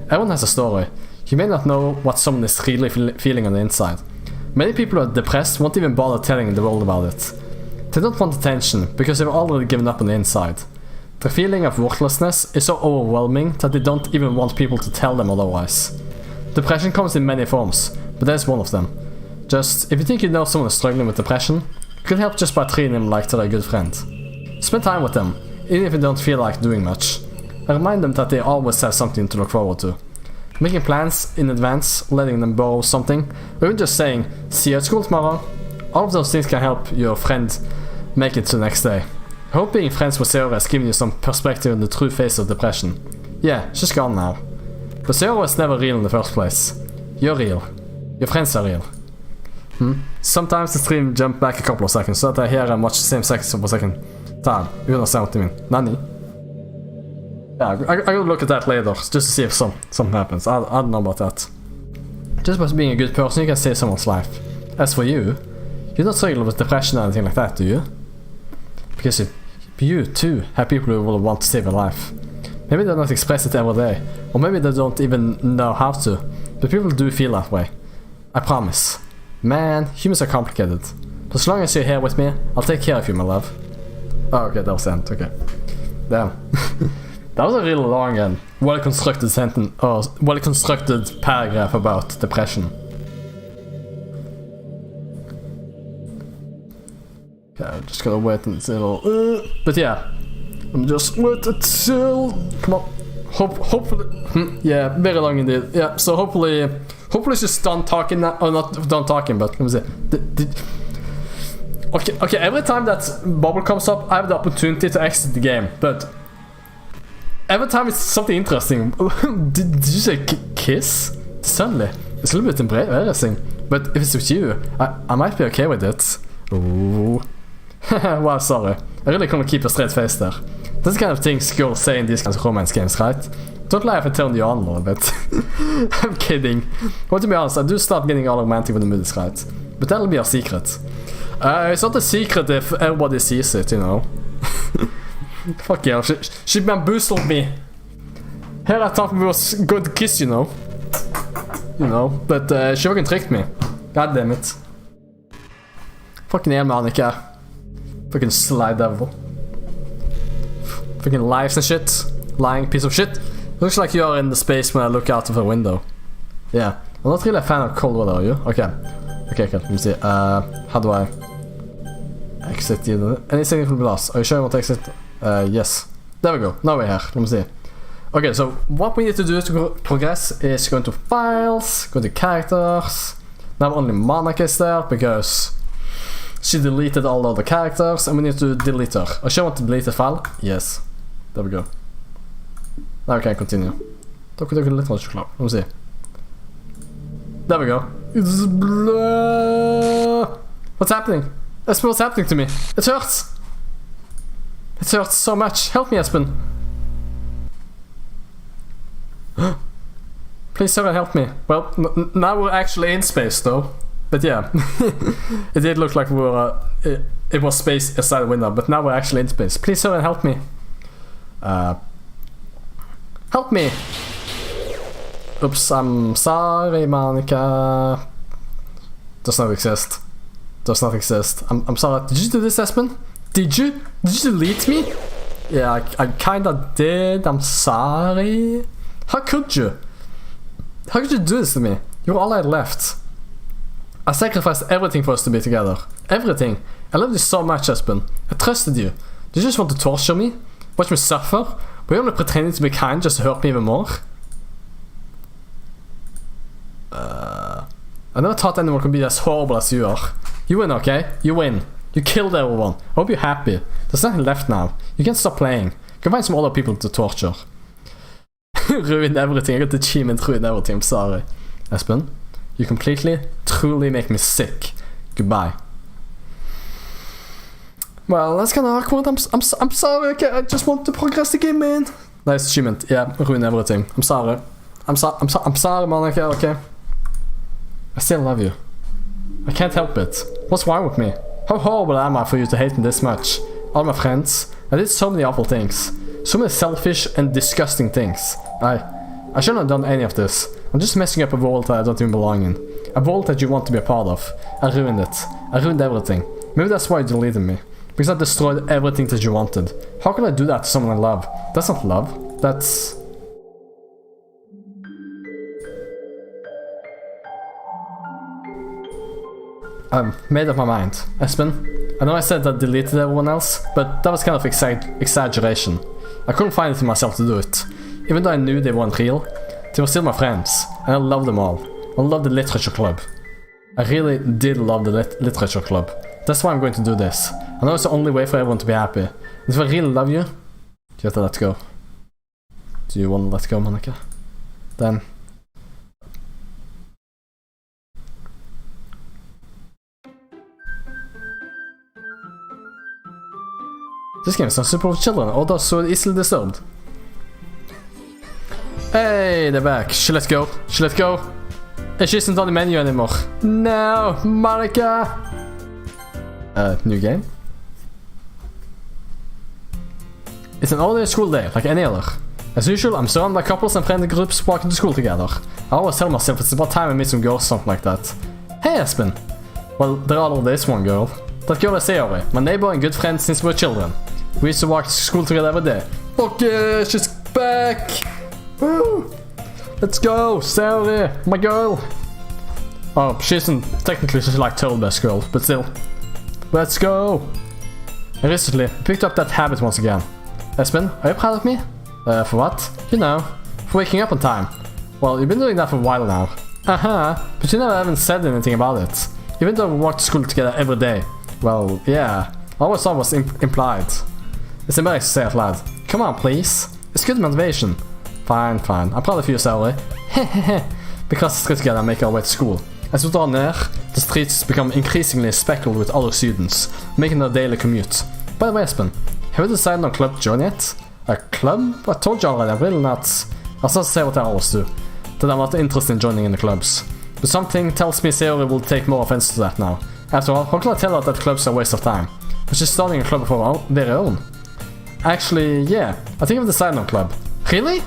Everyone has a story. You may not know what someone is really feeling on the inside. Many people who are depressed won't even bother telling the world about it. They don't want attention because they've already given up on the inside. The feeling of worthlessness is so overwhelming that they don't even want people to tell them otherwise. Depression comes in many forms, but there's one of them. Just, if you think you know someone is struggling with depression, you can help just by treating them like they're a good friend. Spend time with them, even if you don't feel like doing much. And remind them that they always have something to look forward to. Making plans in advance, letting them borrow something, or even just saying, see you at school tomorrow. All of those things can help your friend make it to the next day. I hope being friends with Sarah has given you some perspective on the true face of depression. Yeah, she's gone now. But Sarah was never real in the first place. You're real. Your friends are real. Sometimes the stream jump back a couple of seconds so that I hear and watch the same seconds for a second time. You understand what I mean? Nani? Yeah, I gotta look at that later just to see if something happens. I don't know about that. Just by being a good person you can save someone's life. As for you, you're not struggling with depression or anything like that, do you? Because you too have people who will want to save your life. Maybe they don't express it every day, or maybe they don't even know how to, but people do feel that way. I promise. Man, humans are complicated. But as long as you're here with me, I'll take care of you, my love. Oh, okay, that was the end, okay. Damn. That was a really long and well-constructed sentence, or well-constructed paragraph about depression. Okay, I'm just gonna wait until... but yeah, I'm just wait until... Come on. Hopefully... yeah, very long indeed. Yeah, so hopefully she's done talking now. Or not done talking, but let me see. Okay, every time that bubble comes up, I have the opportunity to exit the game, but Every time it's something interesting. did you say kiss? Suddenly. It's a little bit embarrassing. But if it's with you, I might be okay with it. Ooh. Wow, sorry. I really couldn't keep a straight face there. That's the kind of things girls say in these kinds of romance games, right? Don't lie if I turn you on a little bit. I'm kidding. But to be honest, I do start getting all romantic when the mood is right. But that'll be our secret. It's not a secret if everybody sees it, you know. Fuck yeah, she bamboozled me. Here I thought we was going to kiss, you know. But she fucking tricked me. God damn it. Fucking hell, Monica. Fucking sly devil. Fucking lies and shit. Lying piece of shit. Looks like you are in the space when I look out of the window. Yeah. I'm not really a fan of cold weather, are you? Okay. Okay, let me see. How do I exit the... Anything from the lost? Are you sure I want to exit? Yes. There we go. Now we're here. Let me see. Okay, so what we need to do to progress is go into files, go to characters. Now only Monica is there because she deleted all the other characters and we need to delete her. Are you sure I want to delete the file? Yes. There we go. Now we can continue. Doki little chocolate. Let me see. There we go. What's happening? Espen, what's happening to me? It hurts. It hurts so much. Help me, Espen. Please, someone help me. Well, now we're actually in space, though. But yeah, it did look like we were. It was space inside the window, but now we're actually in space. Please, someone help me. Help me. Oops, I'm sorry, Monica. Does not exist. Does not exist. I'm sorry. Did you do this, Espen? Did you delete me? Yeah, I kinda did. I'm sorry. How could you? How could you do this to me? You were all I had left. I sacrificed everything for us to be together. Everything. I loved you so much, Espen. I trusted you. Did you just want to torture me? Watch me suffer? Were you only pretending to be kind just to hurt me even more? I never thought anyone could be as horrible as you are. You win, okay? You win. You killed everyone. I hope you're happy. There's nothing left now. You can stop playing. You can find some other people to torture. Ruined everything. I got the achievement, ruined everything. I'm sorry. Espen, you completely, truly make me sick. Goodbye. Well, that's kind of awkward. I'm sorry. Okay, I just want to progress the game, man. Nice achievement. Yeah, ruin everything. I'm sorry. I'm sorry, Monica. Okay. I still love you. I can't help it. What's wrong with me? How horrible am I for you to hate me this much? All my friends. I did so many awful things. So many selfish and disgusting things. I shouldn't have done any of this. I'm just messing up a world that I don't even belong in. A world that you want to be a part of. I ruined it. I ruined everything. Maybe that's why you deleted me. Because I destroyed everything that you wanted. How can I do that to someone I love? That's not love. That's... I've made up my mind. Espen, I know I said I deleted everyone else, but that was kind of exaggeration. I couldn't find it in myself to do it. Even though I knew they weren't real, they were still my friends, and I loved them all. I loved the literature club. I really did love the literature club. That's why I'm going to do this. I know it's the only way for everyone to be happy. And if I really love you, you have to let go. Do you want to let go, Monica? Then... This game is not super for children, or those so easily disturbed. Hey, they're back. She let go. She let go. And she isn't on the menu anymore. No, Monica! New game? It's an ordinary school day, like any other. As usual, I'm surrounded by couples and friendly groups walking to school together. I always tell myself it's about time I meet some girls, something like that. Hey, Espen! Well, there are this one girl. That girl is Sayori, my neighbor and good friend since we were children. We used to walk to school together every day. Okay, she's back! Woo! Let's go, Sayori, my girl! Oh, she isn't, technically she's like total best girl, but still. Let's go! And recently, I picked up that habit once again. Espen, are you proud of me? For what? You know, for waking up on time. Well, you've been doing that for a while now. But you never haven't said anything about it. Even though we walk to school together every day. Well, yeah, I always thought it was implied. It's embarrassing to say out loud. Come on, please. It's good motivation. Fine. I'm proud of you, Saori. Because it's good together and make our way to school. As we draw near, the streets become increasingly speckled with other students, making their daily commute. By the way, Espen, have you decided on a club to join yet? A club? I told you already, I will not. I'll start to say what I always do. That I'm not interested in joining in the clubs. But something tells me Saori will take more offense to that now. After all, how can I tell her that clubs are a waste of time? But she's starting a club of her own, very own. Actually, yeah, I think I've decided on a club. Really?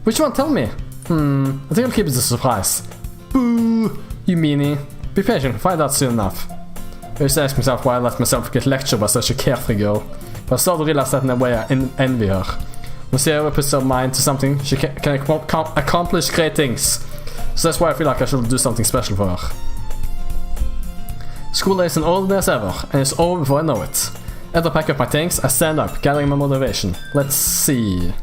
Which one? Tell me. I think I'll keep it a surprise. Boo! You meanie. Be patient, find out soon enough. I used to ask myself why I let myself get lectured by such a carefree girl. But I started to realize that in a way I envy her. When Saori puts her mind to something, she can accomplish great things. So that's why I feel like I should do something special for her. School day is an old day as ever, and it's over before I know it. After I pack up my things, I stand up, gathering my motivation. Let's see.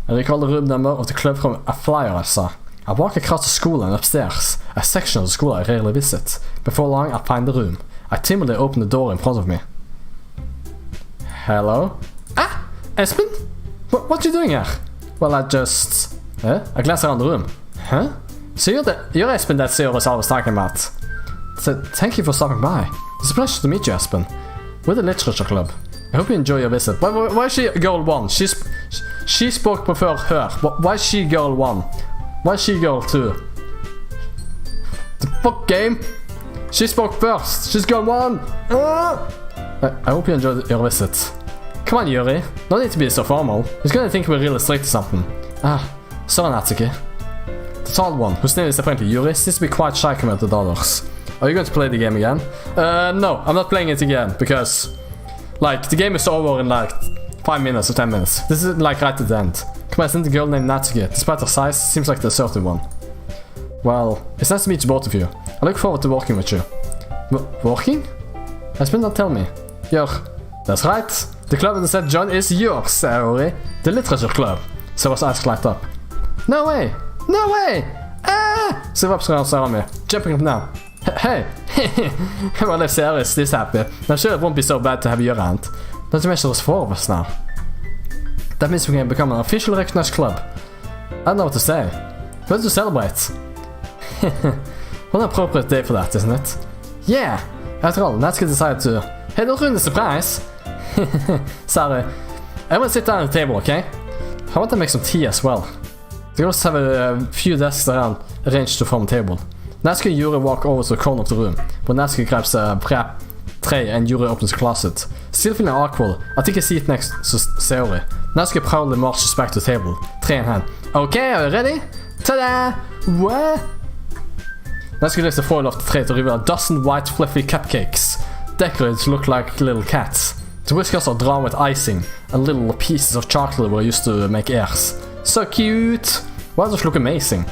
I recall the room number of the club from a flyer I saw. I walk across the school and upstairs, a section of the school I rarely visit. Before long, I find the room. I timidly open the door in front of me. Hello? Ah! Espen? What you doing here? Well, I just... I glance around the room. Huh? So you're Espen that Saori was talking about. So, thank you for stopping by. It's a pleasure to meet you, Espen. We're the Literature Club. I hope you enjoy your visit. Why is she girl 1? She spoke before her. Why is she girl 1? Why is she girl 2? The fuck game? She spoke first. She's girl 1. I hope you enjoyed your visit. Come on, Yuri. No need to be so formal. He's gonna think we're really strict or something. Sorry, Natsuki. The tall one, whose name is apparently Yuri, seems to be quite shy compared to the others. Are you going to play the game again? No, I'm not playing it again, because... Like, the game is over in like 5 minutes or 10 minutes. This is like right at the end. Come on, isn't the girl named Natsuki? Despite her size, seems like the assertive one. Well, it's nice to meet you both of you. I look forward to working with you. Working? Espen, don't tell me. That's right. The club that said John is yours, Saori. The Literature Club. Saori's eyes light up. No way! No way! Saori wraps her arms around me, jumping up now. Hey! Well, if Saori is this happy, I'm sure it won't be so bad to have you around. Not to mention there's 4 of us now. That means we can become an officially recognized club. I don't know what to say. What to celebrate? What an appropriate day for that, isn't it? Yeah! After all, Natsuki decided to... Hey, don't ruin the surprise! Sorry. Everyone sit down at the table, okay? I want to make some tea as well. We also have a few desks around arranged to form a table. Natsuki and Yuri walk over to the corner of the room, but Natsuki grabs a prep tray and Yuri opens the closet. Still feeling awkward, I take a seat next to Saori. Natsuki proudly marches back to the table, tray in hand. Okay, are you ready? Ta-da! What? Natsuki lifts the foil off the tray to reveal a dozen white fluffy cupcakes, decorated to look like little cats. The whiskers are drawn with icing, and little pieces of chocolate were used to make ears. So cute! Why does it look amazing?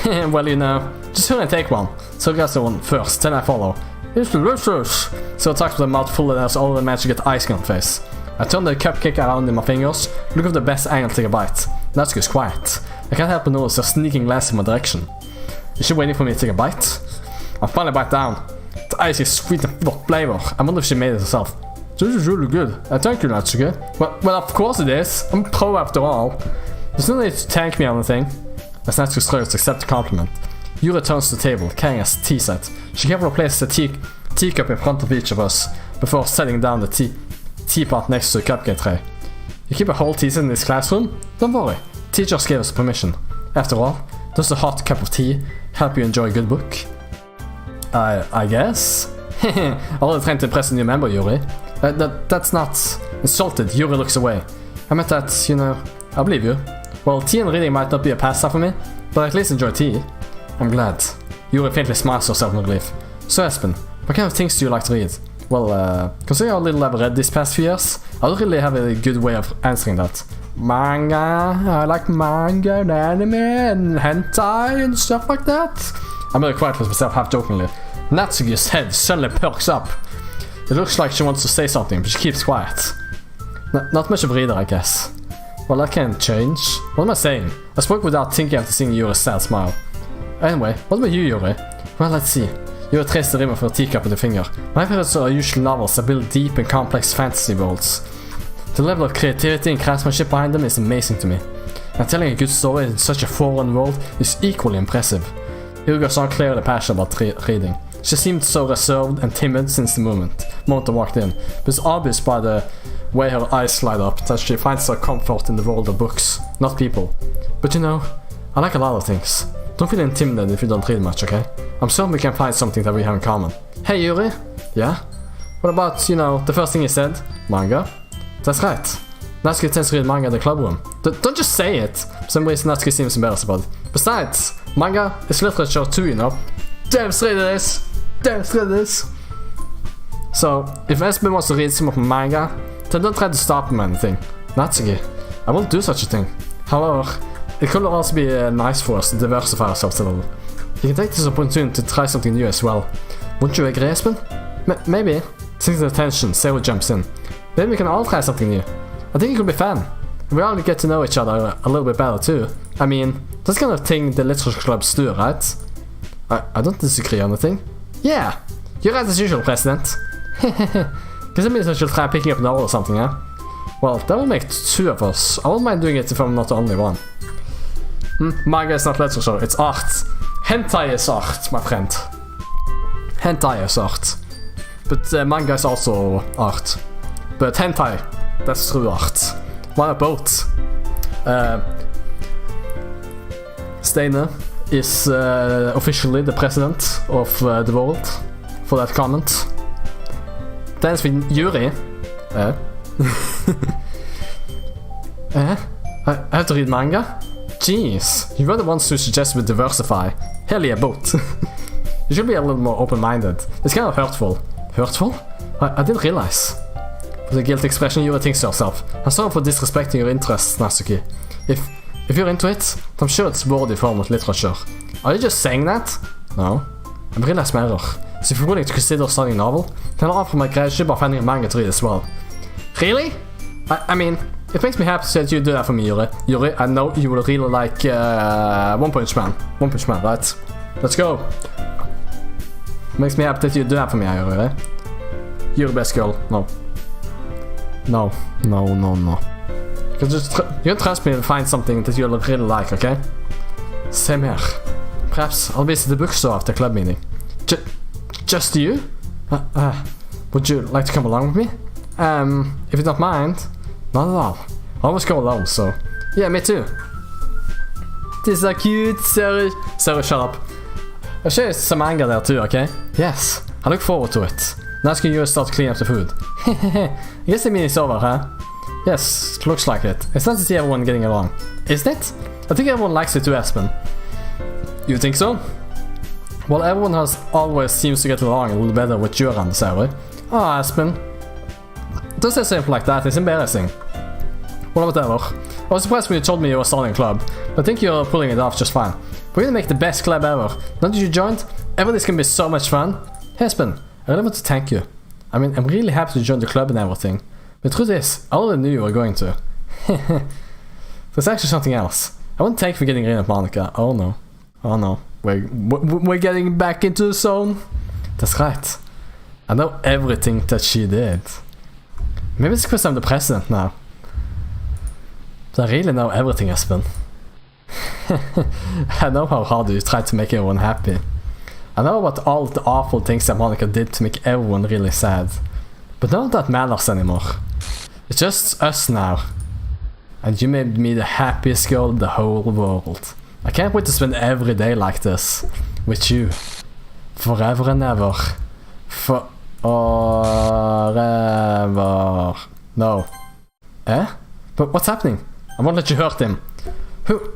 Well, you know, just hurry and take one. So I grabs the one first, then I follow. It's delicious! So I talks with a mouth full and has all the managed to get icing on the face. I turn the cupcake around in my fingers, look for the best angle to take a bite. Natsuki's quiet. I can't help but notice her sneaking glance in my direction. Is she waiting for me to take a bite? I finally bite down. The ice is sweet and full of flavor. I wonder if she made it herself. This is really good. Thank you, Natsuki. Well, of course it is. I'm pro after all. There's no need to thank me or anything. As Natsuki struggles to accept the compliment. Yuri turns to the table, carrying a tea set. She carefully places the teacup in front of each of us, before setting down the teapot next to the cupcake tray. You keep a whole tea set in this classroom? Don't worry. Teachers gave us permission. After all, does a hot cup of tea help you enjoy a good book? I guess? All the trying to impress a new member, Yuri. That's not... Insulted, Yuri looks away. I meant that, you know, I believe you. Well, tea and reading might not be a pastime for me, but I at least enjoy tea. I'm glad. Yuri faintly smiles herself in relief. So Espen, what kind of things do you like to read? Well, considering how little I've read these past few years, I don't really have a good way of answering that. Manga, I like manga and anime and hentai and stuff like that. I'm really quiet for myself, half jokingly. Natsuki's head suddenly perks up. It looks like she wants to say something, but she keeps quiet. Not much of a reader, I guess. Well, that can change. What am I saying? I spoke without thinking after seeing Yuri's sad smile. Anyway, what about you, Yuri? Well, let's see. Yuri traced the rim of her teacup with her finger. My favorites are usually novels that build deep and complex fantasy worlds. The level of creativity and craftsmanship behind them is amazing to me. And telling a good story in such a foreign world is equally impressive. Here goes on clearly passionate about reading. She seemed so reserved and timid since the moment I walked in, but it's obvious by the way her eyes light up that she finds her comfort in the world of books, not people. But you know, I like a lot of things. Don't feel intimidated if you don't read much, okay? I'm sure we can find something that we have in common. Hey Yuri? Yeah? What about, you know, the first thing you said? Manga? That's right. Natsuki tends to read manga in the club room. Don't just say it! For some reason Natsuki seems embarrassed about it. Besides, manga is literature too, you know? Damn straight it is! Damn straight it is! So, if Espen wants to read some of my manga, then don't try to stop him or anything. Natsuki, I won't do such a thing. However, it could also be nice for us to diversify ourselves a little. You can take this opportunity to try something new as well. Wouldn't you agree, Espen? Maybe. Since the attention, Sarah jumps in. Maybe we can all try something new. I think it could be fun. We all get to know each other a little bit better too. I mean, that's kind of thing the literature clubs do, right? I don't disagree on the thing. Yeah, you're right as usual, President. Guess that means I should try picking up a novel or something, huh? Well, that will make two of us. I won't mind doing it if I'm not the only one. Manga is not literature, it's art. Hentai is art, my friend. Hentai is art. But manga is also art. But hentai, that's true art. Why not both? Steiner is officially the president of the world for that comment. Then it's with Yuri. I have to read manga? Jeez, you were the ones who suggested we diversify. Hell yeah, both. You should be a little more open-minded. It's kind of hurtful. Hurtful? I didn't realize. With a guilty expression, you would think to yourself. I'm sorry for disrespecting your interests, Natsuki. If you're into it, I'm sure it's worthy form of literature. Are you just saying that? No. I realize mer. So if you're willing to consider studying a novel, then I'll offer my graduate by finding a manga to read as well. Really? I mean, it makes me happy to see that you do that for me, Yuri. Yuri, I know you will really like One Punch Man. One Punch Man, right? Let's go. Makes me happy that you do that for me, Yuri, right? You're the best girl. No. No. No, no, no. You can trust me to find something that you'll really like, okay? Same here. Perhaps I'll visit the bookstore after club meeting. Just you? Would you like to come along with me? If you don't mind. Not at all. I always go alone, so... Yeah, me too. This is so cute, Sarah. Sarah, shut up. I'll show you some manga there too, okay? Yes. I look forward to it. Now can you start to clean up the food? I guess the meeting's over, huh? Yes, it looks like it. It's nice to see everyone getting along. Isn't it? I think everyone likes it too, Espen. You think so? Well, everyone always seems to get along a little better with you around, Sarah. Oh, Espen. Don't say something like that, it's embarrassing. Well, whatever. I was surprised when you told me you were starting a club, but I think you're pulling it off just fine. We're gonna make the best club ever. Don't you join? Everything's gonna be so much fun. Espen, I really want to thank you. I mean, I'm really happy to join the club and everything. But the truth is, I already knew you were going to. There's actually something else. I want to thank you for getting rid of Monica. Oh no. Oh no. We're getting back into the zone. That's right. I know everything that she did. Maybe it's because I'm the president now. But I really know everything, Espen. I know how hard you tried to make everyone happy. I know about all the awful things that Monica did to make everyone really sad. But none of that matters anymore. It's just us now. And you made me the happiest girl in the whole world. I can't wait to spend every day like this. With you. Forever and ever. Forever. No. Eh? But what's happening? I won't let you hurt him. Who?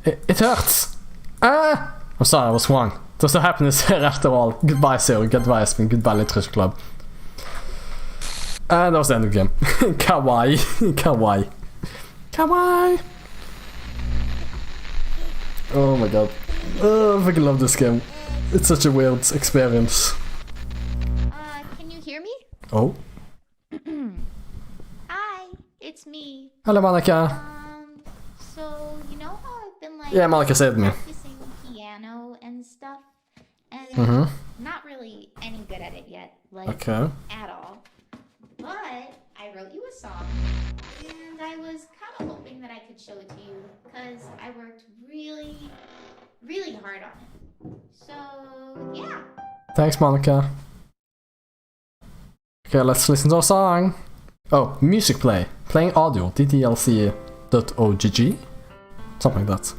It hurts. Ah! I'm sorry, I was wrong. There's no happiness here after all. Goodbye, Sarah. Goodbye, Espen. Goodbye, Literature Club. And that was the end of the game. Kawaii. Kawaii. Kawaii. Oh my god. Oh, I fucking love this game. It's such a weird experience. Can you hear me? Oh. Hi, it's me. Hello, Monica. So, you know how I've been like... Yeah, Monica saved me. Practicing piano and stuff? And not really any good at it yet. Like, okay. at all. But I wrote you a song. and I was kind of hoping that I could show it to you because I worked really, really hard on it. So, yeah. Thanks, Monica. Okay, let's listen to our song. Oh, music play. Playing audio. ddlc.ogg? Something like that.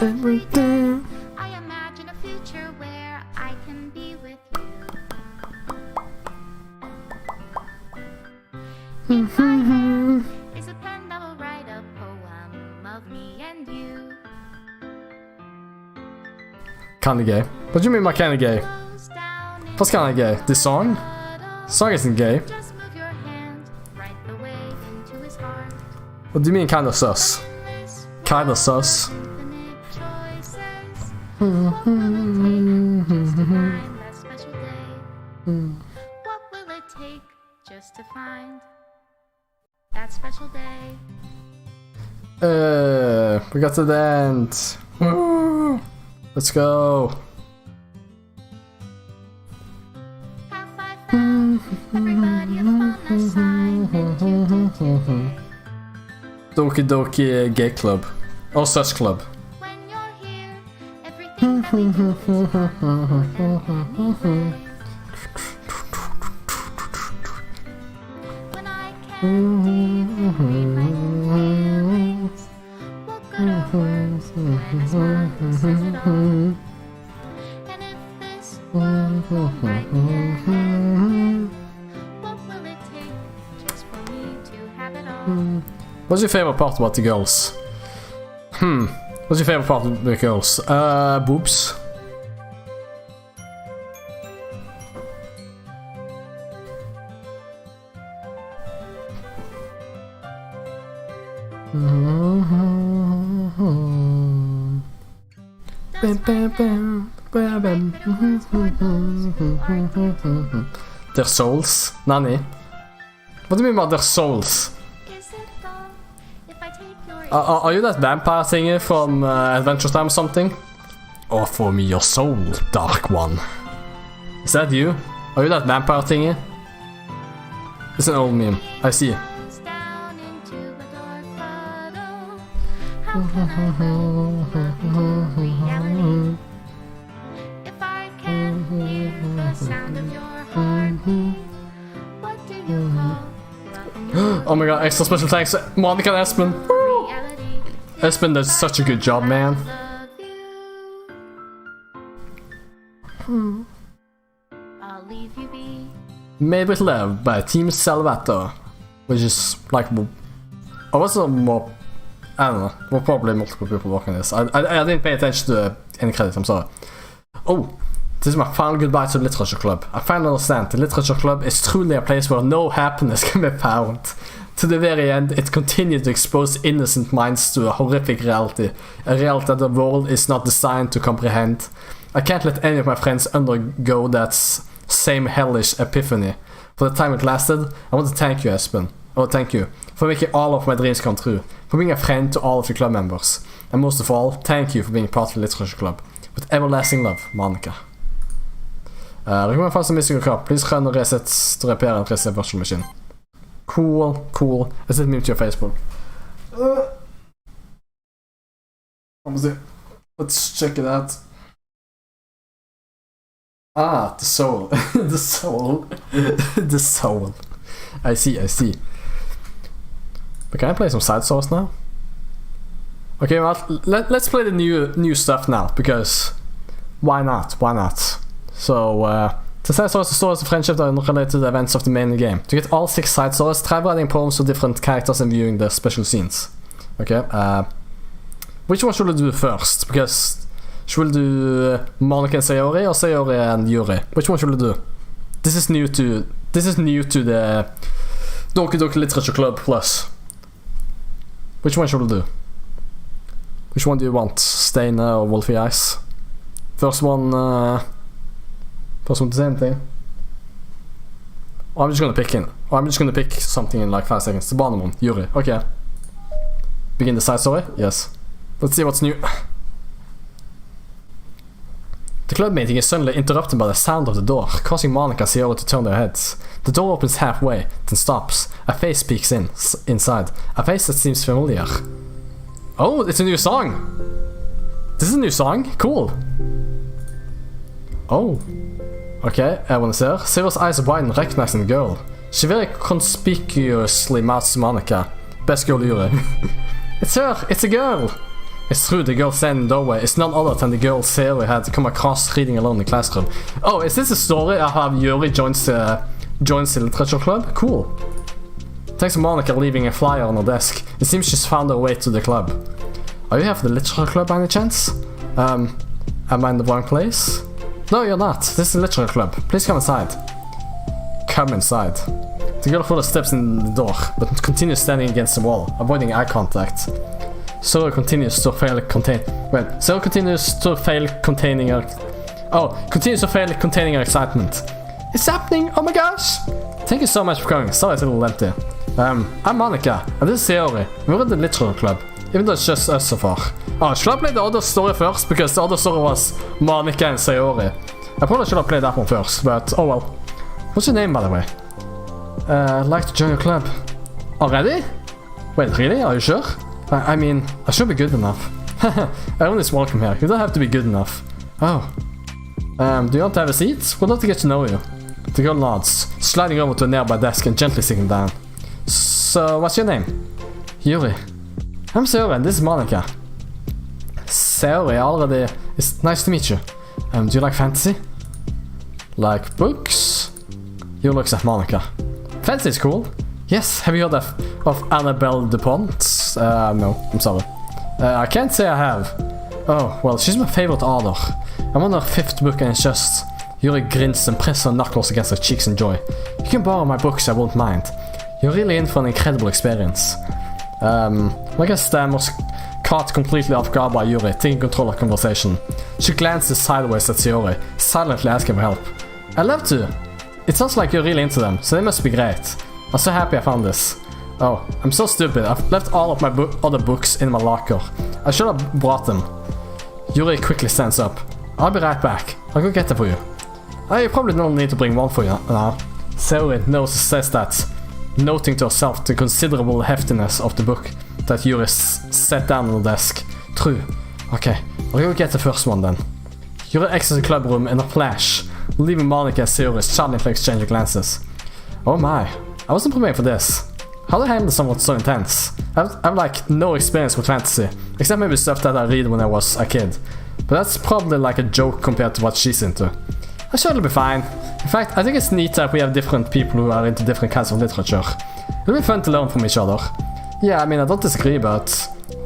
Every day. I imagine a future where I can be with you. In my head is a pen that will write a poem of me and you. Kinda gay. What do you mean by kinda gay? Goes down in What's kinda gay? This song? puddle. Song isn't gay. Just move your hand right the way into his heart. What do you mean kinda sus? Endless Kinda sus. infinite choices. What will it take just to find that special day? What will it take just to find that special day? We got to the end. Woo. Let's go. Have I found everybody of fun assignment you did today? Doki Doki Gay Club. Or Sus Club. When you're here, everything that we do is fun. When I can't even read my own feelings, what good are words when it's mine who says it all? And if this world won't write the end, what will it take just for me to have it all? What's your favorite part about the girls? What's your favorite part of the girls? Boobs. Their souls? Nani? What do you mean about their souls? Is it wrong if I take your Are you that vampire thingy from Adventure Time or something? Offer me your soul, Dark One. Is that you? Are you that vampire thingy? It's an old meme. I see. down into a dark puddle? How can I help but know reality? If I can't hear the sound of your heart, what do you call loving Oh my god, extra special thanks to Monica and Espen. reality? Espen does such a good job, man. Love you. I'll leave you be. Made with Love by Team Salvato. Which is like... I was more... I don't know. There were probably multiple people working on this. I didn't pay attention to any credits, I'm sorry. Oh, this is my final goodbye to the Literature Club. I finally understand. The Literature Club is truly a place where no happiness can be found. To the very end, it continued to expose innocent minds to a horrific reality. A reality that the world is not designed to comprehend. I can't let any of my friends undergo that same hellish epiphany. For the time it lasted, I want to thank you, Espen. I want to thank you for making all of my dreams come true. For being a friend to all of your club members. And most of all, thank you for being part of the Literature Club. With everlasting love, Monica. Recommend find some mystical cup. Please run a reset to repair and reset virtual machine. Cool, cool. I sent me to your Facebook. Let's check it out. Ah, the soul. The soul. The soul. I see. But can I play some side source now? Okay, well, let's play the new stuff now, because why not? So, the side source is stories of friendship that are not related to the events of the main game. To get all 6 side stories, try writing poems for different characters and viewing the special scenes. Okay, which one should we do first? Because should we do Monica and Sayori or Sayori and Yuri? Which one should we do? This is new to the Doki Doki Literature Club Plus. Which one should we do? Which one do you want? Steina or Wolfie Eyes? First one the same thing. Oh, I'm just gonna pick something in like 5 seconds. The bottom one, Yuri. Okay. Begin the side story? Yes. Let's see what's new. The club meeting is suddenly interrupted by the sound of the door, causing Monica and Sayori to turn their heads. The door opens halfway, then stops. A face peeks inside. A face that seems familiar. Oh, it's a new song! This is a new song? Cool! Oh. Okay, everyone is there. Sayori's eyes widen, recognizing the girl. She very conspicuously mouths to Monica. Best girl Yuri. It's her! It's a girl! It's true, the girl standing in the doorway is none other than the girl Sayori had come across reading alone in the classroom. Oh, is this a story of how Yuri joins the literature club? Cool. Thanks to Monica leaving a flyer on her desk, it seems she's found her way to the club. Are you here for the literature club by any chance? Am I in the wrong place? No, you're not. This is the literature club. Please come inside. Come inside. The girl further steps in the door, but continues standing against the wall, avoiding eye contact. Sayori continues to fail containing her excitement. It's happening! Oh my gosh! Thank you so much for coming. Sorry it's a little empty. I'm Monica, and this is Sayori. We're in the literature club, even though it's just us so far. Oh, should I play the other story first? Because the other story was Monica and Sayori. I probably should have played that one first, but oh well. What's your name, by the way? I'd like to join your club. Already? Wait, really? Are you sure? I mean, I should be good enough. Everyone is welcome here. You don't have to be good enough. Oh. Do you want to have a seat? We'd love to get to know you. The girl nods, sliding over to a nearby desk and gently sitting down. So, what's your name? Yuri. I'm Sayori and this is Monica. Sayori, already. It's nice to meet you. Do you like fantasy? Like books? Yuri looks at Monica. Fantasy is cool. Yes, have you heard of Annabelle DuPont? No, I'm sorry. I can't say I have. Oh, well, she's my favorite author. I'm on her 5th book and it's just... Yuri grins and presses her knuckles against her cheeks in joy. You can borrow my books, I won't mind. You're really in for an incredible experience. Like I stammers, caught completely off guard by Yuri, taking control of the conversation. She glances sideways at Sayori, silently asking for help. I'd love to. It sounds like you're really into them, so they must be great. I'm so happy I found this. Oh, I'm so stupid. I've left all of my other books in my locker. I should have brought them. Yuri quickly stands up. I'll be right back. I'll go get them for you. You probably don't need to bring one for you now. Sayori says that, noting to herself the considerable heftiness of the book that Yuri set down on the desk. True. Okay, I'll go get the first one then. Yuri exits the club room in a flash, leaving Monica and Sayori silently exchanging glances. Oh my, I wasn't prepared for this. How do I handle someone so intense? I've like no experience with fantasy, except maybe stuff that I read when I was a kid. But that's probably like a joke compared to what she's into. I'm sure it'll be fine. In fact, I think it's neat that we have different people who are into different kinds of literature. It'll be fun to learn from each other. Yeah, I mean, I don't disagree, but...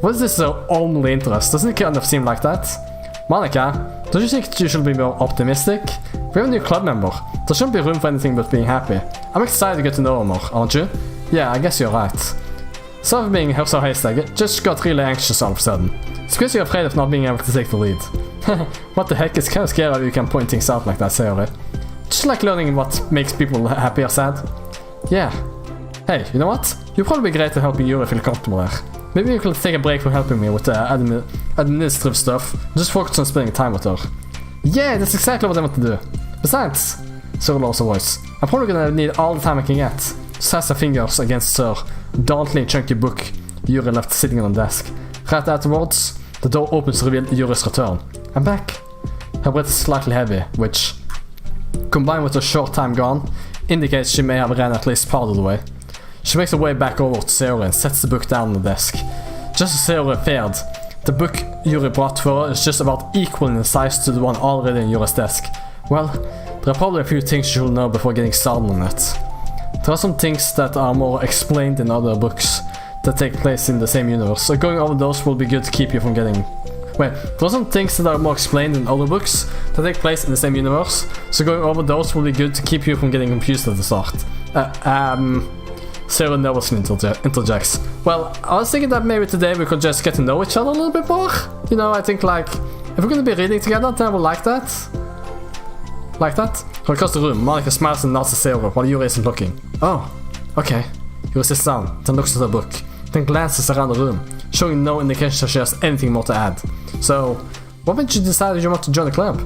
what is this only interest? Doesn't it kind of seem like that? Monica, don't you think you should be more optimistic? We have a new club member. There shouldn't be room for anything but being happy. I'm excited to get to know her more, aren't you? Yeah, I guess you're right. Sorry for being so hasty, I just got really anxious all of a sudden. It's because you're afraid of not being able to take the lead. What the heck, it's kind of scary how you can point things out like that, Sayori. Just like learning what makes people happy or sad. Yeah. Hey, you know what? You'd probably be great at helping Yuri feel comfortable there. Maybe you could take a break from helping me with the administrative stuff and just focus on spending time with her. Yeah, that's exactly what I want to do. Besides, Sayori lowers her voice, I'm probably gonna need all the time I can get. Says her fingers against her dauntingly chunky book Yuri left sitting on the desk. Right afterwards, the door opens to reveal Yuri's return. I'm back. Her breath is slightly heavy, which, combined with her short time gone, indicates she may have ran at least part of the way. She makes her way back over to Sayori and sets the book down on the desk. Just as Sayori feared, the book Yuri brought for her is just about equal in size to the one already in Yuri's desk. Well, there are probably a few things she should know before getting started on it. There are some things that are more explained in other books that take place in the same universe, so going over those will be good to keep you from getting... Wait, there are some things that are more explained in other books that take place in the same universe, so going over those will be good to keep you from getting confused at the start. Sayori nervously interjects. Well, I was thinking that maybe today we could just get to know each other a little bit more. You know, I think like, if we're gonna be reading together, then I would like that. Like that? Across the room, Monica smiles and nods to Sayori while Yuri isn't looking. Oh, okay. Yuri sits down, then looks at her book, then glances around the room, showing no indication that she has anything more to add. So, what made you decide you want to join the club?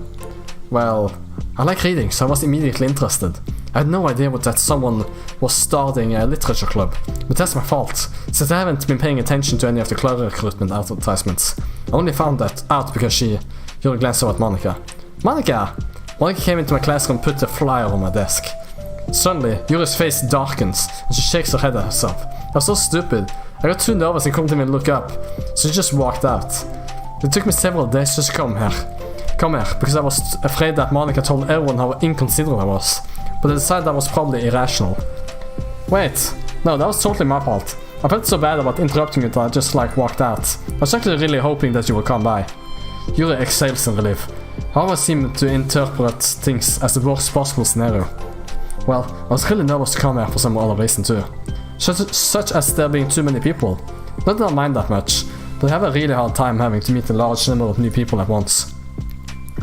Well, I like reading, so I was immediately interested. I had no idea that someone was starting a literature club, but that's my fault, since I haven't been paying attention to any of the club recruitment advertisements. I only found that out because Yuri glanced over at Monica. Monica! Monica came into my classroom and put the flyer on my desk. Suddenly, Yuri's face darkens, and she shakes her head at herself. I was so stupid. I got too nervous and couldn't even look up, so she just walked out. It took me several days just to come here, because I was afraid that Monica told everyone how inconsiderate I was. But I decided that was probably irrational. Wait, no, that was totally my fault. I felt so bad about interrupting you that I just walked out. I was actually really hoping that you would come by. Yuri exhales in relief. I always seem to interpret things as the worst possible scenario. Well, I was really nervous to come here for some other reason too. Such as there being too many people. Not that I mind that much, but I have a really hard time having to meet a large number of new people at once.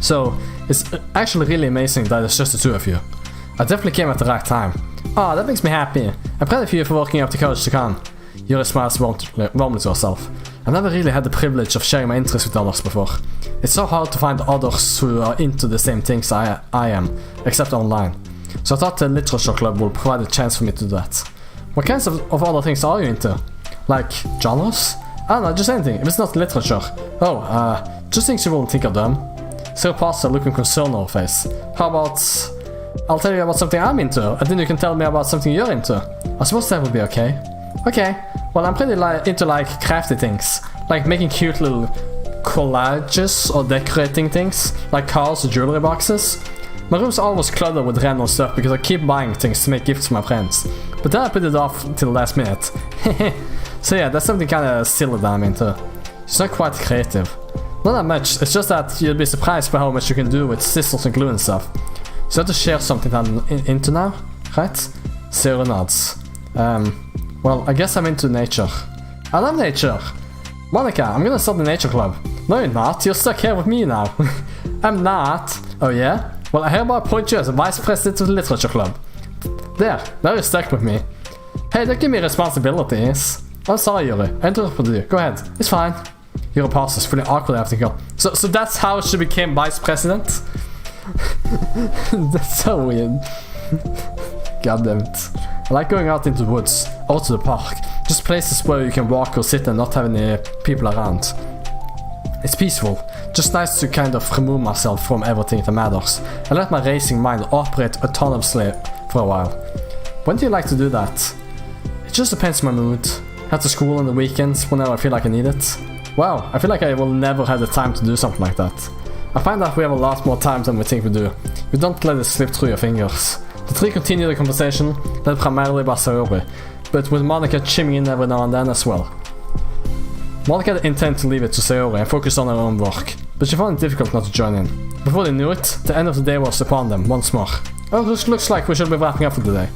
So, it's actually really amazing that it's just the two of you. I definitely came at the right time. Ah, that makes me happy. I'm proud of you for working up the courage to come. Yuri smiles warmly to herself. I've never really had the privilege of sharing my interests with others before. It's so hard to find others who are into the same things I am, except online. So I thought the literature club would provide a chance for me to do that. What kinds of other things are you into? Like, genres? I don't know, just anything, if it's not literature. Oh, just things you wouldn't think of them. Sarah passes a looking concern on her face. How about... I'll tell you about something I'm into, and then you can tell me about something you're into. I suppose that would be okay. Okay, well I'm pretty into crafty things. Like making cute little collages or decorating things, like cars or jewelry boxes. My room's always cluttered with random stuff because I keep buying things to make gifts for my friends. But then I put it off till the last minute. So yeah, that's something kinda silly that I'm into. It's not quite creative. Not that much, it's just that you'd be surprised by how much you can do with scissors and glue and stuff. So I have to share something that I'm into now, right? Sarah nods. Well, I guess I'm into nature. I love nature! Monica, I'm gonna start the nature club. No you're not, you're stuck here with me now. I'm not. Oh yeah? Well, I hereby appoint you as a vice president of the literature club. There, now you're stuck with me. Hey, don't give me responsibilities. I'm sorry, Yuri. I interrupted you. Go ahead. It's fine. Yuri passes, feeling awkward after go. So that's how she became vice president? That's so weird. God damn it. I like going out into the woods, out to the park. Just places where you can walk or sit and not have any people around. It's peaceful. Just nice to kind of remove myself from everything that matters. I let my racing mind operate autonomously for a while. When do you like to do that? It just depends on my mood. Head to school on the weekends whenever I feel like I need it. Wow, I feel like I will never have the time to do something like that. I find that we have a lot more time than we think we do. You don't let it slip through your fingers. The three continue the conversation, led primarily by Sayori, but with Monica chiming in every now and then as well. Monica intended to leave it to Sayori and focus on her own work, but she found it difficult not to join in. Before they knew it, the end of the day was upon them once more. Oh, this looks like we should be wrapping up for the day.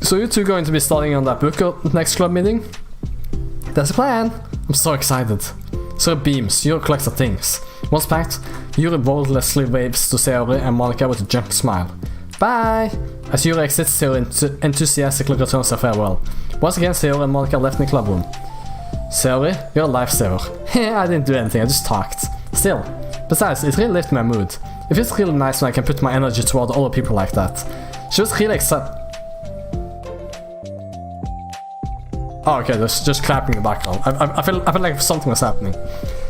So you two going to be starting on that book at next club meeting? That's the plan! I'm so excited. Sarah beams, Yuri collects her things. Once packed, Yuri wordlessly waves to Sayori and Monica with a gentle smile. Bye! As Yuri exits, Sayori enthusiastically returns her farewell. Once again, Sayori and Monica left in the club room. Sayori, you're a lifesaver. I didn't do anything, I just talked. Still. Besides, it really lifted my mood. It feels really nice when I can put my energy toward other people like that. She was really excited. Oh, okay, there's just clapping in the background. I feel like something was happening.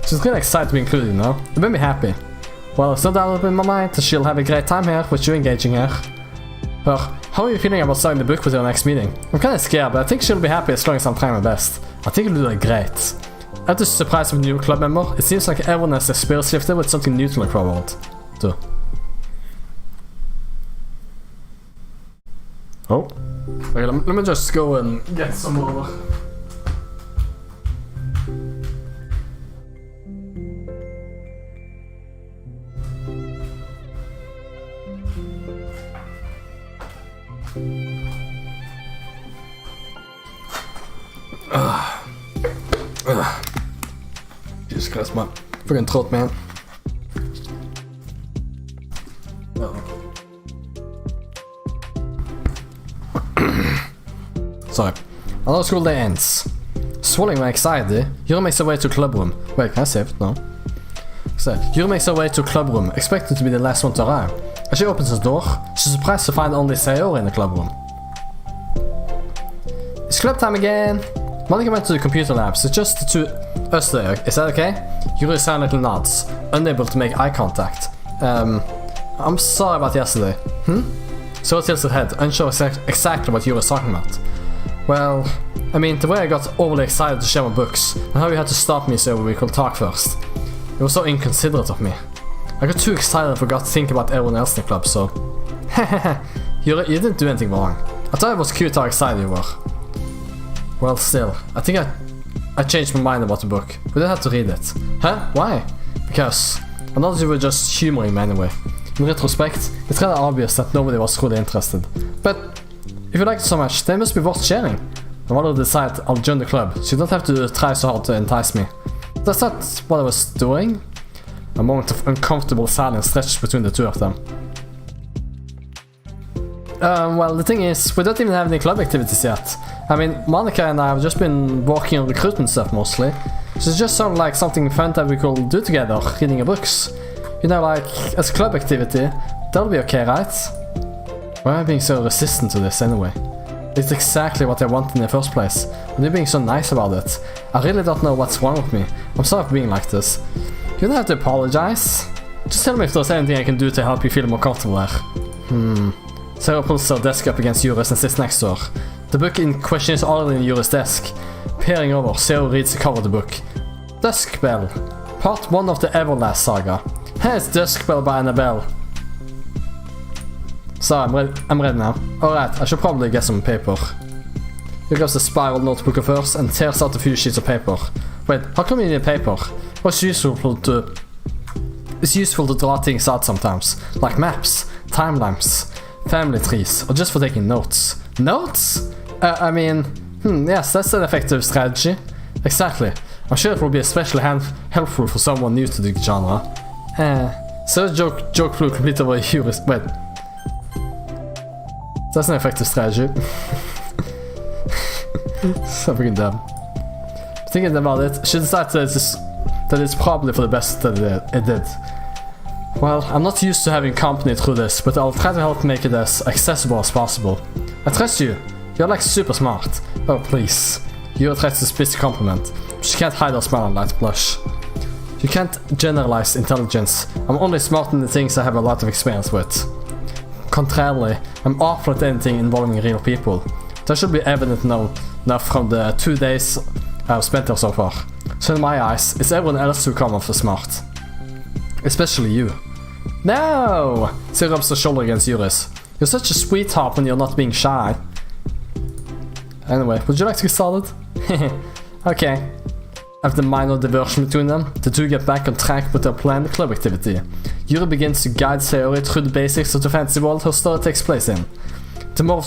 She's really excited to be included, you know? It made me happy. Well, it's no doubt in my mind that she'll have a great time here with you engaging her. Her, how are you feeling about starting the book with her next meeting? I'm kinda scared, but I think she'll be happy as long as I'm trying my best. I think it'll do great. After surprise of a new club member, it seems like everyone has their spirits lifted with something new to look forward to. Oh. Okay, let me just go and get some more. Jesus Christ, man. Fucking throat, man. So, another school day ends. Swallowing my anxiety, Yuri makes her way to the club room. Wait, can I save it? No. So, Yuri makes her way to a club room, expecting to be the last one to arrive. As she opens the door, she's surprised to find only Sayori in the club room. It's club time again! Monica went to the computer labs, it's just the two us there, is that okay? Yuri silently nods, unable to make eye contact. I'm sorry about yesterday. So tilts her head, unsure exactly what Yuri was talking about. Well, I mean, the way I got overly excited to share my books, and how you had to stop me so we could talk first. It was so inconsiderate of me. I got too excited and forgot to think about everyone else in the club, so... you didn't do anything wrong. I thought it was cute how excited you were. Well, still, I think I changed my mind about the book. We didn't have to read it. Huh? Why? Because I thought you were just humoring me anyway. In retrospect, it's rather obvious that nobody was really interested. But if you like it so much, they must be worth sharing. I wanted to decide I'll join the club, so you don't have to try so hard to entice me. That's not what I was doing. A moment of uncomfortable silence stretched between the two of them. Well, the thing is, we don't even have any club activities yet. I mean, Monica and I have just been working on recruitment stuff mostly. So it just sounded like something fun that we could do together, reading your books. You know, like, as a club activity, that'll be okay, right? Why am I being so resistant to this anyway? It's exactly what I wanted in the first place, and you're being so nice about it. I really don't know what's wrong with me. I'm sorry for being like this. You don't have to apologize. Just tell me if there's anything I can do to help you feel more comfortable there. Sarah pulls her desk up against Yuri's and sits next to her. The book in question is already in Yuri's desk. Peering over, Sarah reads the cover of the book. Dusk Bell. Part 1 of the Everlast saga. It's Dusk Bell by Annabelle. So, I'm ready now. Alright, I should probably get some paper. He grabs the spiral notebook of hers and tears out a few sheets of paper. Wait, how come you need paper? It's useful to draw things out sometimes. Like maps, timelines, family trees, or just for taking notes. Notes? I mean, yes, that's an effective strategy. Exactly. I'm sure it will be especially helpful for someone new to the genre. So the joke flew completely over Yuri's... Wait. That's an effective strategy. So freaking dumb. Thinking about it, she decided that it's probably for the best that it did. Well, I'm not used to having company through this, but I'll try to help make it as accessible as possible. I trust you. You're like super smart. Oh, please. Yuri tries to spit a compliment. She can't hide her smile and light blush. You can't generalize intelligence. I'm only smart in the things I have a lot of experience with. Contrarily, I'm awful at anything involving real people. That should be evident enough from the 2 days I've spent here so far. So in my eyes, it's everyone else who come off as smart. Especially you. No! She rubs her shoulder against Yuri's. You're such a sweetheart when you're not being shy. Anyway, would you like to get started? Okay. After the minor diversion between them, the two get back on track with their planned club activity. Yuri begins to guide Sayori through the basics of the fantasy world her story takes place in. The more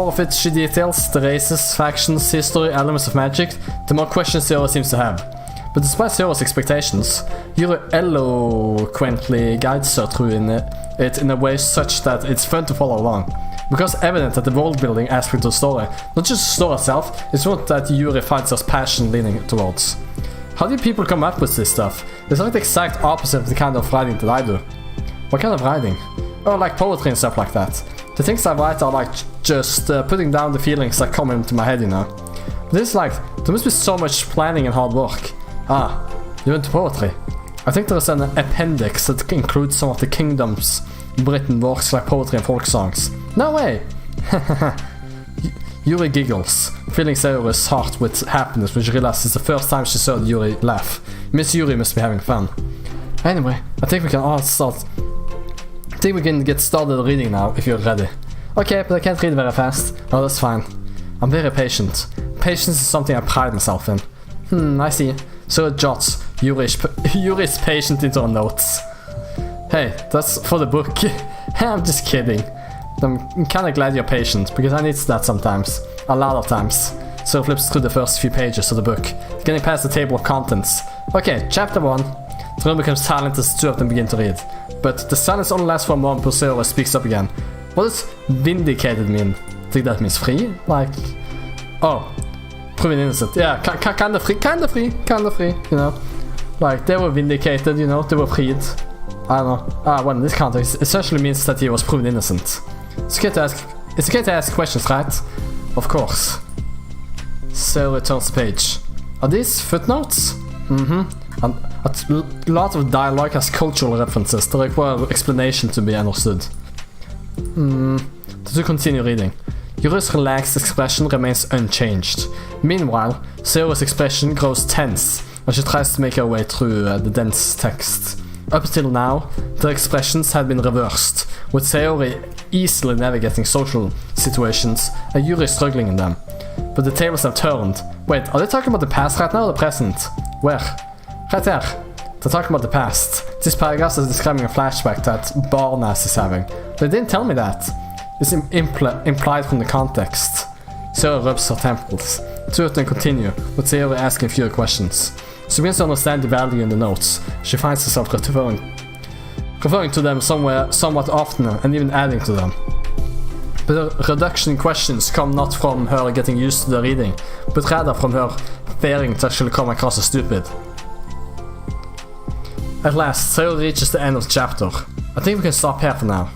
of it she details, the races, factions, history, elements of magic, the more questions Sayori seems to have. But despite Sayori's expectations, Yuri eloquently guides her through it in a way such that it's fun to follow along. Because evident that the world building aspect of the story, not just the story itself, is what that Yuri finds her passion leaning towards. How do people come up with this stuff? It's like the exact opposite of the kind of writing that I do. What kind of writing? Oh, like poetry and stuff like that. The things I write are like just putting down the feelings that come into my head, you know. But this is like, there must be so much planning and hard work. Ah, you're into poetry. I think there's an appendix that includes some of the kingdom's written works like poetry and folk songs. No way! Yuri giggles, filling Sayori's heart with happiness when she realizes it's the first time she saw Yuri laugh. Miss Yuri must be having fun. Anyway, I think we can get started reading now, if you're ready. Okay, but I can't read very fast. Oh, that's fine. I'm very patient. Patience is something I pride myself in. I see. So it jots Yuri's patient into her notes. Hey, that's for the book. I'm just kidding. I'm kinda glad you're patient, because I need that sometimes. A lot of times. So flips through the first few pages of the book, getting past the table of contents. Okay, chapter 1. The room becomes silent as the two of them begin to read. But the silence only lasts for a moment before Sayori speaks up again. What does vindicated mean? I think that means free? Like... Oh. Proven innocent. Yeah, kinda free, you know. Like, they were vindicated, you know, they were freed. I don't know. Well, in this context, it essentially means that he was proven innocent. It's okay to ask questions, right? Of course. So returns the page. Are these footnotes? A lot of dialogue has cultural references that require explanation to be understood. To continue reading. Yuru's relaxed expression remains unchanged. Meanwhile, Sayori's expression grows tense as she tries to make her way through the dense text. Up until now, their expressions had been reversed, with Sayori easily navigating social situations and Yuri struggling in them. But the tables have turned. Wait, are they talking about the past right now or the present? Where? Right there. They're talking about the past. This paragraph is describing a flashback that Barnas is having. They didn't tell me that. It's implied from the context. Sayori rubs her temples. Two of them continue, with Sayori asking fewer questions. She begins to understand the value in the notes. She finds herself referring to them somewhat often and even adding to them. But the reduction in questions come not from her getting used to the reading, but rather from her fearing that she'll come across as stupid. At last, Sayori reaches the end of the chapter. I think we can stop here for now.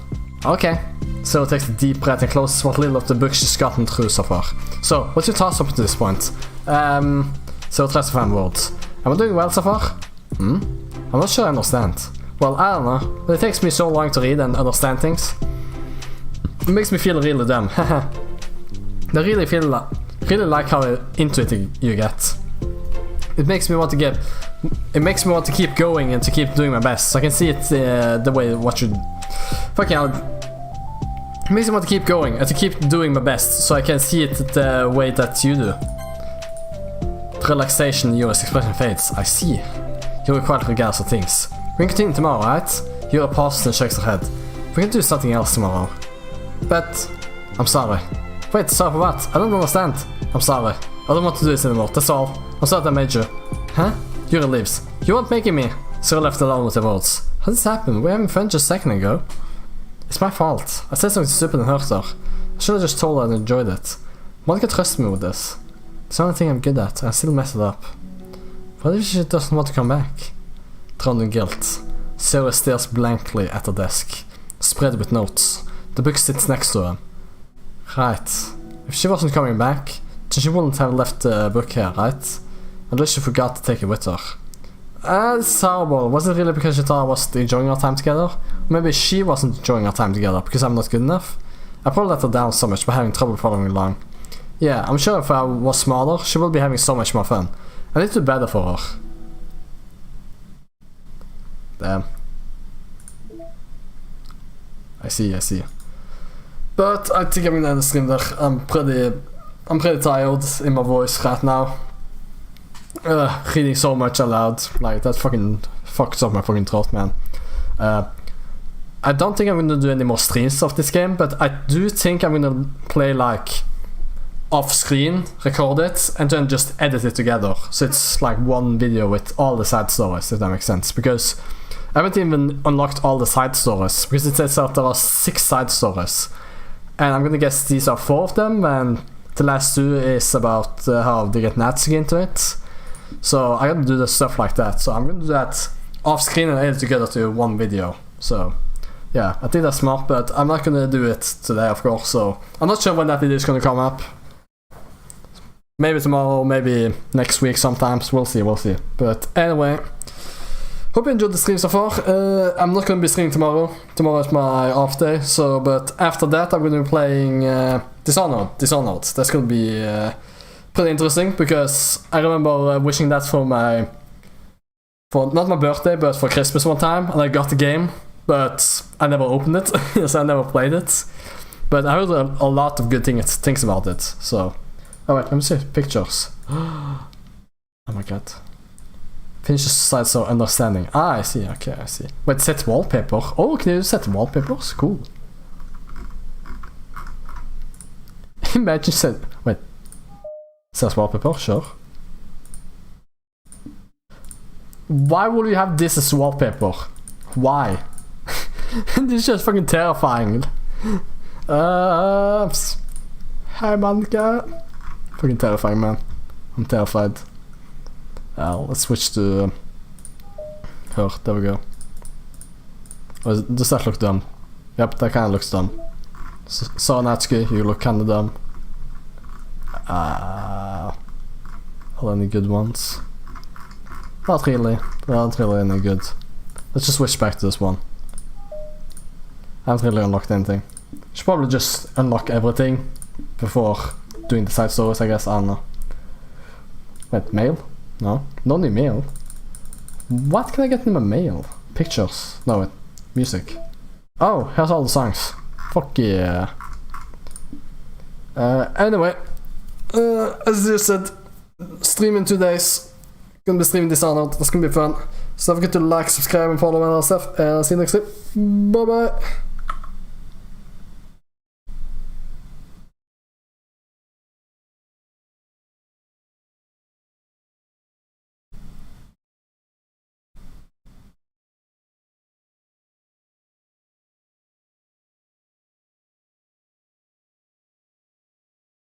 Okay. Sayori takes a deep breath and closes what little of the book she's gotten through so far. So, what's your thoughts up to this point? Sayori tries to find words. Am I doing well so far? I'm not sure I understand. Well, I don't know, but it takes me so long to read and understand things. It makes me feel really dumb. I really like how into it you get. It makes me want to keep going and to keep doing my best. So I can see it the way what you fucking hell. It makes me want to keep going and to keep doing my best, so I can see it the way that you do. Relaxation, your expression fades. I see. You're quite regardless of things. We can continue tomorrow, right? You're pauses and shakes her head. We can do something else tomorrow. But I'm sorry. Wait, sorry for what? I don't understand. I'm sorry. I don't want to do this anymore. That's all. I'm sorry that I made you. Huh? Yuri leaves. You weren't making me. So left alone with the words. How did this happen? We were having fun just a second ago. It's my fault. I said something stupid and hurt her. I should have just told her I enjoyed it. Monica trusted me with this. It's the only thing I'm good at, and I still mess it up. What if she doesn't want to come back? Drowned in guilt, Sarah stares blankly at her desk, spread with notes. The book sits next to her. Right. If she wasn't coming back, then she wouldn't have left the book here, right? Unless she forgot to take it with her. It's horrible. Was it really because she thought I wasn't enjoying our time together? Or maybe she wasn't enjoying our time together because I'm not good enough? I probably let her down so much by having trouble following along. Yeah, I'm sure if I was smaller, she would be having so much more fun. I need to do better for her. Damn. I see. But I think I'm gonna end the stream there. I'm pretty tired in my voice right now. Reading so much aloud, like that fucking fucks up my fucking throat, man. I don't think I'm gonna do any more streams of this game, but I do think I'm gonna play like off screen, record it, and then just edit it together. So it's like one video with all the side stories, if that makes sense. Because I haven't even unlocked all the side stories, because it says that there are 6 side stories. And I'm gonna guess these are 4 of them, and the last 2 is about how they get Natsuki into it. So I gotta do the stuff like that. So I'm gonna do that off screen and edit together to one video. So yeah, I think that's smart, but I'm not gonna do it today, of course. So I'm not sure when that video is gonna come up. Maybe tomorrow, maybe next week sometimes. We'll see. But anyway, hope you enjoyed the stream so far. I'm not gonna be streaming tomorrow. Tomorrow is my off day. So, but after that, I'm gonna be playing Dishonored. That's gonna be pretty interesting because I remember wishing that for not my birthday, but for Christmas one time, and I got the game, but I never opened it, so I never played it. But I heard a lot of good things about it. So, alright, let me see pictures. Oh my god. Finish the slide so understanding. Ah, I see. Okay, I see. Wait, set wallpaper. Oh, can you set wallpapers? Cool. Imagine set. Wait. Says wallpaper, sure. Why would you have this as wallpaper? Why? This is just fucking terrifying. Hi, Monica. Fucking terrifying, man. I'm terrified. Let's switch to Here, there we go. Oh, does that look dumb? Yep, that kind of looks dumb. Saranatsuki, you look kind of dumb. Are any good ones? Not really. There aren't really any good. Let's just switch back to this one. I haven't really unlocked anything. Should probably just unlock everything before doing the side stories, I guess. I don't know. Wait, mail? No? No new mail. What can I get in my mail? Pictures? No, wait. Music. Oh, here's all the songs. Fuck yeah. Anyway. As you said, stream in 2 days. Gonna be streaming Dishonored. That's gonna be fun. So don't forget to like, subscribe, and follow me and all that stuff. And I'll see you next time. Bye bye.